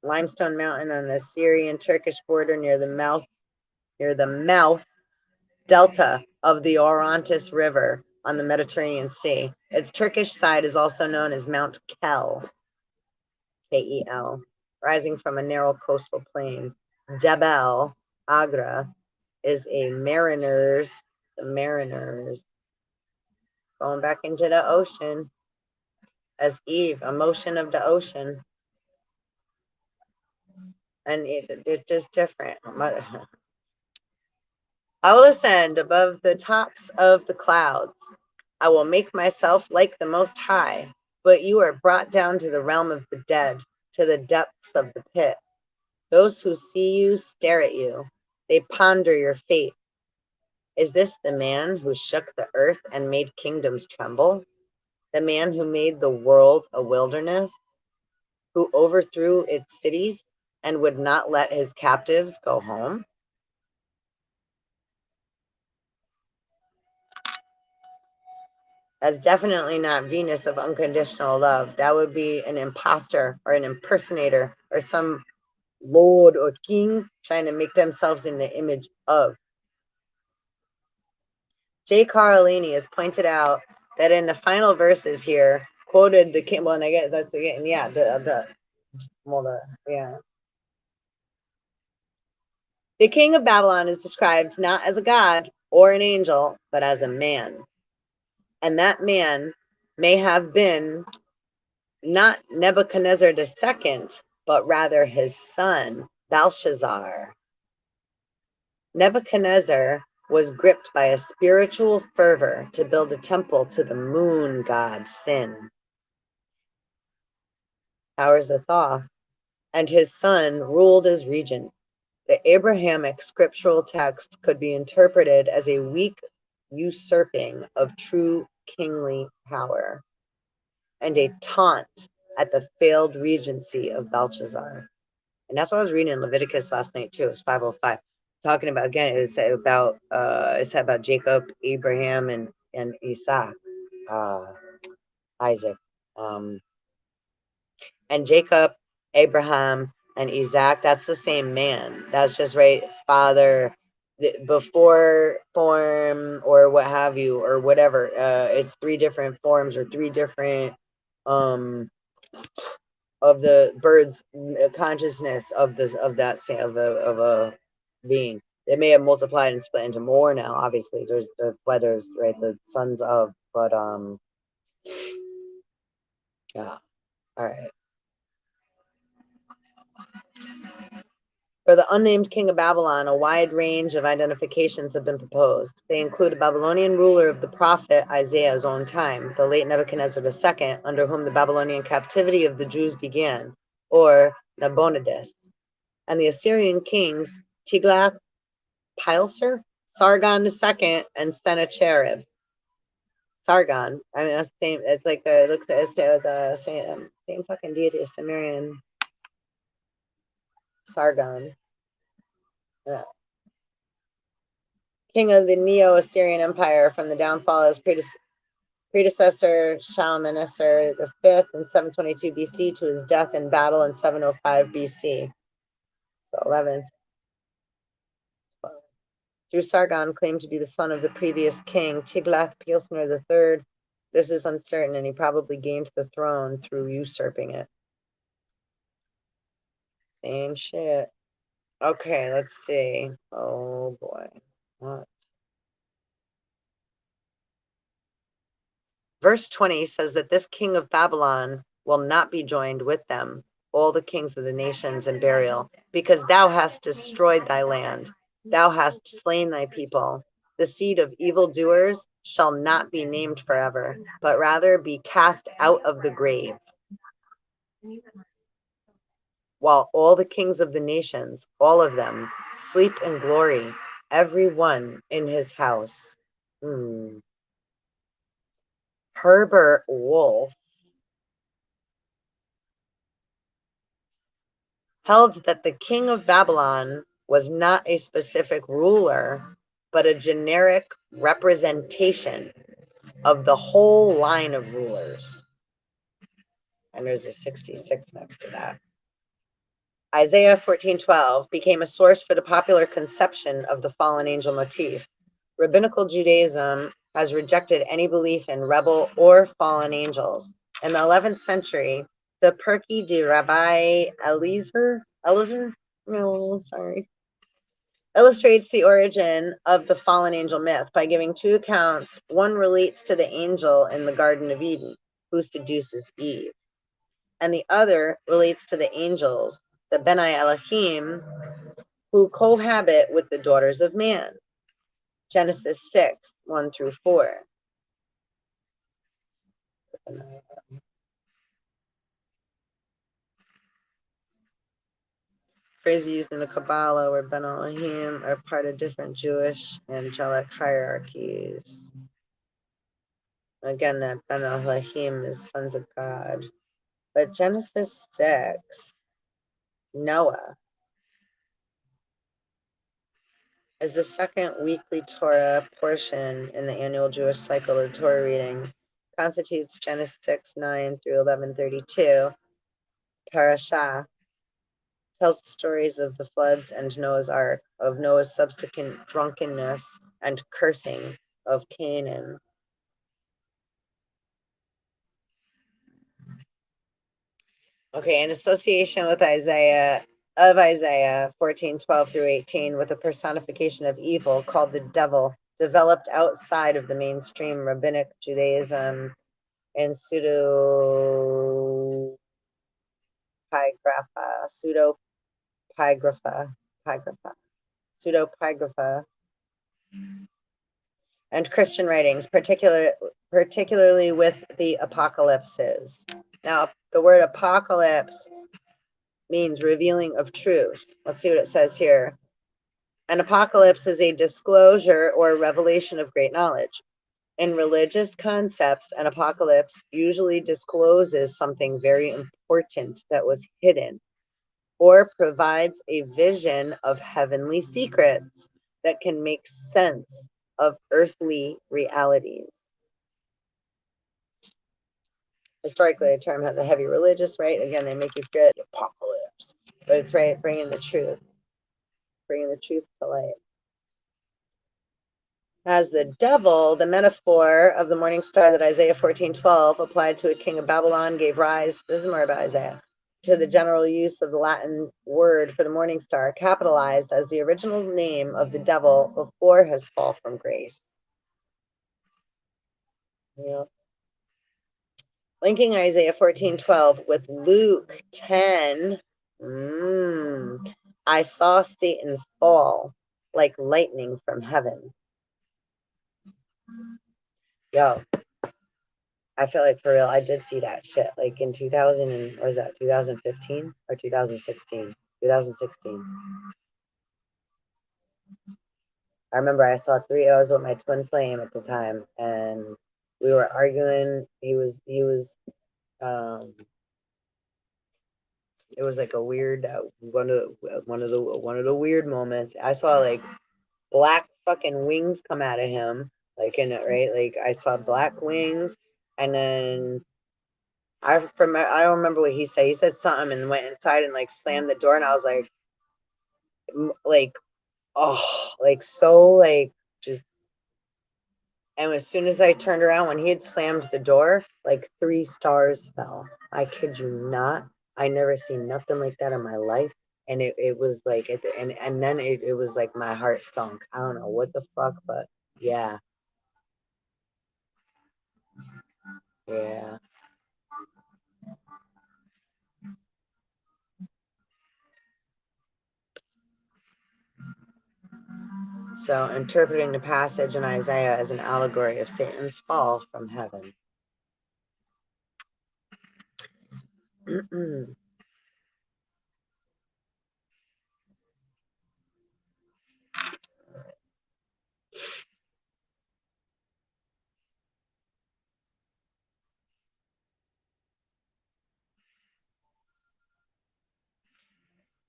Limestone mountain on the Syrian-Turkish border near the mouth delta of the Orontes River on the Mediterranean Sea. Its Turkish side is also known as Mount Kel, K-E-L, rising from a narrow coastal plain. Jebel Agra is the mariners going back into the ocean as Eve, a motion of the ocean. And it's just different. I will ascend above the tops of the clouds. I will make myself like the Most High, but you are brought down to the realm of the dead, to the depths of the pit. Those who see you stare at you. They ponder your fate. Is this the man who shook the earth and made kingdoms tremble? The man who made the world a wilderness? Who overthrew its cities and would not let his captives go home? That's definitely not Venus of unconditional love. That would be an imposter or an impersonator or some lord or king trying to make themselves in the image of. J. Carlini has pointed out that in the final verses here, quoted the king. Well, and I guess that's again, yeah, yeah. The king of Babylon is described not as a god or an angel, but as a man. And that man may have been not Nebuchadnezzar II, but rather his son, Belshazzar. Nebuchadnezzar was gripped by a spiritual fervor to build a temple to the moon god Sin, powers of Thoth, and his son ruled as regent. The Abrahamic scriptural text could be interpreted as a weak usurping of true kingly power and a taunt at the failed regency of Belshazzar. And that's what I was reading in Leviticus last night too. It's 505. Talking about again, it's about Jacob, Abraham, and Isaac, Isaac, and Jacob, Abraham, and Isaac. That's the same man. That's just right, father, before form or what have you or whatever. It's three different forms or three different of the bird's consciousness of this of that of a being. It may have multiplied and split into more now. Obviously, there's the feathers, right? The sons of, but yeah. All right. For the unnamed king of Babylon, a wide range of identifications have been proposed. They include a Babylonian ruler of the prophet Isaiah's own time, the late Nebuchadnezzar II, under whom the Babylonian captivity of the Jews began, or Nabonidus, and the Assyrian kings Tiglath-Pileser, Sargon II, and Sennacherib. Sargon, I mean, that's the same. It's like it looks it's the same fucking deity, Sumerian Sargon. Yeah. King of the Neo-Assyrian Empire from the downfall of his predecessor Shalmaneser V in 722 BC to his death in battle in 705 BC. So 11. Through Sargon claimed to be the son of the previous king, Tiglath-Pileser III. This is uncertain, and he probably gained the throne through usurping it. Same shit. Okay, let's see. Oh boy. What? Verse 20 says that this king of Babylon will not be joined with them, all the kings of the nations in burial, because thou hast destroyed thy land, thou hast slain thy people. The seed of evildoers shall not be named forever, but rather be cast out of the grave. While all the kings of the nations, all of them, sleep in glory, every one in his house. Herbert Wolf held that the king of Babylon was not a specific ruler, but a generic representation of the whole line of rulers. And there's a 66 next to that. Isaiah 14:12 became a source for the popular conception of the fallen angel motif. Rabbinical Judaism has rejected any belief in rebel or fallen angels. In the 11th century, the Perky de Rabbi Eliezer, illustrates the origin of the fallen angel myth by giving two accounts. One relates to the angel in the Garden of Eden, who seduces Eve, and the other relates to the angels, the Benai Elohim, who cohabit with the daughters of man. Genesis 6, 1 through 4. Phrases used in the Kabbalah where Ben Elohim are part of different Jewish angelic hierarchies. Again, that Ben Elohim is sons of God. But Genesis 6, Noah, is the second weekly Torah portion in the annual Jewish cycle of Torah reading. constitutes Genesis 6:9 through 11:32. Parashah tells the stories of the floods and Noah's Ark, of Noah's subsequent drunkenness and cursing of Canaan. Okay, in association with Isaiah 14:12 through 18, with a personification of evil called the devil, developed outside of the mainstream rabbinic Judaism and pseudopigrapha, and Christian writings, particularly with the apocalypses. Now, the word apocalypse means revealing of truth. Let's see what it says here. An apocalypse is a disclosure or revelation of great knowledge. In religious concepts, an apocalypse usually discloses something very important that was hidden, or provides a vision of heavenly secrets that can make sense of earthly realities. Historically, the term has a heavy religious, right? Again, they make you forget apocalypse, but it's right, bringing the truth to light. As the devil, the metaphor of the morning star that Isaiah 14:12 applied to a king of Babylon gave rise, this is more about Isaiah, to the general use of the Latin word for the morning star, capitalized as the original name of the devil before his fall from grace. Yeah. Linking Isaiah 14:12 with Luke 10, I saw Satan fall like lightning from heaven. Yo, I feel like for real, I did see that shit like in 2000 and what was that, 2015 or 2016? 2016. I remember I saw I was with my twin flame at the time, and we were arguing. He was it was like a weird one of the weird moments. I saw like black fucking wings come out of him, like in it, right? Like I saw black wings, and then I don't remember what he said. He said something and went inside and like slammed the door, and I was like, oh, like so, like just. And as soon as I turned around, when he had slammed the door, like 3 stars fell. I kid you not. I never seen nothing like that in my life. And it was like, and then it was like my heart sunk. I don't know what the fuck, but yeah. Yeah. So interpreting the passage in Isaiah as an allegory of Satan's fall from heaven.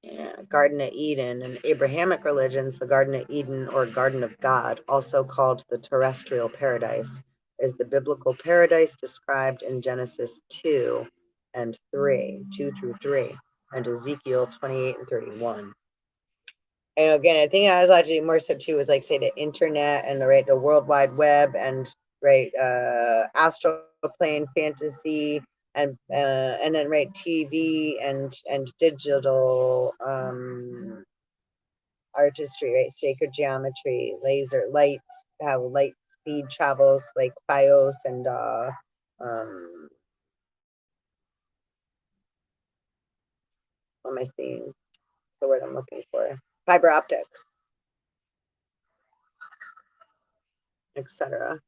Yeah, Garden of Eden. In Abrahamic religions, the Garden of Eden, or Garden of God, also called the terrestrial paradise, is the biblical paradise described in Genesis 2 through 3, and Ezekiel 28 and 31. And again, I think I was actually more so too with like say the internet and the World Wide Web and astral plane fantasy and then TV and digital artistry, right? Sacred geometry, laser lights, how light speed travels like bios and what am I seeing? That's the word I'm looking for. Fiber optics, etc.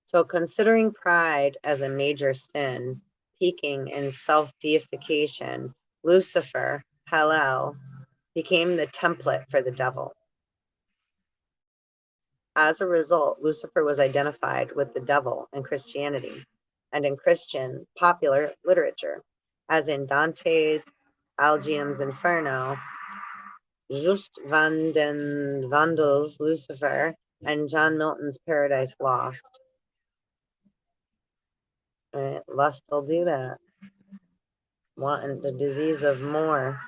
So considering pride as a major sin, peaking in self-deification, Lucifer, Hallel, became the template for the devil. As a result, Lucifer was identified with the devil in Christianity and in Christian popular literature, as in Dante's Algium's Inferno, Just van den Wandel's Lucifer, and John Milton's Paradise Lost. Right? Lust will do that. Wanting the disease of more.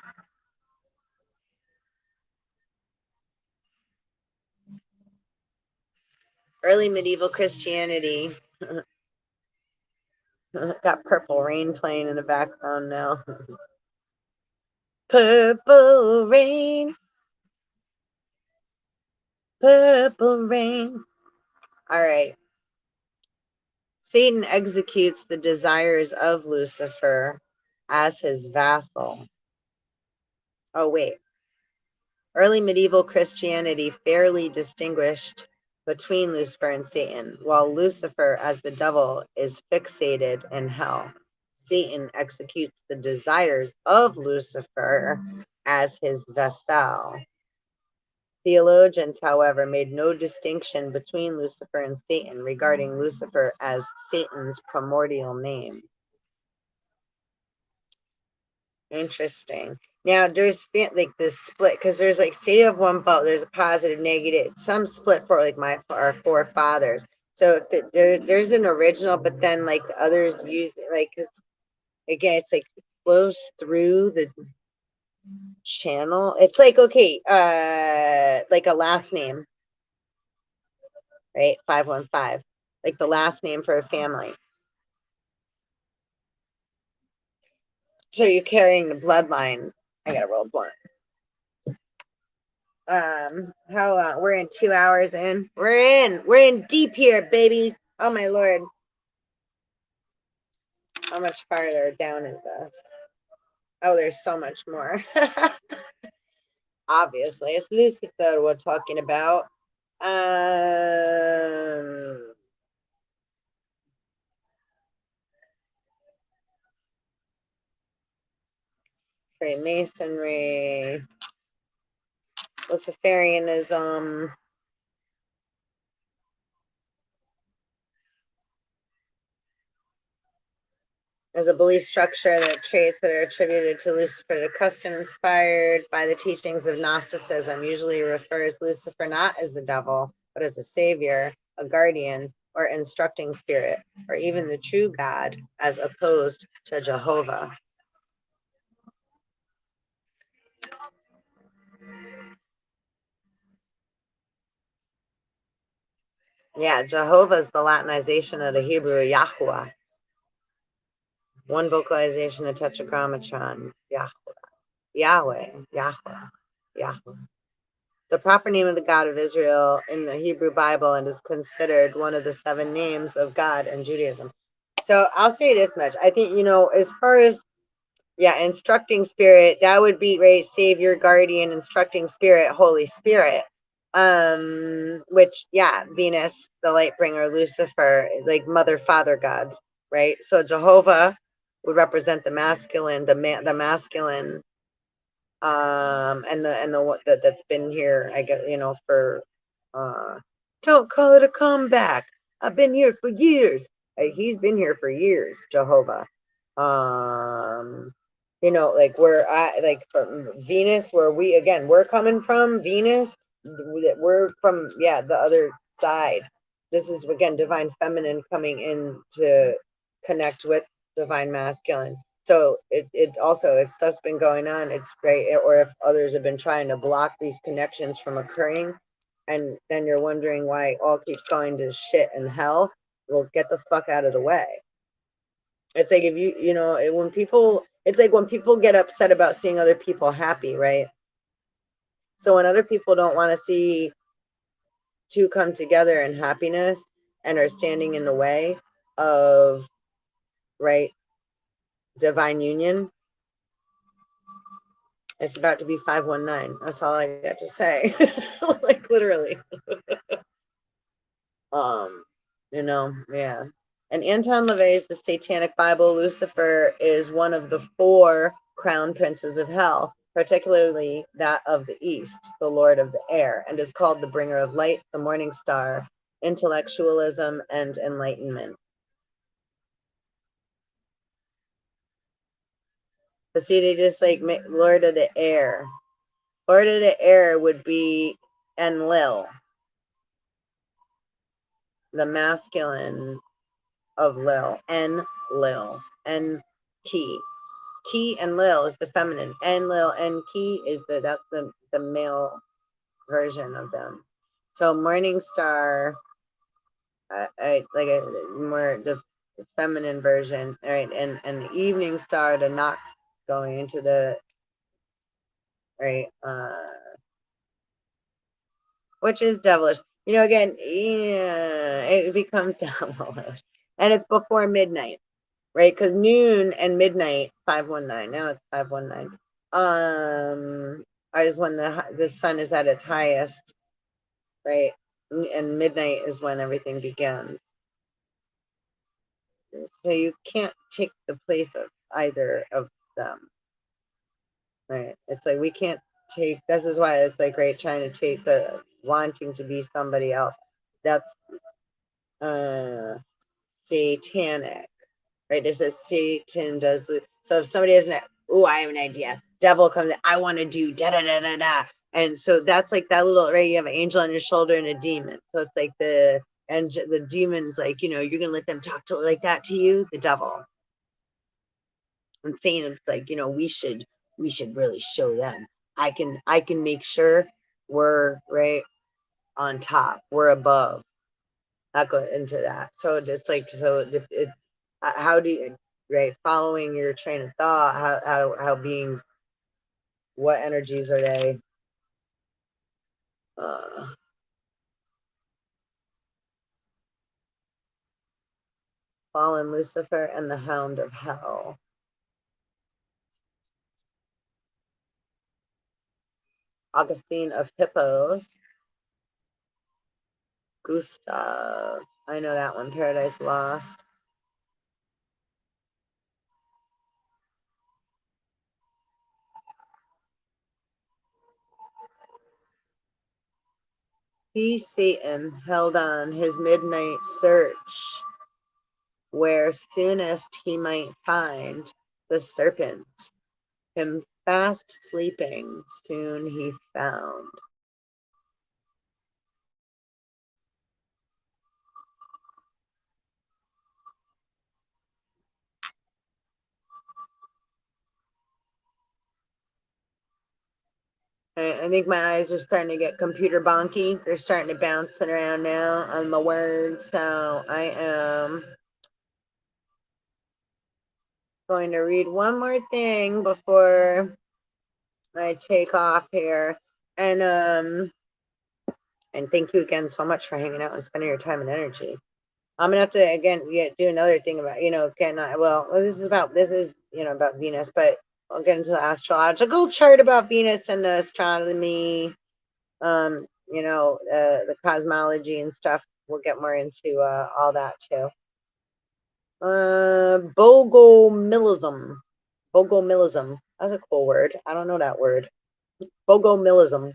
Early medieval Christianity. Got Purple Rain playing in the background now. Purple rain. Purple rain. All right. Satan executes the desires of Lucifer as his vassal. Oh, wait. Early medieval Christianity fairly distinguished between Lucifer and Satan, while Lucifer as the devil is fixated in hell. Satan executes the desires of Lucifer as his vassal. Theologians, however, made no distinction between Lucifer and Satan regarding Lucifer as Satan's primordial name. Interesting. Now there's like this split because there's like, say you have one vote, there's a positive, negative. Some split for like our forefathers. So there's an original, but then like the others use it, like, cause again, it's like it flows through the channel. It's like, okay, like a last name, right? 515, like the last name for a family. So you're carrying the bloodline. I gotta roll a blunt. How long? We're in 2 hours in. We're in deep here, babies. Oh my lord. How much farther down is this? Oh, there's so much more. Obviously, it's Lucifer we're talking about. Freemasonry, Luciferianism. As a belief structure that traits that are attributed to Lucifer to custom inspired by the teachings of Gnosticism usually refers Lucifer not as the devil, but as a savior, a guardian, or instructing spirit, or even the true God, as opposed to Jehovah. Yeah, Jehovah is the Latinization of the Hebrew Yahuwah. One vocalization, a tetragrammaton, Yahweh, Yahweh, Yahweh, Yahweh. The proper name of the God of Israel in the Hebrew Bible and is considered one of the 7 names of God in Judaism. So I'll say this much. I think, as far as, instructing spirit, that would be, right, Savior, Guardian, instructing spirit, Holy Spirit. Which, Venus, the light bringer, Lucifer, like mother, father, God, right? So Jehovah would represent the masculine, the masculine, that's been here, I guess, for, don't call it a comeback. I've been here for years. He's been here for years, Jehovah. Like from Venus, where we're coming from, Venus, we're from, the other side. This is, again, divine feminine coming in to connect with divine masculine. So it also, if stuff's been going on, it's great. Or if others have been trying to block these connections from occurring, and then you're wondering why it all keeps going to shit and hell, well, get the fuck out of the way. It's like, if it's like when people get upset about seeing other people happy, right? So when other people don't want to see two come together in happiness and are standing in the way of, right, divine union, it's about to be 519. That's all I got to say. Like, literally. Yeah. And Anton LaVey's The Satanic Bible, Lucifer is one of the 4 crown princes of hell, particularly that of the east, the lord of the air, and is called the bringer of light, the morning star, intellectualism, and enlightenment. But see, they just like lord of the air. Lord of the air would be Enlil, the masculine of Lil, Enlil. Lil. N Key. Key and Lil is the feminine. N Lil and Key is that's the male version of them. So Morning Star, like a more the feminine version, right? And Evening Star, the not going into the right, which is devilish. Again, yeah, it becomes devilish, and it's before midnight, right? Because noon and midnight, 519. Now it's 519. Is when the sun is at its highest, right? And midnight is when everything begins. So you can't take the place of either of them, right? It's like we can't take. This is why it's like, right, trying to take the wanting to be somebody else. That's satanic, right? It says Satan does. So if somebody has I have an idea. Devil comes in, I want to do da da da da da. And so that's like that little, right? You have an angel on your shoulder and a demon. So it's like the demon's like, you're gonna let them talk to like that to you, the devil. And Satan's like, we should really show them. I can make sure we're right on top, we're above. Not go into that. So it's like, how do you, right, following your train of thought, how beings, what energies are they, fallen Lucifer and the hound of hell. Augustine of Hippos. Gustav, I know that one. Paradise Lost. He, Satan, held on his midnight search, where soonest he might find the serpent. Him fast sleeping, soon he found. I think my eyes are starting to get computer bonky. They're starting to bounce around now on the words. So I am going to read one more thing before I take off here. And thank you again so much for hanging out and spending your time and energy. I'm gonna have to again do another thing about this is about Venus, but I'll get into the astrological chart about Venus and the astronomy, the cosmology and stuff. We'll get more into all that too. Bogomilism. Bogomilism. That's a cool word. I don't know that word. Bogomilism.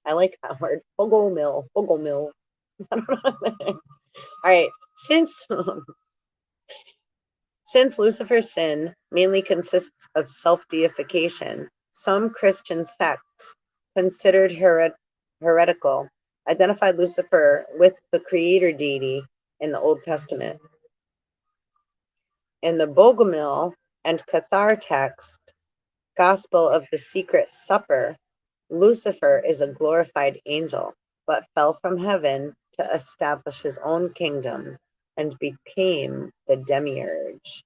I like that word. Bogomil. Bogomil. I don't know. All right. Since Lucifer's sin mainly consists of self-deification, some Christian sects, considered heretical, identified Lucifer with the creator deity in the Old Testament. In the Bogomil and Cathar text, Gospel of the Secret Supper, Lucifer is a glorified angel, but fell from heaven to establish his own kingdom and became the demiurge.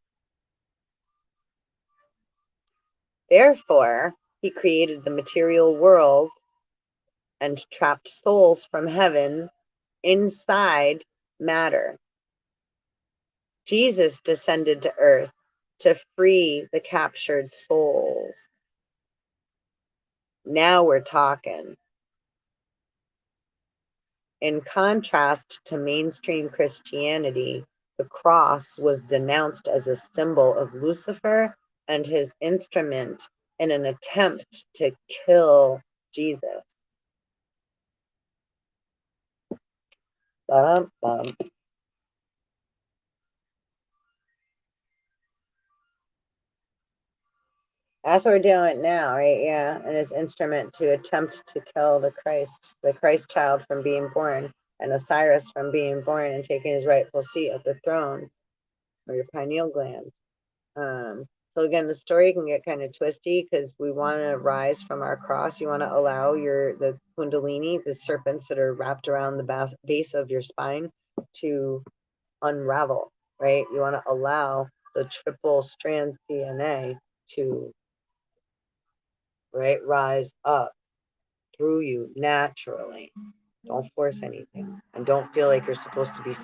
Therefore, he created the material world and trapped souls from heaven inside matter. Jesus descended to earth to free the captured souls. Now we're talking. In contrast to mainstream Christianity, the cross was denounced as a symbol of Lucifer and his instrument in an attempt to kill Jesus. Bum, bum. That's what we're doing now, right? Yeah, and his instrument to attempt to kill the Christ child from being born, and Osiris from being born and taking his rightful seat at the throne. or your pineal gland. So again, the story can get kind of twisty because we want to rise from our cross. You want to allow the kundalini, the serpents that are wrapped around the base of your spine, to unravel, right? You want to allow the triple strand DNA to, right, rise up through you naturally. Don't force anything, and don't feel like you're supposed to be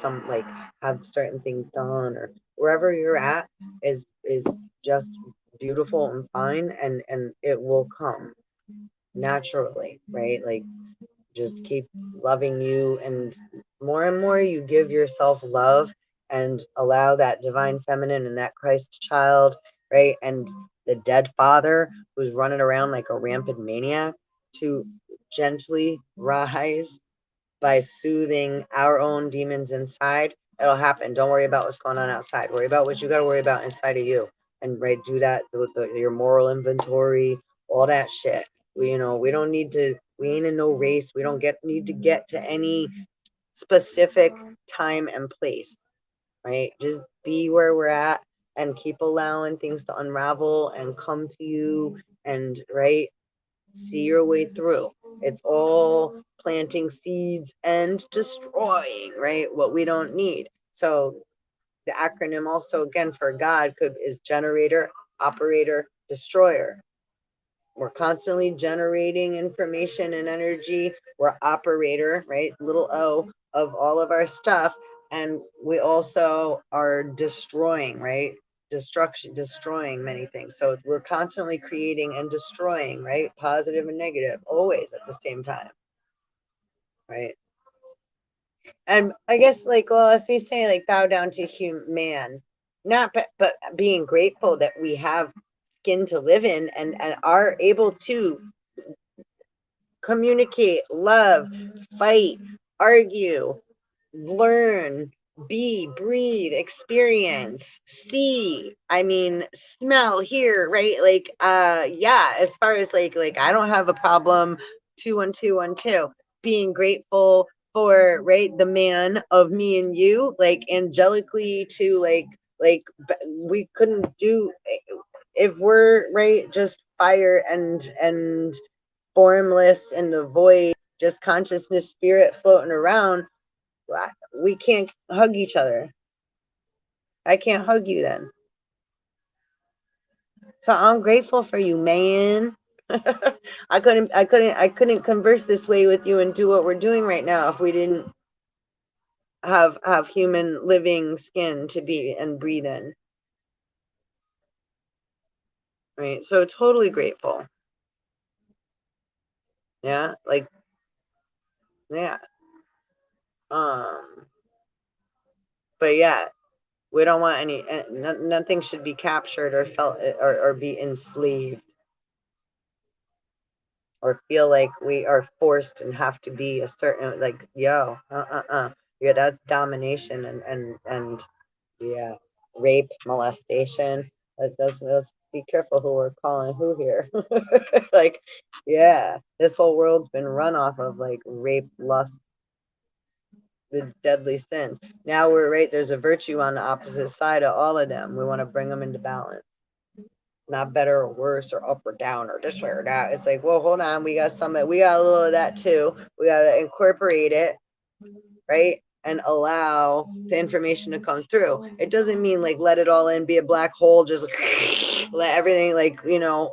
have certain things done, or wherever you're at is just beautiful and fine, and it will come naturally, right? Like, just keep loving you, and more you give yourself love and allow that divine feminine and that Christ child, right, and the dead father who's running around like a rampant maniac to gently rise by soothing our own demons inside. It'll happen. Don't worry about what's going on outside. Worry about what you got to worry about inside of you. And right, do that with your moral inventory, all that shit. We don't need to. We ain't in no race. We don't need to get to any specific time and place. Right? Just be where we're at and keep allowing things to unravel and come to you, and right, see your way through. It's all planting seeds and destroying, right? What we don't need. So the acronym also again for God is generator, operator, destroyer. We're constantly generating information and energy. We're operator, right? Little O of all of our stuff. And we also are destroying, right? Destroying many things. So we're constantly creating and destroying, right? Positive and negative, always at the same time, right? And I guess, like, well, if we say like bow down to human, not but being grateful that we have skin to live in, and are able to communicate, love, fight, argue, learn, be, breathe, experience, see, I mean, smell, hear, right? Like, yeah, as far as like I don't have a problem 21212 being grateful for, right, the man of me and you, like angelically to we couldn't do if we're right just fire and formless in the void, just consciousness, spirit floating around. We can't hug each other. I can't hug you then. So I'm grateful for you, man. I couldn't converse this way with you and do what we're doing right now if we didn't have human living skin to be and breathe in. Right. So totally grateful. Yeah. Like, yeah. Um, but yeah, we don't want nothing should be captured or felt or be enslaved or feel like we are forced and have to be a certain, like, yeah, that's domination and yeah, rape, molestation. Let's be careful who we're calling who here. Like, yeah, this whole world's been run off of like rape, lust, the deadly sins. Now we're right, there's a virtue on the opposite side of all of them. We want to bring them into balance. Not better or worse or up or down or this way or that. It's like, well, hold on, we got a little of that too. We got to incorporate it, right? And allow the information to come through. It doesn't mean like let it all in, be a black hole, just let everything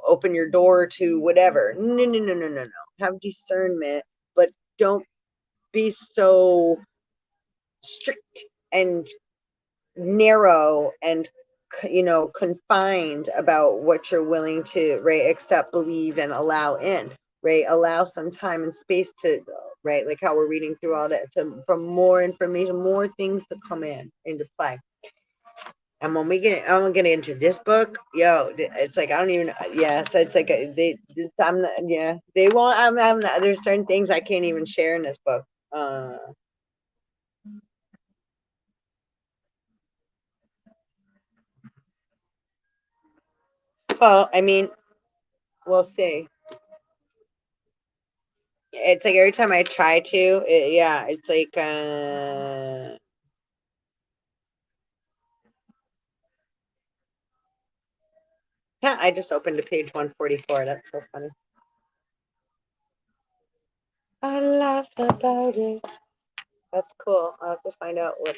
open your door to whatever. No. Have discernment, but don't be so strict and narrow and confined about what you're willing to, right, accept, believe, and allow in, right? Allow some time and space to, right, like how we're reading through all that, for more information, more things to come into play. And when I'm gonna get into this book, yo, it's like I don't even, yeah. So it's like I'm not, yeah. They won't. I'm not. There's certain things I can't even share in this book. Well, I mean, we'll see. It's like every time I try to, yeah, it's like Yeah, I just opened to page 144. That's so funny. I laugh about it. That's cool. I'll have to find out what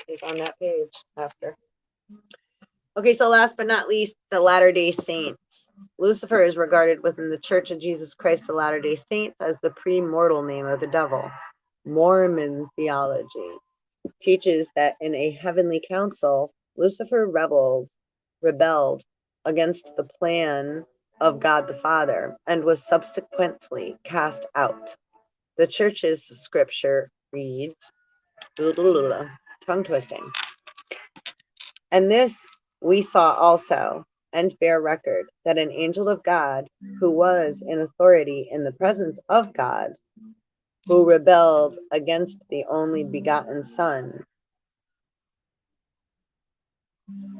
is on that page after. Okay, so last but not least, the Latter-day Saints. Lucifer is regarded within the Church of Jesus Christ of Latter-day Saints as the pre-mortal name of the devil. Mormon theology teaches that in a heavenly council, Lucifer rebelled against the plan of God the Father and was subsequently cast out. The church's scripture reads, tongue twisting. And this we saw also, and bear record, that an angel of God, who was in authority in the presence of God, who rebelled against the only begotten Son,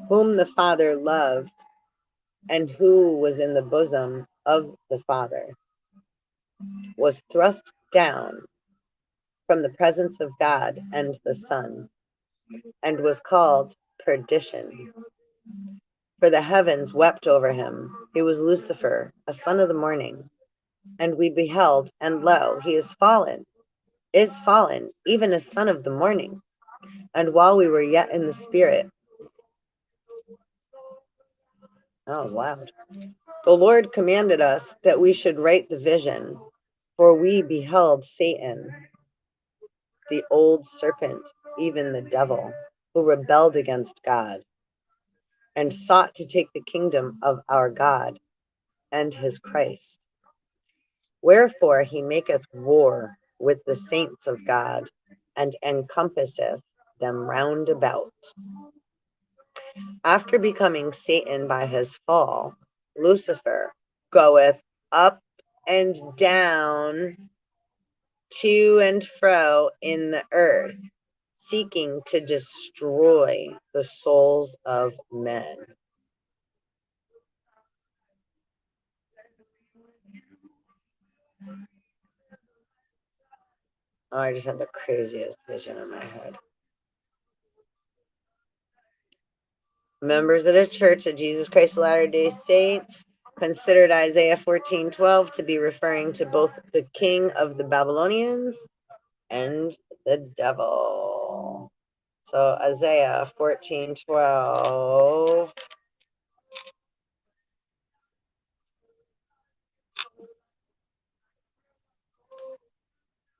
whom the Father loved, and who was in the bosom of the Father, was thrust down from the presence of God and the Son, and was called perdition. For the heavens wept over him. He was Lucifer, a son of the morning. And we beheld, and lo, he is fallen, even a son of the morning. And while we were yet in the spirit, that was loud, the Lord commanded us that we should write the vision, for we beheld Satan, the old serpent, even the devil, who rebelled against God, and sought to take the kingdom of our God and his Christ. Wherefore he maketh war with the saints of God, and encompasseth them round about. After becoming Satan by his fall, Lucifer goeth up and down, to and fro in the earth, seeking to destroy the souls of men. Oh, I just had the craziest vision in my head. Members of the Church of Jesus Christ of Latter-day Saints considered Isaiah 14:12 to be referring to both the king of the Babylonians and the devil. So Isaiah 14:12.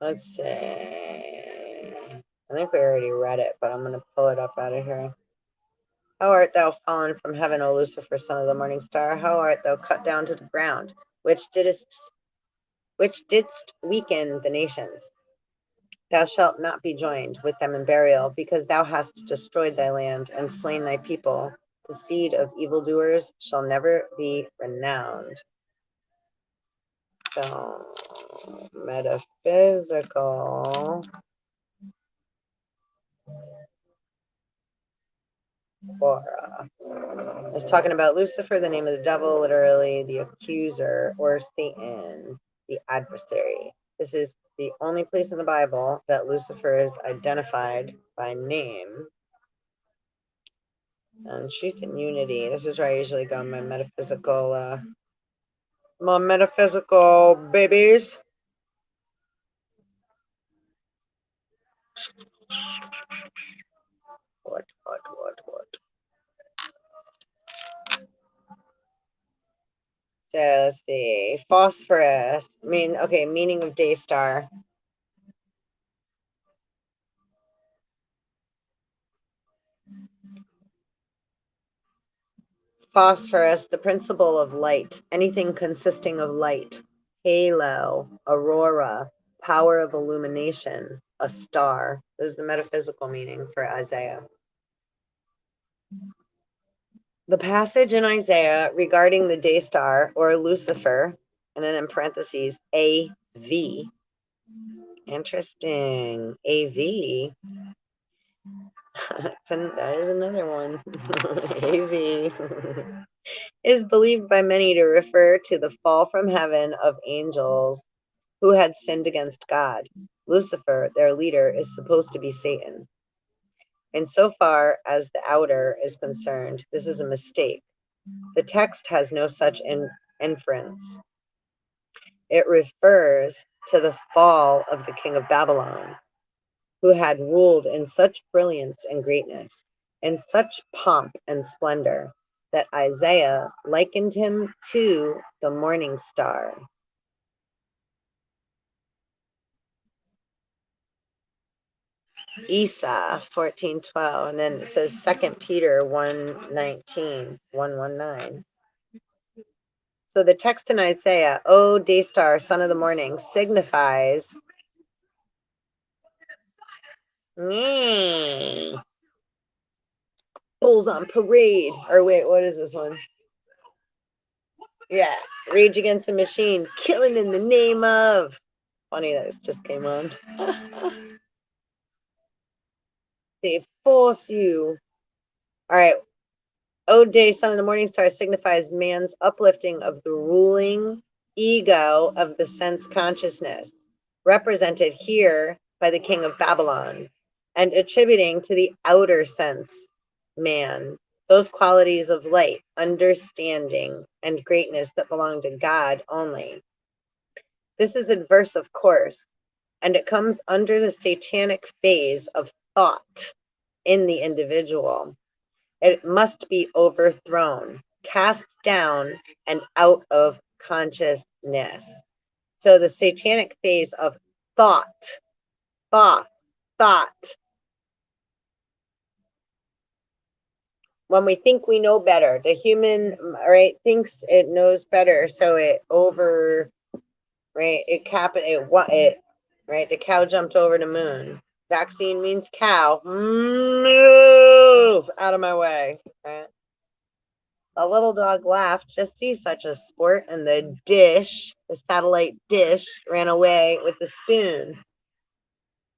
Let's see. I think we already read it, but I'm going to pull it up out of here. How art thou fallen from heaven, O Lucifer, son of the morning star? How art thou cut down to the ground, which didst weaken the nations? Thou shalt not be joined with them in burial, because thou hast destroyed thy land and slain thy people. The seed of evildoers shall never be renowned. So, metaphysical aura. It's talking about Lucifer, the name of the devil, literally the accuser, or Satan, the adversary. This is the only place in the Bible that Lucifer is identified by name. And truth and unity. This is where I usually go, my metaphysical babies. What? So let's see. Phosphorus. Meaning of Daystar. Phosphorus, the principle of light. Anything consisting of light. Halo, aurora, power of illumination, a star. This is the metaphysical meaning for Isaiah. The passage in Isaiah regarding the Daystar, or Lucifer, and then in parentheses, AV. Interesting. AV. That is another one. AV. Is believed by many to refer to the fall from heaven of angels who had sinned against God. Lucifer, their leader, is supposed to be Satan. And so far as the outer is concerned, this is a mistake. The text has no such inference. It refers to the fall of the king of Babylon, who had ruled in such brilliance and greatness, in such pomp and splendor, that Isaiah likened him to the morning star. Esau 14:12, and then it says 2 Peter 1:19. So the text in Isaiah, O Daystar, son of the morning, signifies bulls on parade. Or wait, what is this one? Yeah, Rage Against the Machine, killing in the name of. Funny that this just came on. They force you. All right. O day, son of the morning star, signifies man's uplifting of the ruling ego of the sense consciousness, represented here by the king of Babylon, and attributing to the outer sense man those qualities of light, understanding, and greatness that belong to God only. This is adverse, of course, and it comes under the satanic phase of thought in the individual. It must be overthrown, cast down, and out of consciousness. So the satanic phase of thought. When we think we know better, the human, right, thinks it knows better, so it right, right, the cow jumped over the moon. Vaccine means cow. Move out of my way. Right? A little dog laughed to see such a sport, and the satellite dish, ran away with the spoon.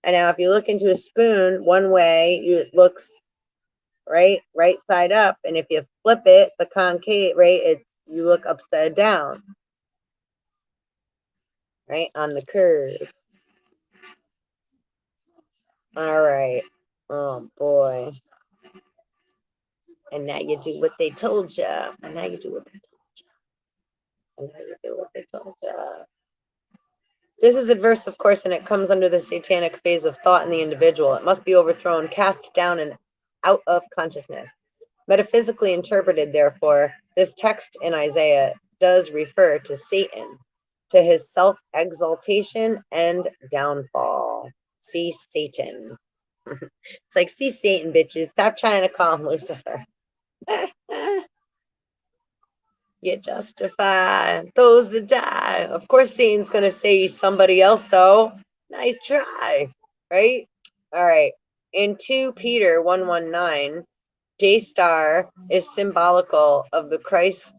And now if you look into a spoon, one way it looks right side up, and if you flip it, the concave, right, you look upside down, right, on the curve. All right. Oh boy. And now you do what they told you. And now you do what they told you. And now you do what they told you. This is adverse, of course, and it comes under the satanic phase of thought in the individual. It must be overthrown, cast down, and out of consciousness. Metaphysically interpreted, therefore, this text in Isaiah does refer to Satan, to his self-exaltation and downfall. See Satan. It's like, see Satan, bitches. Stop trying to call him Lucifer. You justify those that die. Of course, Satan's going to say he's somebody else, though. Nice try, right? All right. In 2 Peter 1:19, Daystar is symbolical of the Christ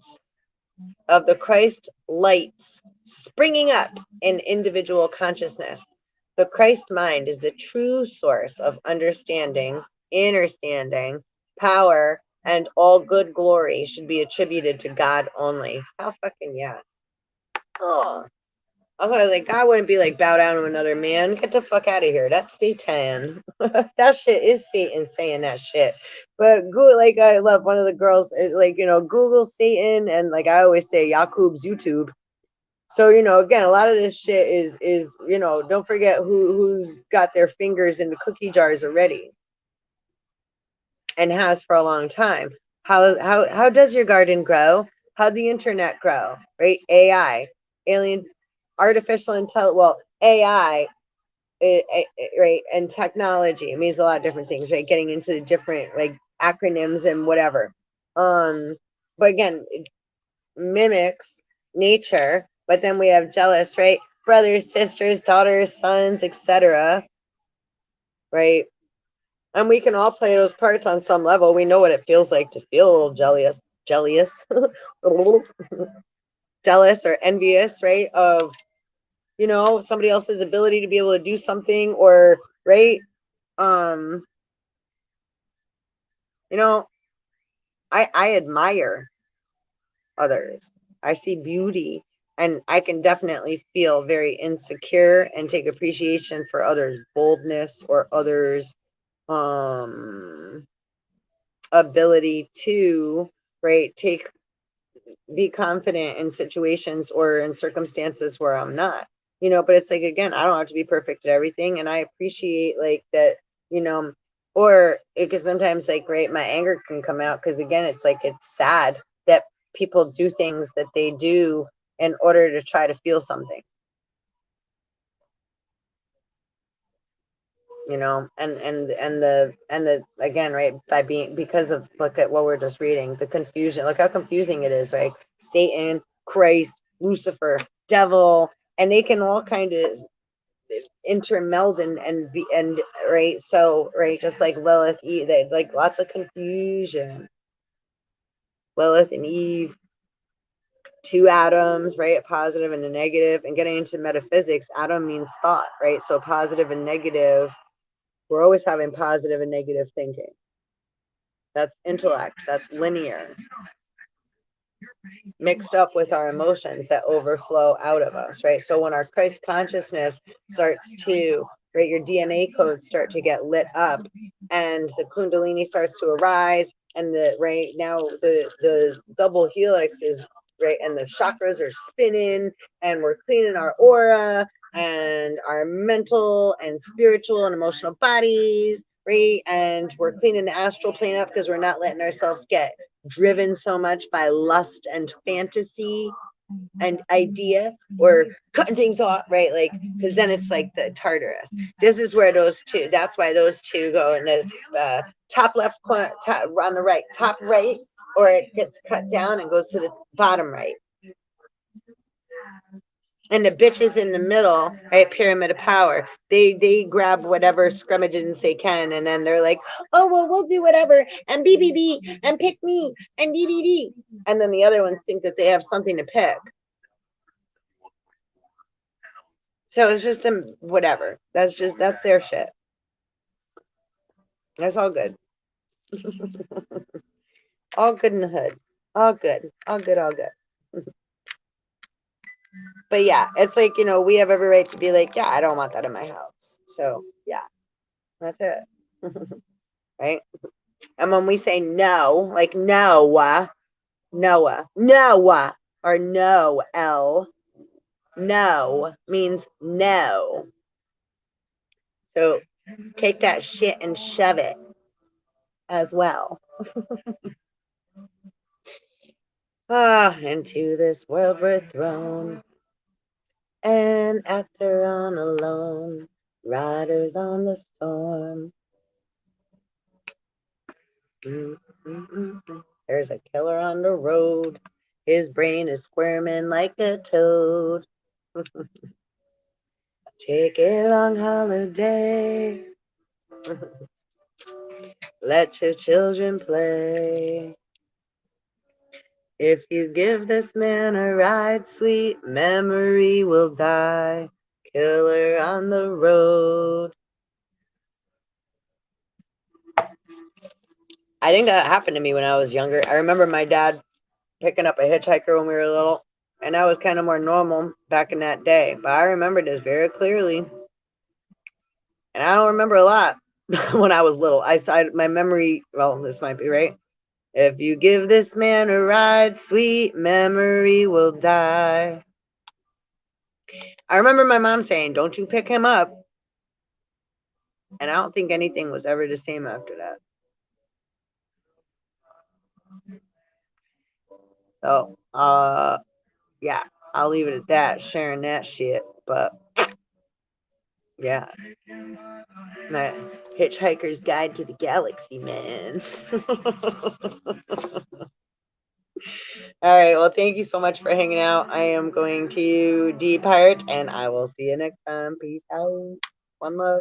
lights springing up in individual consciousness. The Christ mind is the true source of understanding, understanding, power, and all good glory should be attributed to God only. How fucking yeah. Ugh. I was like, God wouldn't be like, bow down to another man. Get the fuck out of here. That's Satan. That shit is Satan saying that shit. But good, like, I love one of the girls, like, Google Satan, and like I always say, Yakub's YouTube. So, again, a lot of this shit is don't forget who's got their fingers in the cookie jars already and has for a long time. How does your garden grow? How'd the internet grow? Right? AI, artificial intelligence. Well, AI, right, and technology. It means a lot of different things, right? Getting into the different like acronyms and whatever. But again, it mimics nature. But then we have jealous, right? Brothers, sisters, daughters, sons, etc. Right? And we can all play those parts on some level. We know what it feels like to feel a little jealous, jealous or envious, right? Of, somebody else's ability to be able to do something, or, right? I admire others. I see beauty, and I can definitely feel very insecure and take appreciation for others' boldness or others' ability to, right, take be confident in situations or in circumstances where I'm not, you know, but it's like, again, I don't have to be perfect at everything. And I appreciate like that, you know, or because sometimes like, right, my anger can come out because again, it's like, it's sad that people do things that they do in order to try to feel something, you know, and the again, right, by being, because of, look at what we're just reading, the confusion, look how confusing it is, right? Satan, Christ, Lucifer, devil, and they can all kind of intermeld and be, and right, so right, just like Lilith, Eve, they like lots of confusion. Lilith and Eve, two atoms, right? A positive and a negative. And getting into metaphysics, atom means thought, right? So positive and negative, we're always having positive and negative thinking. That's intellect, that's linear, mixed up with our emotions that overflow out of us, right? So when our Christ consciousness starts to, right, your DNA codes start to get lit up and the Kundalini starts to arise, and the, right now the double helix is, right, and the chakras are spinning, and we're cleaning our aura and our mental and spiritual and emotional bodies, right? And we're cleaning the astral plane up because we're not letting ourselves get driven so much by lust and fantasy and idea, or cutting things off, right? Like, because then it's like the Tartarus. This is where those two, that's why those two go in the top left corner, top, on the right, top right, or it gets cut down and goes to the bottom right. And the bitches in the middle, right, pyramid of power, they grab whatever scrummages they can, and then they're like, oh well, we'll do whatever, and BBB, and pick me, and DDD, and then the other ones think that they have something to pick. So it's just a whatever. That's their shit. That's all good. All good in the hood. All good. All good. All good. But yeah, it's like, you know, we have every right to be like, yeah, I don't want that in my house. So yeah, that's it. Right? And when we say no, like Noah, or no, L, no means no. So take that shit and shove it as well. Into this world we're thrown, an actor on alone, riders on the storm. There's a killer on the road. His brain is squirming like a toad. Take a long holiday. Let your children play. If you give this man a ride, sweet memory will die. Killer on the road. I think that happened to me when I was younger. I remember my dad picking up a hitchhiker when we were little, and that was kind of more normal back in that day. But I remember this very clearly, and I don't remember a lot when I was little. My memory. Well, this might be right. If you give this man a ride, sweet memory will die. I remember my mom saying, "Don't you pick him up," and I don't think anything was ever the same after that. So, yeah, I'll leave it at that, sharing that shit. But yeah, my Hitchhiker's Guide to the Galaxy, man. All right, well, thank you so much for hanging out. I am going to depart, and I will see you next time. Peace out. One love.